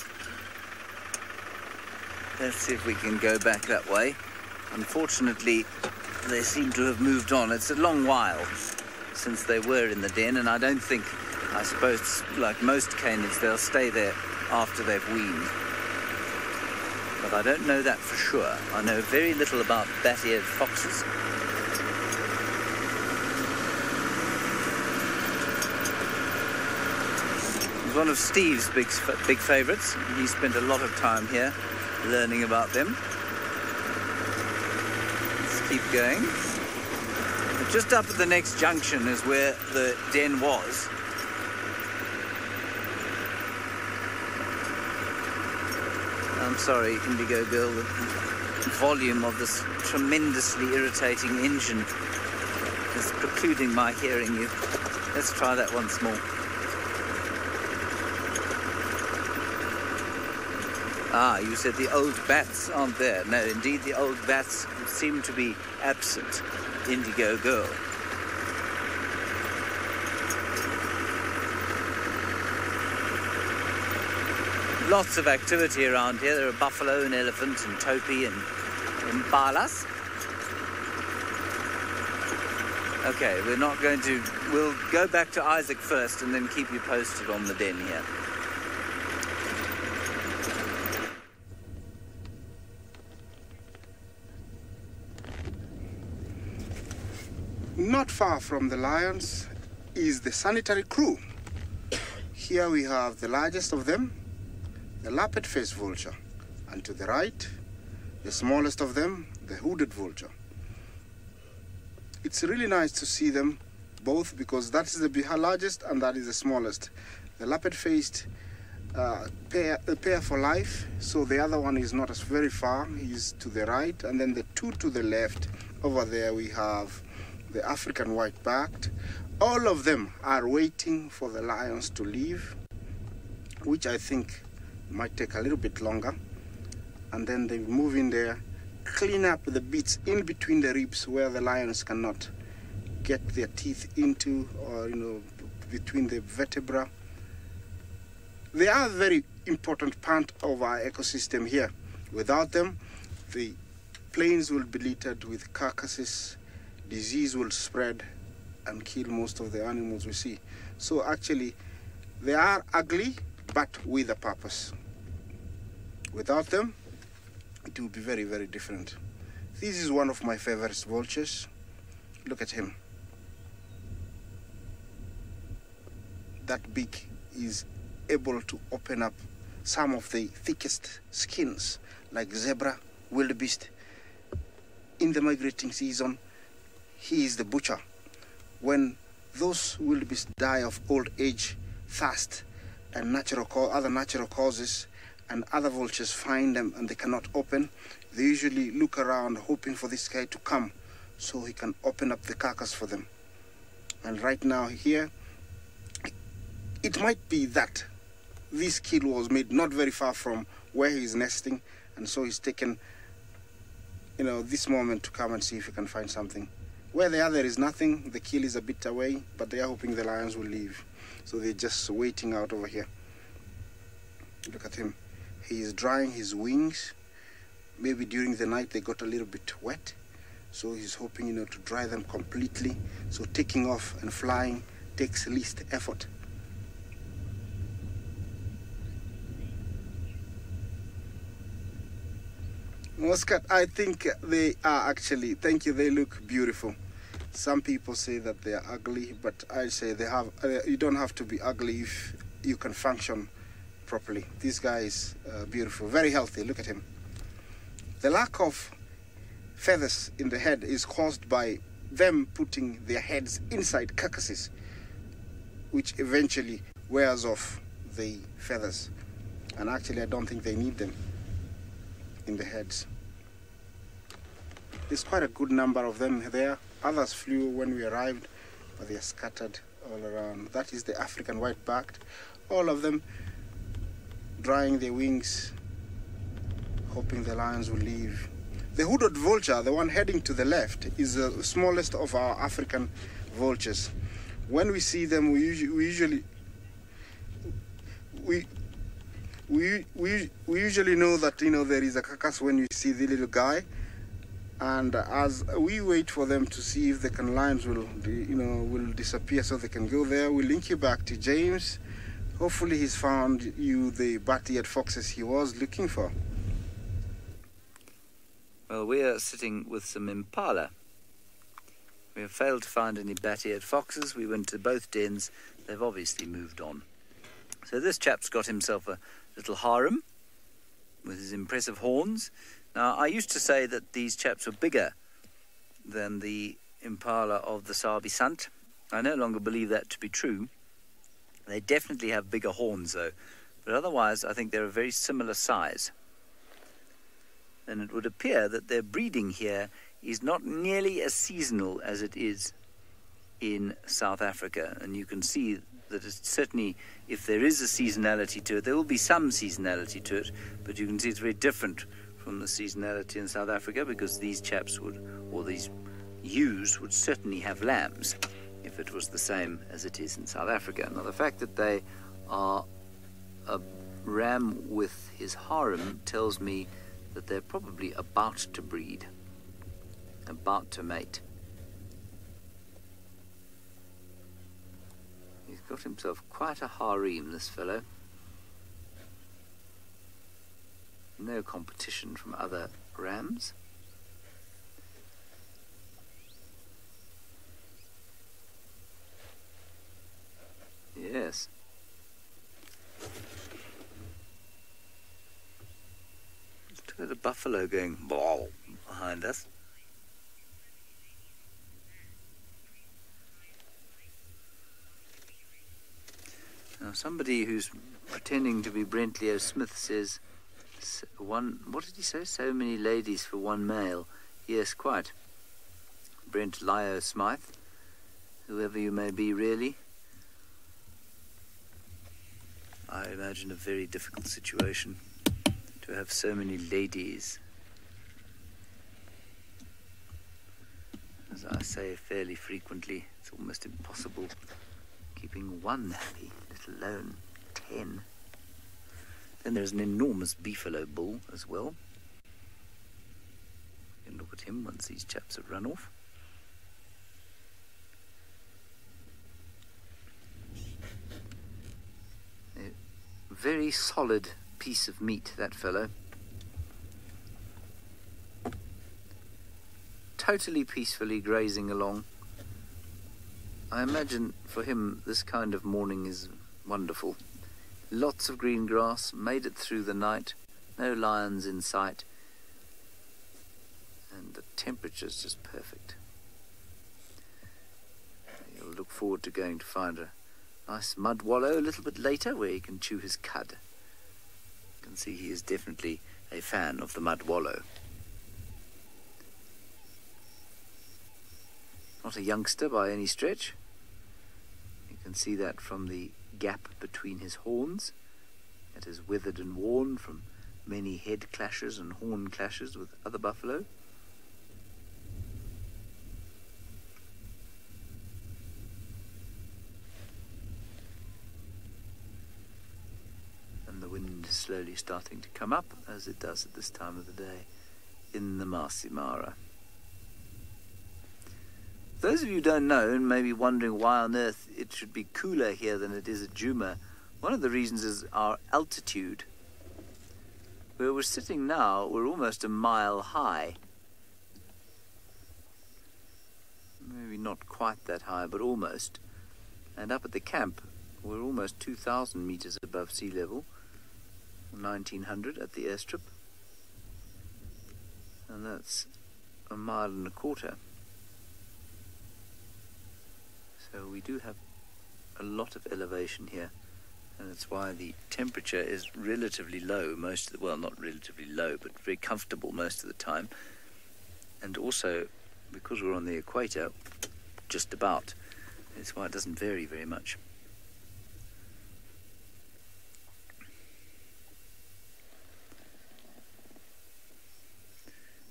let's see if we can go back that way. Unfortunately, they seem to have moved on. It's a long while since they were in the den, and I suppose, like most canids, they'll stay there after they've weaned. But I don't know that for sure. I know very little about bat-eared foxes. One of Steve's big favourites. He spent a lot of time here learning about them. Let's keep going. But just up at the next junction is where the den was. I'm sorry, Indigo Girl, the volume of this tremendously irritating engine is precluding my hearing you. Let's try that once more. Ah, you said the old bats aren't there. No, indeed, the old bats seem to be absent. Indigo Girl. Lots of activity around here. There are buffalo and elephant and topi and impalas. Okay, we'll go back to Isaac first and then keep you posted on the den here. Not far from the lions is the sanitary crew. Here we have the largest of them, the lappet-faced vulture, and to the right, the smallest of them, the hooded vulture. It's really nice to see them both, because that is the largest and that is the smallest. The lappet-faced pair for life, so the other one is not as very far. He's to the right, and then the two to the left. Over there we have the African white-backed. All of them are waiting for the lions to leave, which I think might take a little bit longer. And then they move in there, clean up the bits in between the ribs where the lions cannot get their teeth into, or between the vertebra. They are a very important part of our ecosystem here. Without them, the plains will be littered with carcasses, disease will spread and kill most of the animals we see. So actually, they are ugly, but with a purpose. Without them, it will be very, very different. This is one of my favorite vultures. Look at him. That beak is able to open up some of the thickest skins, like zebra, wildebeest. In the migrating season, he is the butcher. When those wildebeest die of old age, thirst, and other natural causes, and other vultures find them and they cannot open, they usually look around hoping for this guy to come so he can open up the carcass for them. And right now here, it might be that this kill was made not very far from where he's nesting, and so he's taken, this moment to come and see if he can find something. Where they are, there is nothing. The kill is a bit away, but they are hoping the lions will leave. So they're just waiting out over here. Look at him. He is drying his wings. Maybe during the night they got a little bit wet, so he's hoping, to dry them completely. So taking off and flying takes least effort. Muscat, I think they are actually, thank you, they look beautiful. Some people say that they are ugly, but I say you don't have to be ugly if you can function properly. This guy is beautiful, very healthy. Look at him. The lack of feathers in the head is caused by them putting their heads inside carcasses, which eventually wears off the feathers. And actually, I don't think they need them in the heads. There's quite a good number of them there. Others flew when we arrived, but they are scattered all around. That is the African white-backed. All of them drying their wings, hoping the lions will leave. The hooded vulture, the one heading to the left, is the smallest of our African vultures. When we see them, we usually know that there is a carcass when we see the little guy, and as we wait for them to see if the lions will disappear so they can go there, we'll link you back to James. Hopefully he's found you the bat-eared foxes he was looking for. Well, we are sitting with some impala. We have failed to find any bat-eared foxes. We went to both dens. They've obviously moved on. So this chap's got himself a little harem with his impressive horns. Now, I used to say that these chaps were bigger than the impala of the Sabi Sant. I no longer believe that to be true. They definitely have bigger horns, though. But otherwise, I think they're a very similar size. And it would appear that their breeding here is not nearly as seasonal as it is in South Africa. And you can see that it's certainly, if there is a seasonality to it, there will be some seasonality to it, but you can see it's very different from the seasonality in South Africa, because these chaps would, or these ewes would certainly have lambs if it was the same as it is in South Africa. Now, the fact that they are a ram with his harem tells me that they're probably about to breed, about to mate. He's got himself quite a harem, this fellow. No competition from other rams. Yes. Look at the buffalo going ball behind us. Now, somebody who's pretending to be Brent Leo Smith says, what did he say? So many ladies for one male. Yes, quite. Brent Leo Smythe, whoever you may be, really. I imagine a very difficult situation to have so many ladies. As I say fairly frequently, it's almost impossible keeping one happy, let alone 10. Then there's an enormous beefalo bull as well. You can look at him once these chaps have run off. A very solid piece of meat, that fellow. Totally peacefully grazing along. I imagine for him this kind of morning is wonderful. Lots of green grass, made it through the night, no lions in sight, and the temperature's just perfect. He'll look forward to going to find a nice mud wallow a little bit later where he can chew his cud. You can see he is definitely a fan of the mud wallow. Not a youngster by any stretch. You can see that from the gap between his horns. It is withered and worn from many head clashes and horn clashes with other buffalo. And the wind is slowly starting to come up, as it does at this time of the day in the Masai Mara. Those of you who don't know and may be wondering why on earth it should be cooler here than it is at Djuma, one of the reasons is our altitude. Where we're sitting now, we're almost a mile high. Maybe not quite that high, but almost. And up at the camp, we're almost 2,000 meters above sea level, 1,900 at the airstrip. And that's a mile and a quarter. So we do have a lot of elevation here, and that's why the temperature is relatively low most of the, well, not relatively low, but very comfortable most of the time. And also, because we're on the equator, just about, that's why it doesn't vary very much.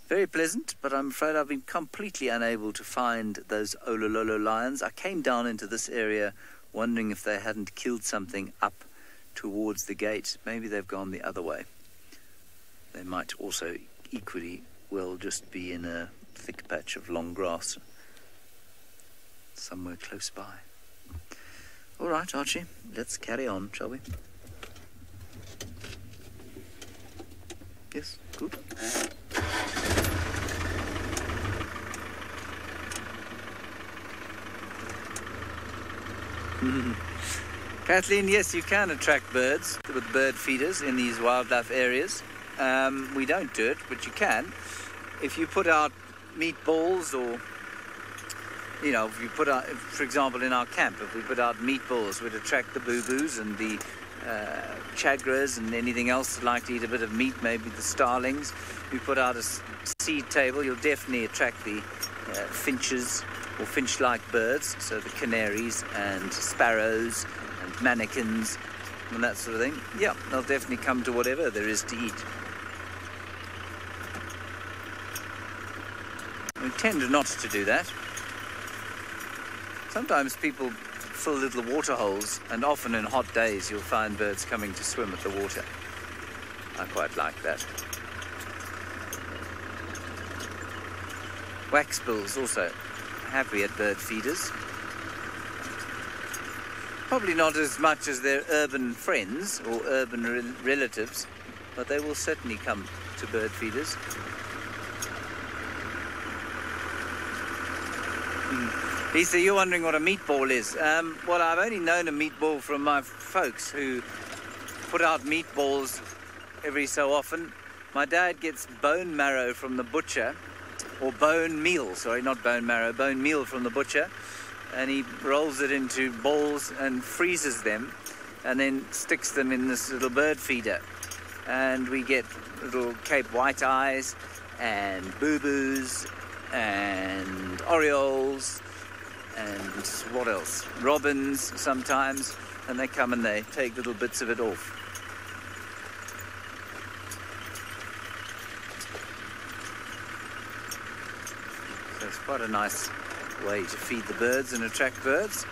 Very pleasant, but I'm afraid I've been completely unable to find those Olololo lions. I came down into this area wondering if they hadn't killed something up towards the gate. Maybe they've gone the other way. They might also equally well just be in a thick patch of long grass somewhere close by. All right, Archie, let's carry on, shall we? Yes, good. Kathleen, yes, you can attract birds with bird feeders in these wildlife areas. We don't do it, but you can. If you put out meatballs, or, you know, if you put out, for example, in our camp, if we put out meatballs, we'd attract the boo-boos and the chagras and anything else that like to eat a bit of meat, maybe the starlings. If you put out a seed table, you'll definitely attract the finches or finch-like birds, so the canaries and sparrows and manakins and that sort of thing. Yeah, they'll definitely come to whatever there is to eat. We tend not to do that. Sometimes people fill little water holes, and often in hot days you'll find birds coming to swim at the water. I quite like that. Waxbills also happy at bird feeders. Probably not as much as their urban friends or urban relatives, but they will certainly come to bird feeders. Lisa, you're wondering what a meatball is. Well, I've only known a meatball from my folks who put out meatballs every so often. My dad gets bone marrow from the butcher, or bone meal, sorry, not bone marrow, bone meal from the butcher, and he rolls it into balls and freezes them and then sticks them in this little bird feeder. And we get little Cape white eyes and boo-boos and orioles and what else? Robins sometimes, and they come and they take little bits of it off. So it's quite a nice way to feed the birds and attract birds.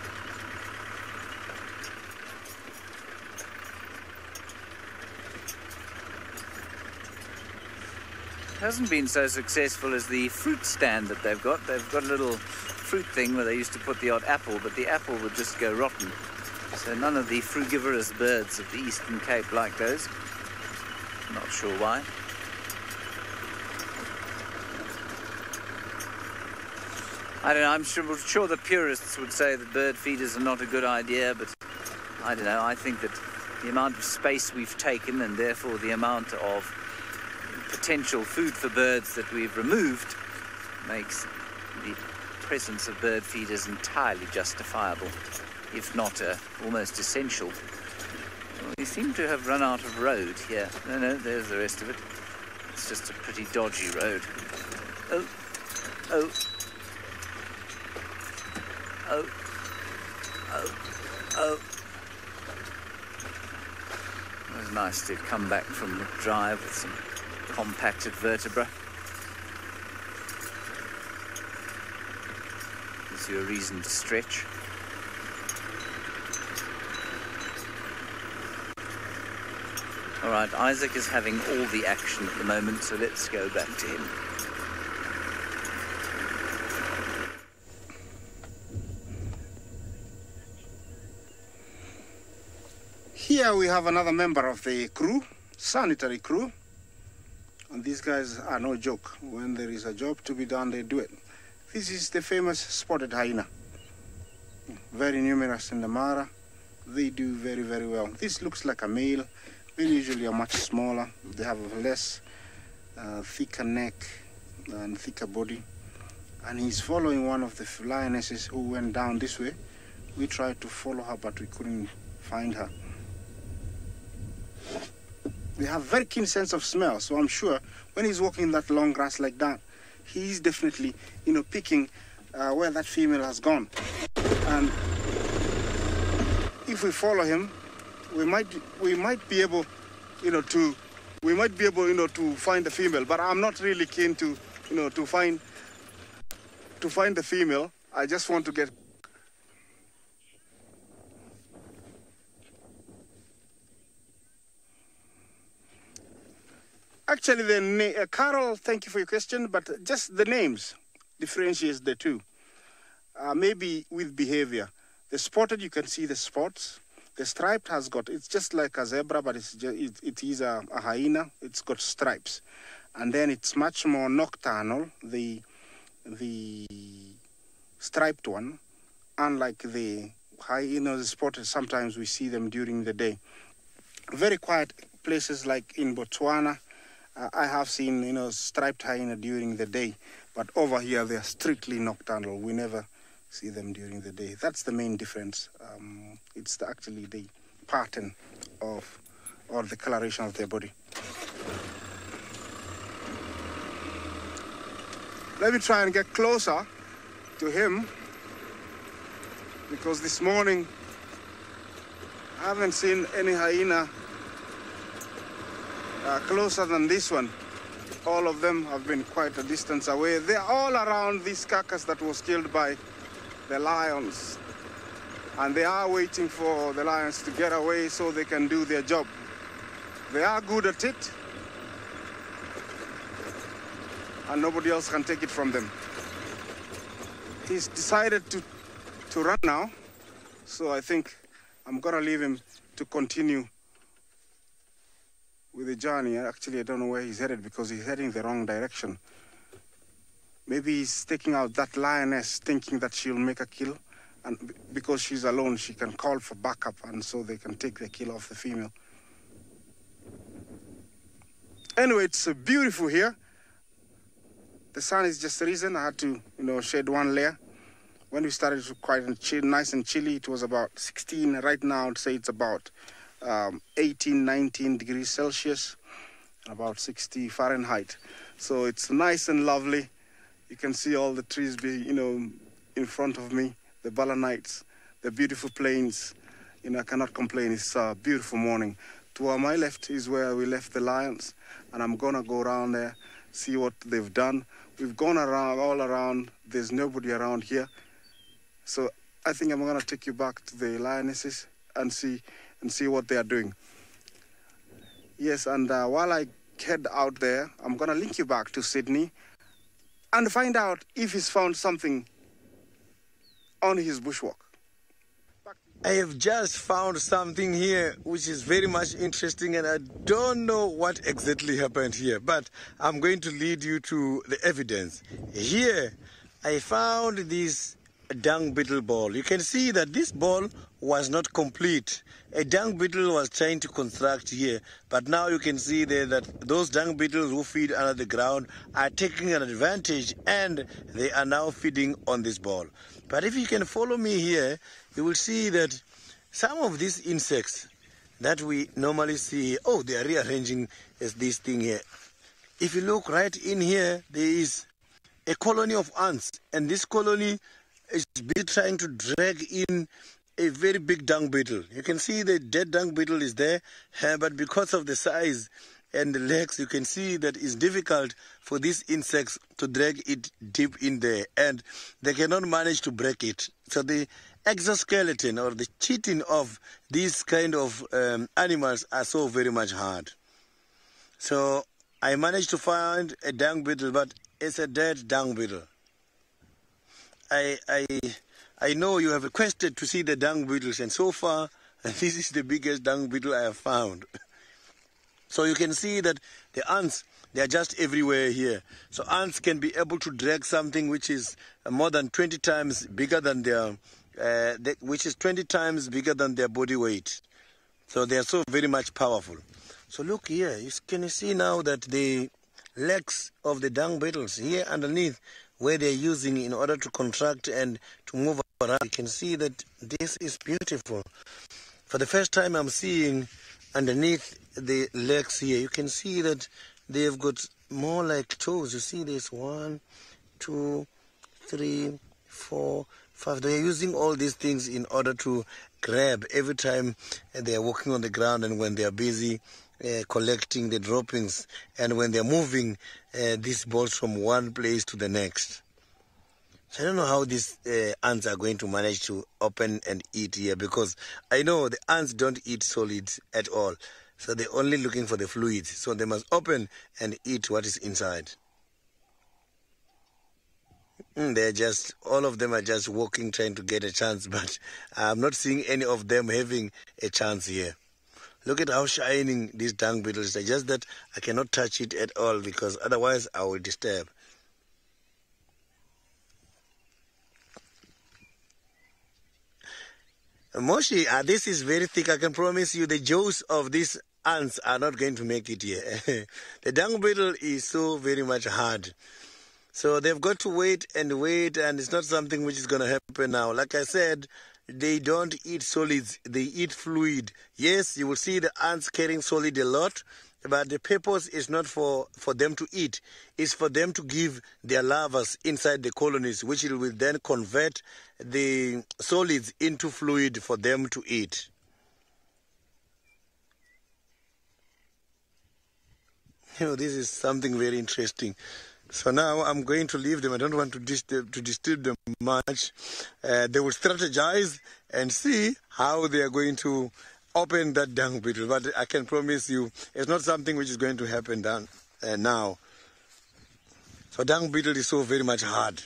hasn't been so successful as the fruit stand that they've got. They've got a little fruit thing where they used to put the odd apple, but the apple would just go rotten. So none of the frugivorous birds of the Eastern Cape like those. Not sure why. I don't know, I'm sure the purists would say that bird feeders are not a good idea, but I don't know, I think that the amount of space we've taken and therefore the amount of potential food for birds that we've removed makes the presence of bird feeders entirely justifiable, if not almost essential. Well, we seem to have run out of road here. No, there's the rest of it. It's just a pretty dodgy road. Oh. It was nice to come back from the drive with some compacted vertebra. Gives you a reason to stretch. All right, Isaac is having all the action at the moment, so let's go back to him. Here we have another member of the crew, sanitary crew. And these guys are no joke. When there is a job to be done, they do it. This is the famous spotted hyena. Very numerous in the Mara. They do very, very well. This looks like a male. They usually are much smaller. They have a less thicker neck and thicker body. And he's following one of the lionesses who went down this way. We tried to follow her, but we couldn't find her. They have very keen sense of smell, so I'm sure when he's walking that long grass like that, he's definitely, picking where that female has gone. And if we follow him, we might be able, to find the female. But I'm not really keen to find the female. I just want to get. Actually, Carol, thank you for your question, but just the names differentiates the two. Maybe with behavior. The spotted, you can see the spots. The striped has got, it's just like a zebra, but it is a hyena. It's got stripes. And then it's much more nocturnal, the striped one. Unlike the hyena, the spotted, sometimes we see them during the day. Very quiet places like in Botswana. I have seen, striped hyena during the day, but over here they are strictly nocturnal. We never see them during the day. That's the main difference. It's actually the pattern of, or the coloration of their body. Let me try and get closer to him, because this morning I haven't seen any hyena closer than this one. All of them have been quite a distance away. They're all around this carcass that was killed by the lions. And they are waiting for the lions to get away so they can do their job. They are good at it. And nobody else can take it from them. He's decided to run now. So I think I'm gonna leave him to continue with the journey. Actually, I don't know where he's headed because he's heading the wrong direction. Maybe he's taking out that lioness thinking that she'll make a kill, and because she's alone, she can call for backup, and so they can take the kill off the female. Anyway, it's beautiful here. The sun is just risen. I had to, shed one layer. When we started, it was quite nice and chilly. It was about 16. Right now, I'd say it's about 18, 19 degrees Celsius, about 60 Fahrenheit. So it's nice and lovely. You can see all the trees in front of me, the balanites, the beautiful plains. I cannot complain. It's a beautiful morning. To my left is where we left the lions, and I'm gonna go around there, see what they've done. We've gone around, all around. There's nobody around here. So I think I'm gonna take you back to the lionesses and see what they are doing. Yes, and while I head out there. I'm going to link you back to Sydney and find out if he's found something on his bushwalk. I have just found something here which is very much interesting, and I don't know what exactly happened here, but I'm going to lead you to the evidence. Here, I found this dung beetle ball. You can see that this ball was not complete. A dung beetle was trying to construct here, but now you can see there that those dung beetles who feed under the ground are taking an advantage, and they are now feeding on this ball. But if you can follow me here, you will see that some of these insects that we normally see, oh, they are rearranging as this thing here. If you look right in here, there is a colony of ants, and this colony is busy trying to drag in a very big dung beetle. You can see the dead dung beetle is there, but because of the size and the legs, you can see that it's difficult for these insects to drag it deep in there, and they cannot manage to break it. So the exoskeleton or the chitin of these kind of animals are so very much hard. So I managed to find a dung beetle, but it's a dead dung beetle. I know you have requested to see the dung beetles, and so far this is the biggest dung beetle I have found. So you can see that the ants, they are just everywhere here. So ants can be able to drag something which is more than 20 times bigger than their, which is 20 times bigger than their body weight. So they are so very much powerful. So look here, can you see now that the legs of the dung beetles here underneath, where they're using in order to contract and to move around, you can see that this is beautiful. For the first time I'm seeing underneath the legs here, you can see that they've got more like toes. You see this 1, 2, 3, 4, 5. They're using all these things in order to grab every time they're walking on the ground, and when they're busy collecting the droppings, and when they're moving these balls from one place to the next. So I don't know how these ants are going to manage to open and eat here, because I know the ants don't eat solids at all. So they're only looking for the fluids. So they must open and eat what is inside. They're just, all of them are just walking, trying to get a chance, but I'm not seeing any of them having a chance here. Look at how shining these dung beetles are. Just that I cannot touch it at all, because otherwise I will disturb. Moshi, this is very thick. I can promise you the jaws of these ants are not going to make it here. The dung beetle is so very much hard. So they've got to wait, and it's not something which is going to happen now. Like I said, they don't eat solids, they eat fluid. Yes, you will see the ants carrying solid a lot, but the purpose is not for them to eat. It's for them to give their larvae inside the colonies, which will then convert the solids into fluid for them to eat. You know, this is something very interesting. So now I'm going to leave them. I don't want to disturb them much. They will strategize and see how they are going to open that dung beetle. But I can promise you, it's not something which is going to happen now. So dung beetle is so very much hard.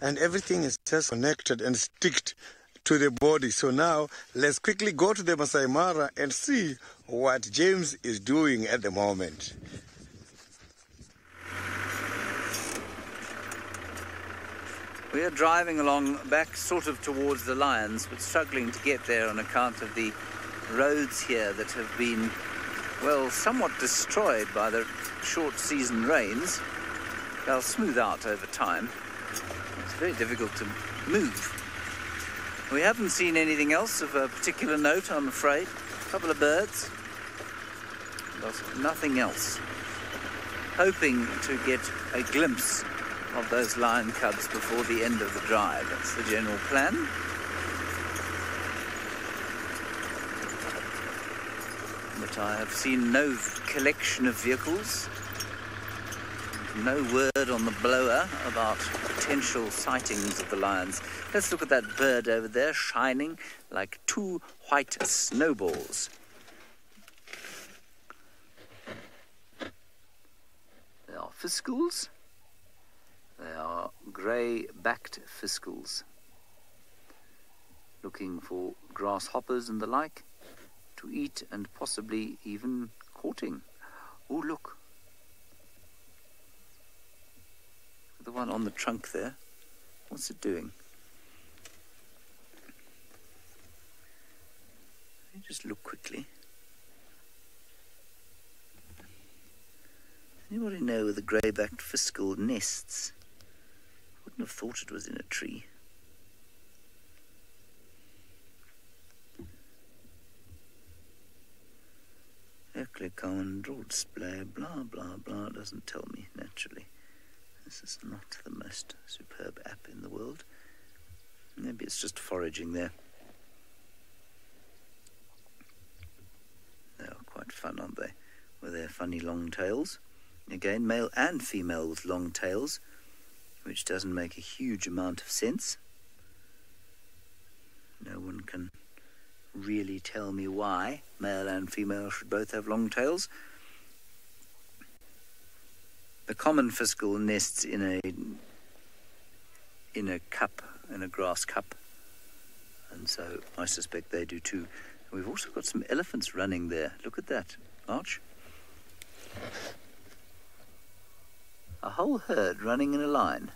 And everything is just connected and sticked to the body. So now let's quickly go to the Masai Mara and see what James is doing at the moment. We are driving along back sort of towards the lions, but struggling to get there on account of the roads here that have been, well, somewhat destroyed by the short season rains. They'll smooth out over time. It's very difficult to move. We haven't seen anything else of a particular note, I'm afraid. A couple of birds, but nothing else. Hoping to get a glimpse of those lion cubs before the end of the drive. That's the general plan. But I have seen no collection of vehicles, no word on the blower about potential sightings of the lions. Let's look at that bird over there, shining like two white snowballs. fiscals. They are grey-backed fiscals, looking for grasshoppers and the like to eat, and possibly even courting. Oh, look. The one on the trunk there. What's it doing? Let me just look quickly. Anybody know where the grey-backed fiscal nests? Wouldn't have thought it was in a tree. Click-on, draw display, blah, blah, blah. Doesn't tell me, naturally. This is not the most superb app in the world. Maybe it's just foraging there. They are quite fun, aren't they? With their funny long tails. Again, male and female with long tails, which doesn't make a huge amount of sense. No one can really tell me why male and female should both have long tails. The common fiscal nests in a cup, in a grass cup, and so I suspect they do too. We've also got some elephants running there. Look at that, Arch. A whole herd running in a line.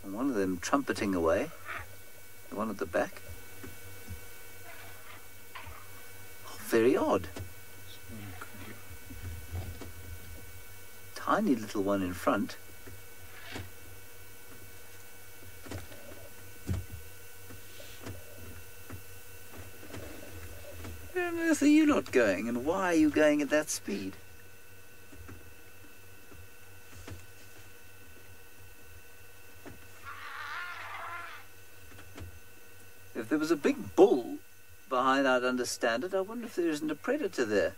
And one of them trumpeting away, the one at the back. Oh, very odd. Tiny little one in front. Where on earth are you lot going, and why are you going at that speed? If there was a big bull behind, I'd understand it. I wonder if there isn't a predator there.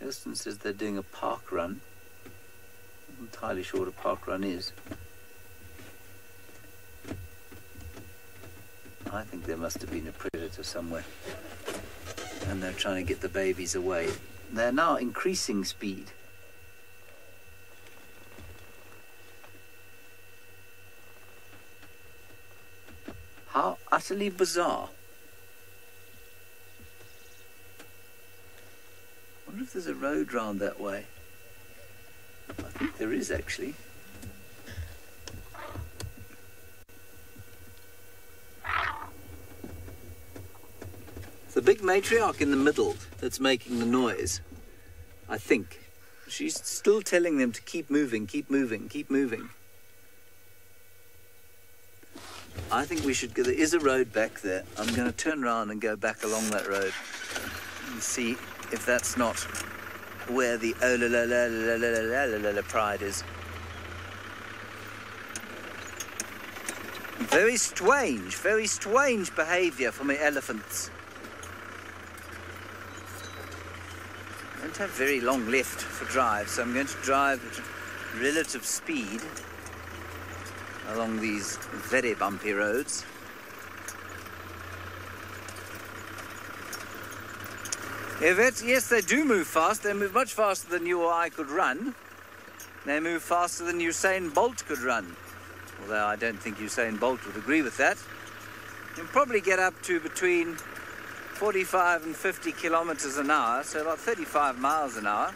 Kirsten says they're doing a park run. I'm not entirely sure what a park run is. I think there must have been a predator somewhere, and they're trying to get the babies away. They're now increasing speed. How utterly bizarre. I wonder if there's a road round that way. I think there is, actually. The big matriarch in the middle that's making the noise, I think. She's still telling them to keep moving, keep moving, keep moving. I think we should go. There is a road back there. I'm going to turn around and go back along that road and see if that's not where the pride is. Very strange behaviour from the elephants. I don't have very long left for drive, so I'm going to drive at relative speed along these very bumpy roads. Yes, they do move fast. They move much faster than you or I could run. They move faster than Usain Bolt could run. Although I don't think Usain Bolt would agree with that. You can probably get up to between 45 and 50 kilometers an hour, so about 35 miles an hour.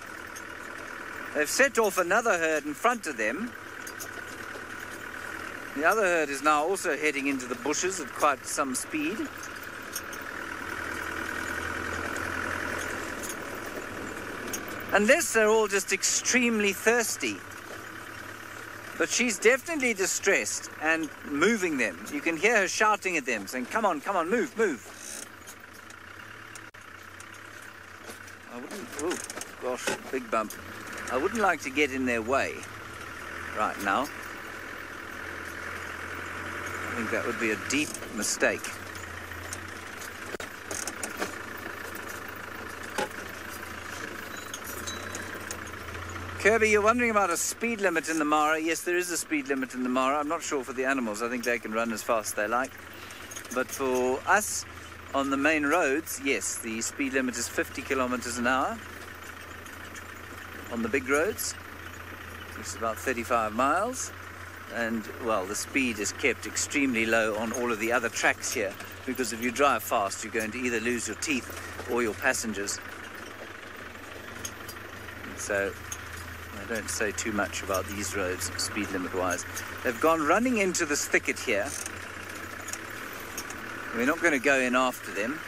They've set off another herd in front of them. The other herd is now also heading into the bushes at quite some speed. Unless they're all just extremely thirsty. But she's definitely distressed and moving them. You can hear her shouting at them, saying, come on, move, move. I wouldn't, oh gosh, big bump. I wouldn't like to get in their way right now. I think that would be a deep mistake. Kirby, you're wondering about a speed limit in the Mara. Yes, there is a speed limit in the Mara. I'm not sure for the animals. I think they can run as fast as they like. But for us on the main roads, yes, the speed limit is 50 kilometers an hour. On the big roads, it's about 35 miles. And, well, the speed is kept extremely low on all of the other tracks here, because if you drive fast, you're going to either lose your teeth or your passengers. So I don't say too much about these roads, speed limit-wise. They've gone running into this thicket here. We're not going to go in after them,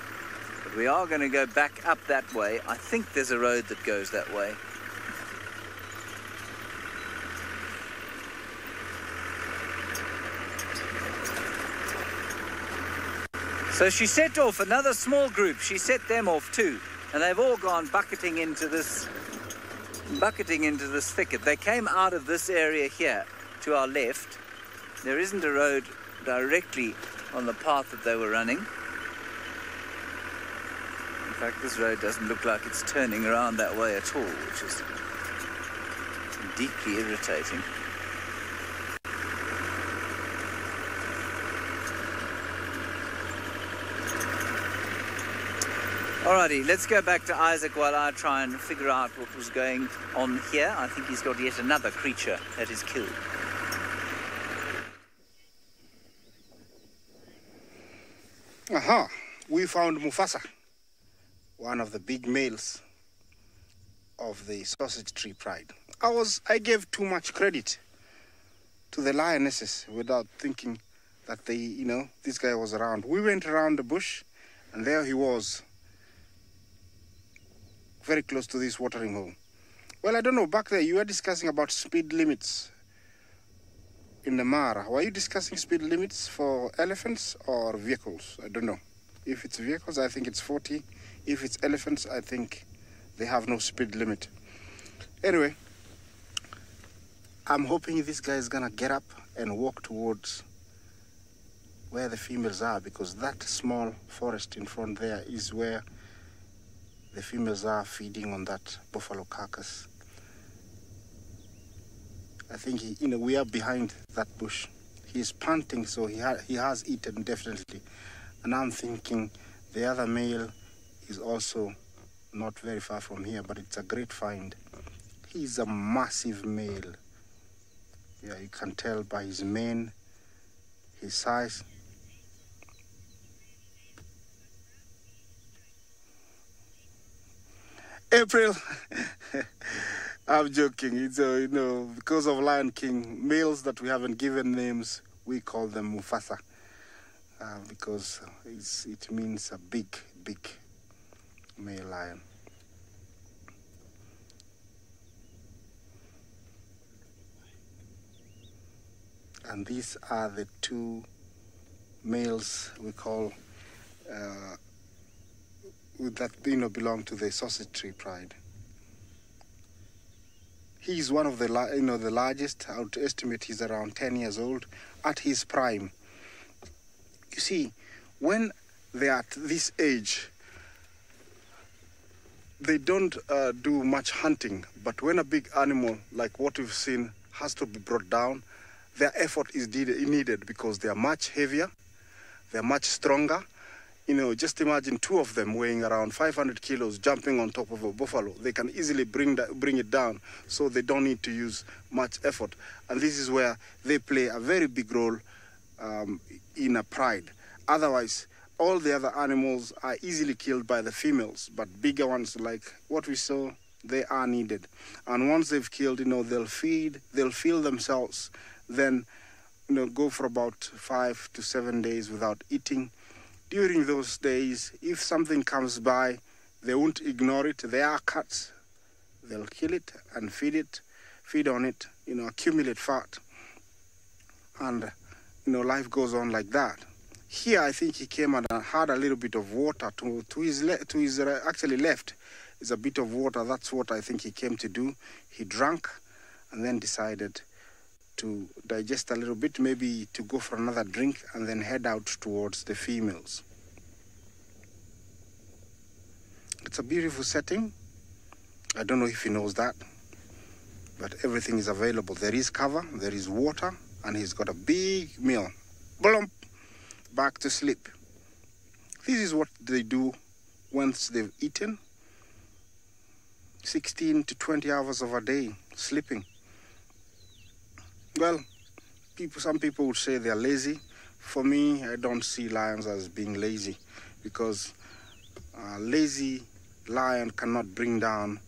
but we are going to go back up that way. I think there's a road that goes that way. So she set off another small group. She set them off too, and they've all gone bucketing into this thicket. They came out of this area here to our left. There isn't a road directly on the path that they were running. In fact, this road doesn't look like it's turning around that way at all, which is deeply irritating. Alrighty, let's go back to Isaac while I try and figure out what was going on here. I think he's got yet another creature that is killed. Aha, we found Mufasa, one of the big males of the sausage tree pride. I gave too much credit to the lionesses without thinking that this guy was around. We went around the bush and there he was, very close to this watering hole. Well, I don't know, back there you were discussing about speed limits in the Mara. Were you discussing speed limits for elephants or vehicles? I don't know. If it's vehicles, I think it's 40. If it's elephants, I think they have no speed limit. Anyway, I'm hoping this guy is gonna get up and walk towards where the females are, because that small forest in front there is where the females are feeding on that buffalo carcass. I think we are behind that bush. He's panting, so he has eaten definitely. And I'm thinking the other male is also not very far from here, but it's a great find. He's a massive male. Yeah, you can tell by his mane, his size. April, I'm joking. It's because of Lion King, males that we haven't given names, we call them Mufasa, because it means a big male lion. And these are the two males we call that belong to the sausage tree pride. He's one of the the largest. I would estimate he's around 10 years old at his prime. You see, when they're at this age, they don't do much hunting, but when a big animal like what we've seen has to be brought down, their effort is needed because they are much heavier, they're much stronger. Just imagine two of them weighing around 500 kilos jumping on top of a buffalo. They can easily bring it down, so they don't need to use much effort. And this is where they play a very big role in a pride. Otherwise, all the other animals are easily killed by the females, but bigger ones like what we saw, they are needed. And once they've killed, they'll feed themselves, then go for about 5 to 7 days without eating. During those days, if something comes by, they won't ignore it. They are cats. They'll kill it and feed on it, accumulate fat. And, life goes on like that. Here, I think he came and had a little bit of water to his actually left is a bit of water. That's what I think he came to do. He drank and then decided to digest a little bit, maybe to go for another drink and then head out towards the females. It's a beautiful setting. I don't know if he knows that, but everything is available. There is cover, there is water, and he's got a big meal. Blump, back to sleep. this is what they do once they've eaten. 16 to 20 hours of a day sleeping. Well, some people would say they're lazy. For me, I don't see lions as being lazy, because a lazy lion cannot bring down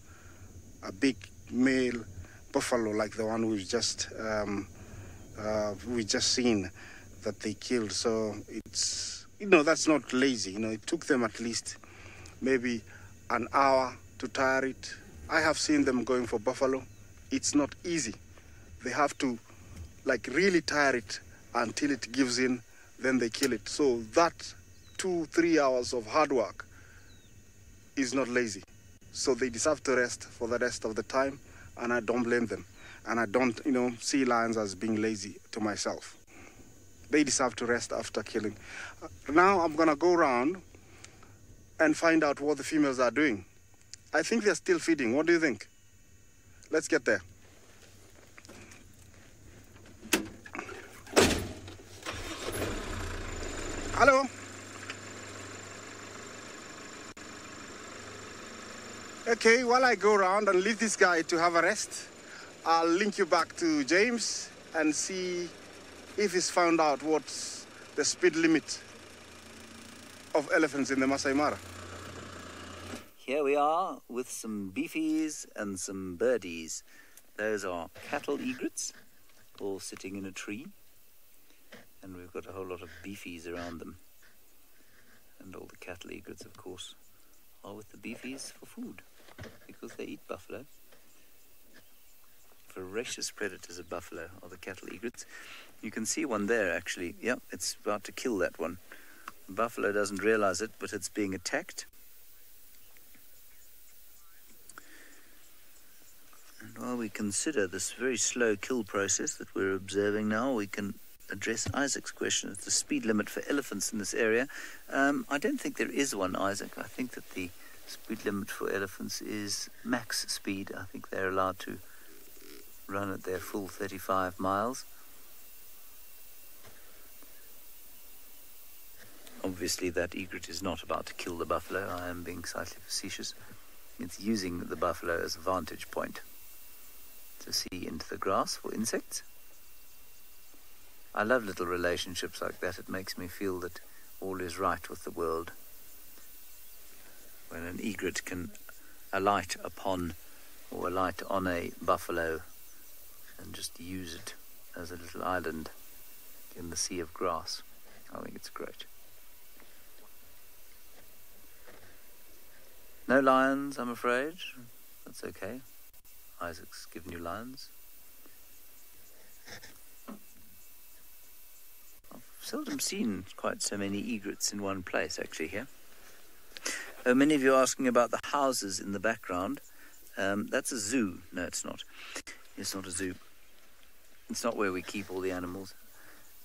a big male buffalo like the one we've just seen that they killed. So it's, that's not lazy. It took them at least maybe an hour to tire it. I have seen them going for buffalo. It's not easy. They have to really tire it until it gives in, then they kill it. So that 2-3 hours of hard work is not lazy. So they deserve to rest for the rest of the time, and I don't blame them. And I don't, see lions as being lazy to myself. They deserve to rest after killing. Now I'm gonna go around and find out what the females are doing. I think they're still feeding. What do you think? Let's get there. Hello? Okay, while I go around and leave this guy to have a rest, I'll link you back to James and see if he's found out what's the speed limit of elephants in the Masai Mara. Here we are with some beefies and some birdies. Those are cattle egrets, all sitting in a tree. And we've got a whole lot of beefies around them. And all the cattle egrets, of course, are with the beefies for food, because they eat buffalo. Voracious predators of buffalo are the cattle egrets. You can see one there, actually. Yep, it's about to kill that one. The buffalo doesn't realize it, but it's being attacked. And while we consider this very slow kill process that we're observing now, we can address Isaac's question of the speed limit for elephants in this area. I don't think there is one, Isaac. I think that the speed limit for elephants is max speed. I think they're allowed to run at their full 35 miles. Obviously that egret is not about to kill the buffalo. I am being slightly facetious. It's using the buffalo as a vantage point to see into the grass for insects. I love little relationships like that. It makes me feel that all is right with the world. When an egret can alight upon or alight on a buffalo and just use it as a little island in the sea of grass, I think it's great. No lions, I'm afraid. That's okay. Isaac's given you lions. I've seldom seen quite so many egrets in one place, actually, here. Many of you are asking about the houses in the background. That's a zoo. No, it's not. It's not a zoo. It's not where we keep all the animals.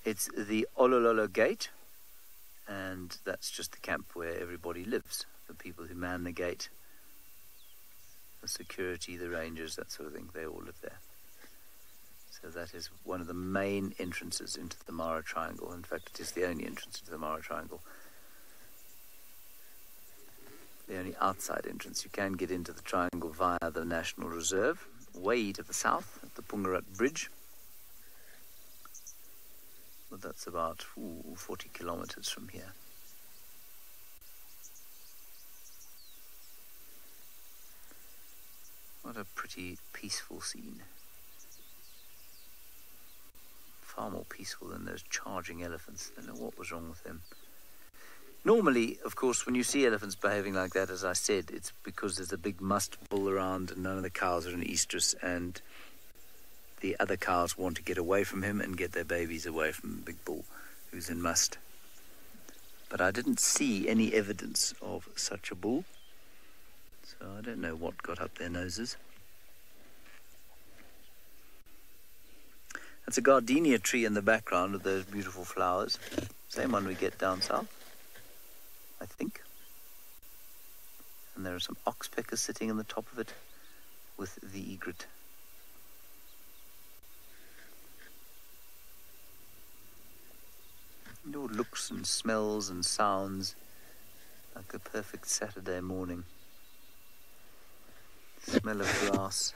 It's the Olololo Gate, and that's just the camp where everybody lives. The people who man the gate, the security, the rangers, that sort of thing, they all live there. So that is one of the main entrances into the Mara Triangle. In fact, it is the only entrance into the Mara Triangle. The only outside entrance. You can get into the triangle via the National Reserve, way to the south, at the Pungarat Bridge. But that's about 40 kilometers from here. What a pretty peaceful scene. Far more peaceful than those charging elephants. I don't know what was wrong with them. Normally, of course, when you see elephants behaving like that, as I said, it's because there's a big musk bull around and none of the cows are in estrus, and the other cows want to get away from him and get their babies away from the big bull who's in must. But I didn't see any evidence of such a bull, so I don't know what got up their noses. That's a gardenia tree in the background with those beautiful flowers. Same one we get down south, I think. And there are some oxpeckers sitting on the top of it with the egret. And all looks and smells and sounds Like a perfect Saturday morning. Smell of grass,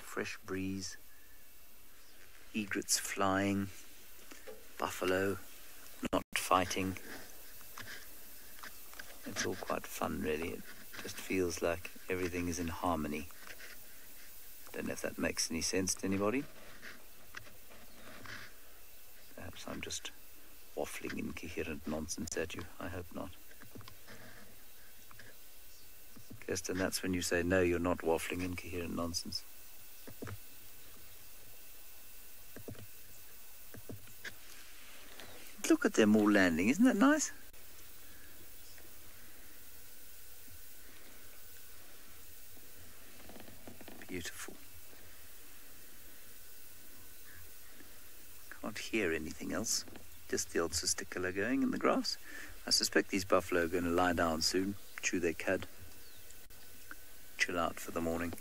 fresh breeze, egrets flying, buffalo not fighting. It's all quite fun, really. It just feels like everything is in harmony. Don't know if that makes any sense to anybody. Perhaps I'm just waffling incoherent nonsense at you. I hope not. Kirsten, that's when you say, no, you're not waffling incoherent nonsense. Look at them all landing. Isn't that nice? Beautiful. Can't hear anything else. Just the old testicular going in the grass. I suspect these buffalo are going to lie down soon, chew their cud, chill out for the morning.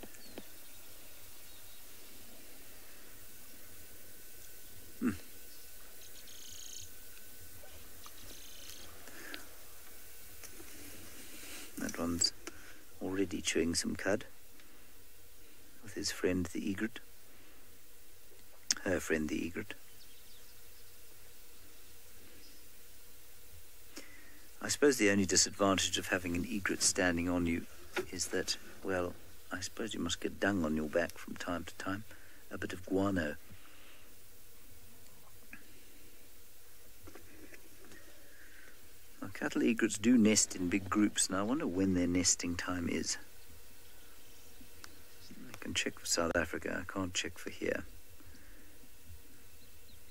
That one's already chewing some cud with his friend the egret. Her friend the egret. I suppose the only disadvantage of having an egret standing on you is that, well, I suppose you must get dung on your back from time to time. A bit of guano. Well, cattle egrets do nest in big groups, and I wonder when their nesting time is. I can check for South Africa, I can't check for here.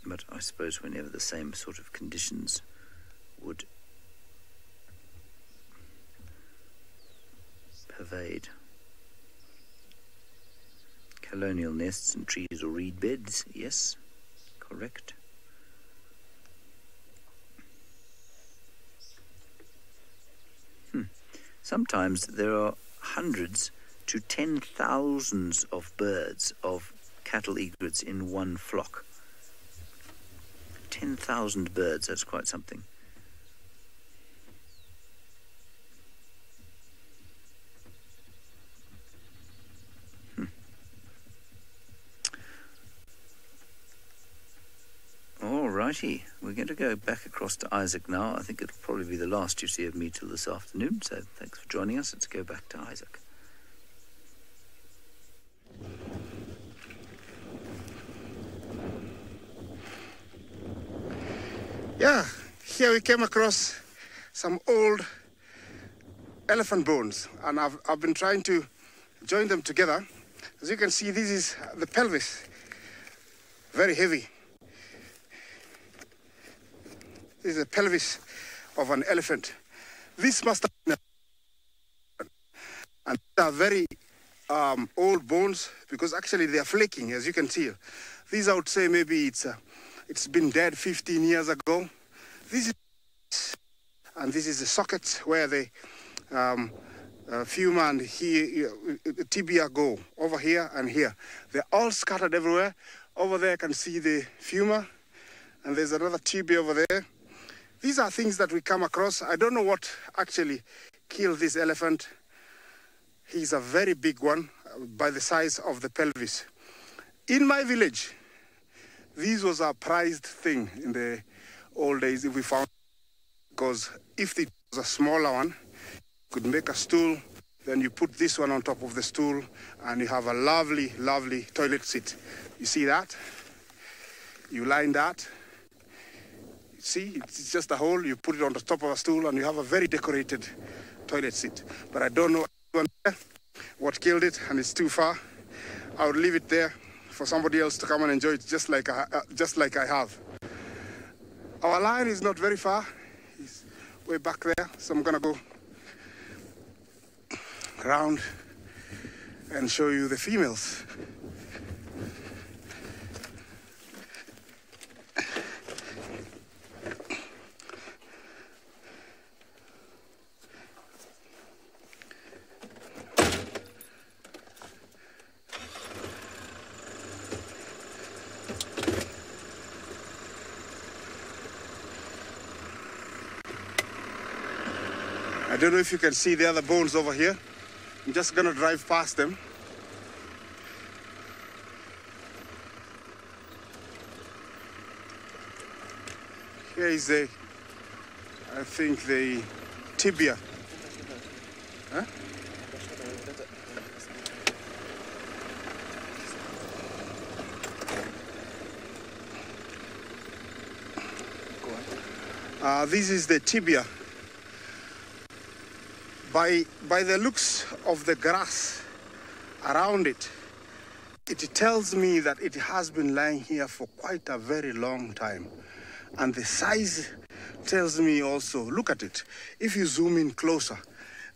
But I suppose whenever the same sort of conditions would pervade. Colonial nests in trees or reed beds, yes, correct. Sometimes there are hundreds to 10,000s of birds, of cattle egrets in one flock. 10,000 birds, that's quite something. Alrighty, we're going to go back across to Isaac now. I think it'll probably be the last you see of me till this afternoon, so thanks for joining us. Let's go back to Isaac. Yeah, here we came across some old elephant bones, and I've been trying to join them together. As you can see, this is the pelvis, very heavy. This is the pelvis of an elephant. This must have been and they are very old bones, because actually they are flaking, as you can see. These, I would say, maybe it's been dead 15 years ago. This is the sockets where the femur and tibia go, over here and here. They're all scattered everywhere. Over there, I can see the femur, and there's another tibia over there. These are things that we come across. I don't know what actually killed this elephant. He's a very big one by the size of the pelvis. In my village, this was a prized thing in the old days if we found, because if it was a smaller one, you could make a stool, then you put this one on top of the stool, and you have a lovely, lovely toilet seat. You see that? You line that. See, it's just a hole, you put it on the top of a stool, and you have a very decorated toilet seat. But I don't know what killed it, and it's too far. I would leave it there for somebody else to come and enjoy it, just like I have. Our lion is not very far. He's way back there, so I'm gonna go around and show you the females. don't know if you can see the other bones over here. I'm just gonna drive past them. Here is the, I think the tibia. Huh? This is the tibia. By the looks of the grass around it, it tells me that it has been lying here for quite a very long time. And the size tells me also, look at it. If you zoom in closer,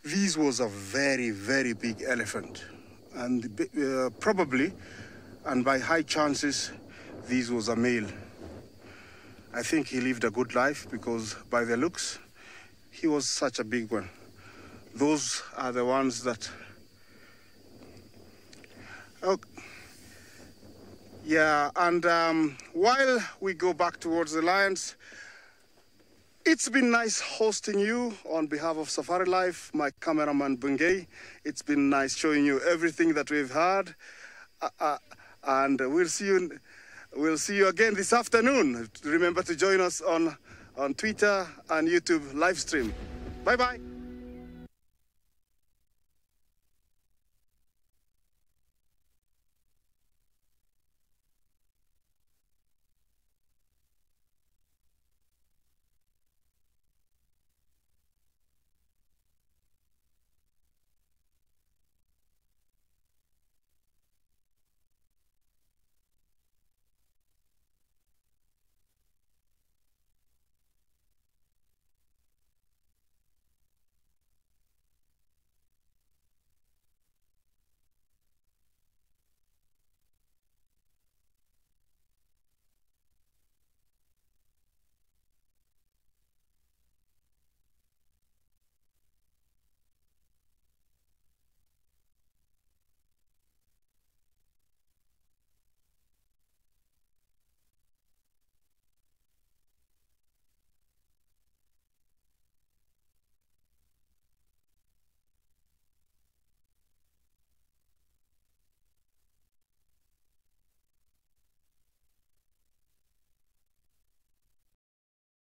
this was a very, very big elephant. And probably, and by high chances, this was a male. I think he lived a good life because by the looks, he was such a big one. Those are the ones that... Oh, yeah, and while we go back towards the lions, it's been nice hosting you on behalf of SafariLive, my cameraman Bungay. It's been nice showing you everything that we've had. And we'll see you again this afternoon. Remember to join us on Twitter and YouTube live stream. Bye-bye.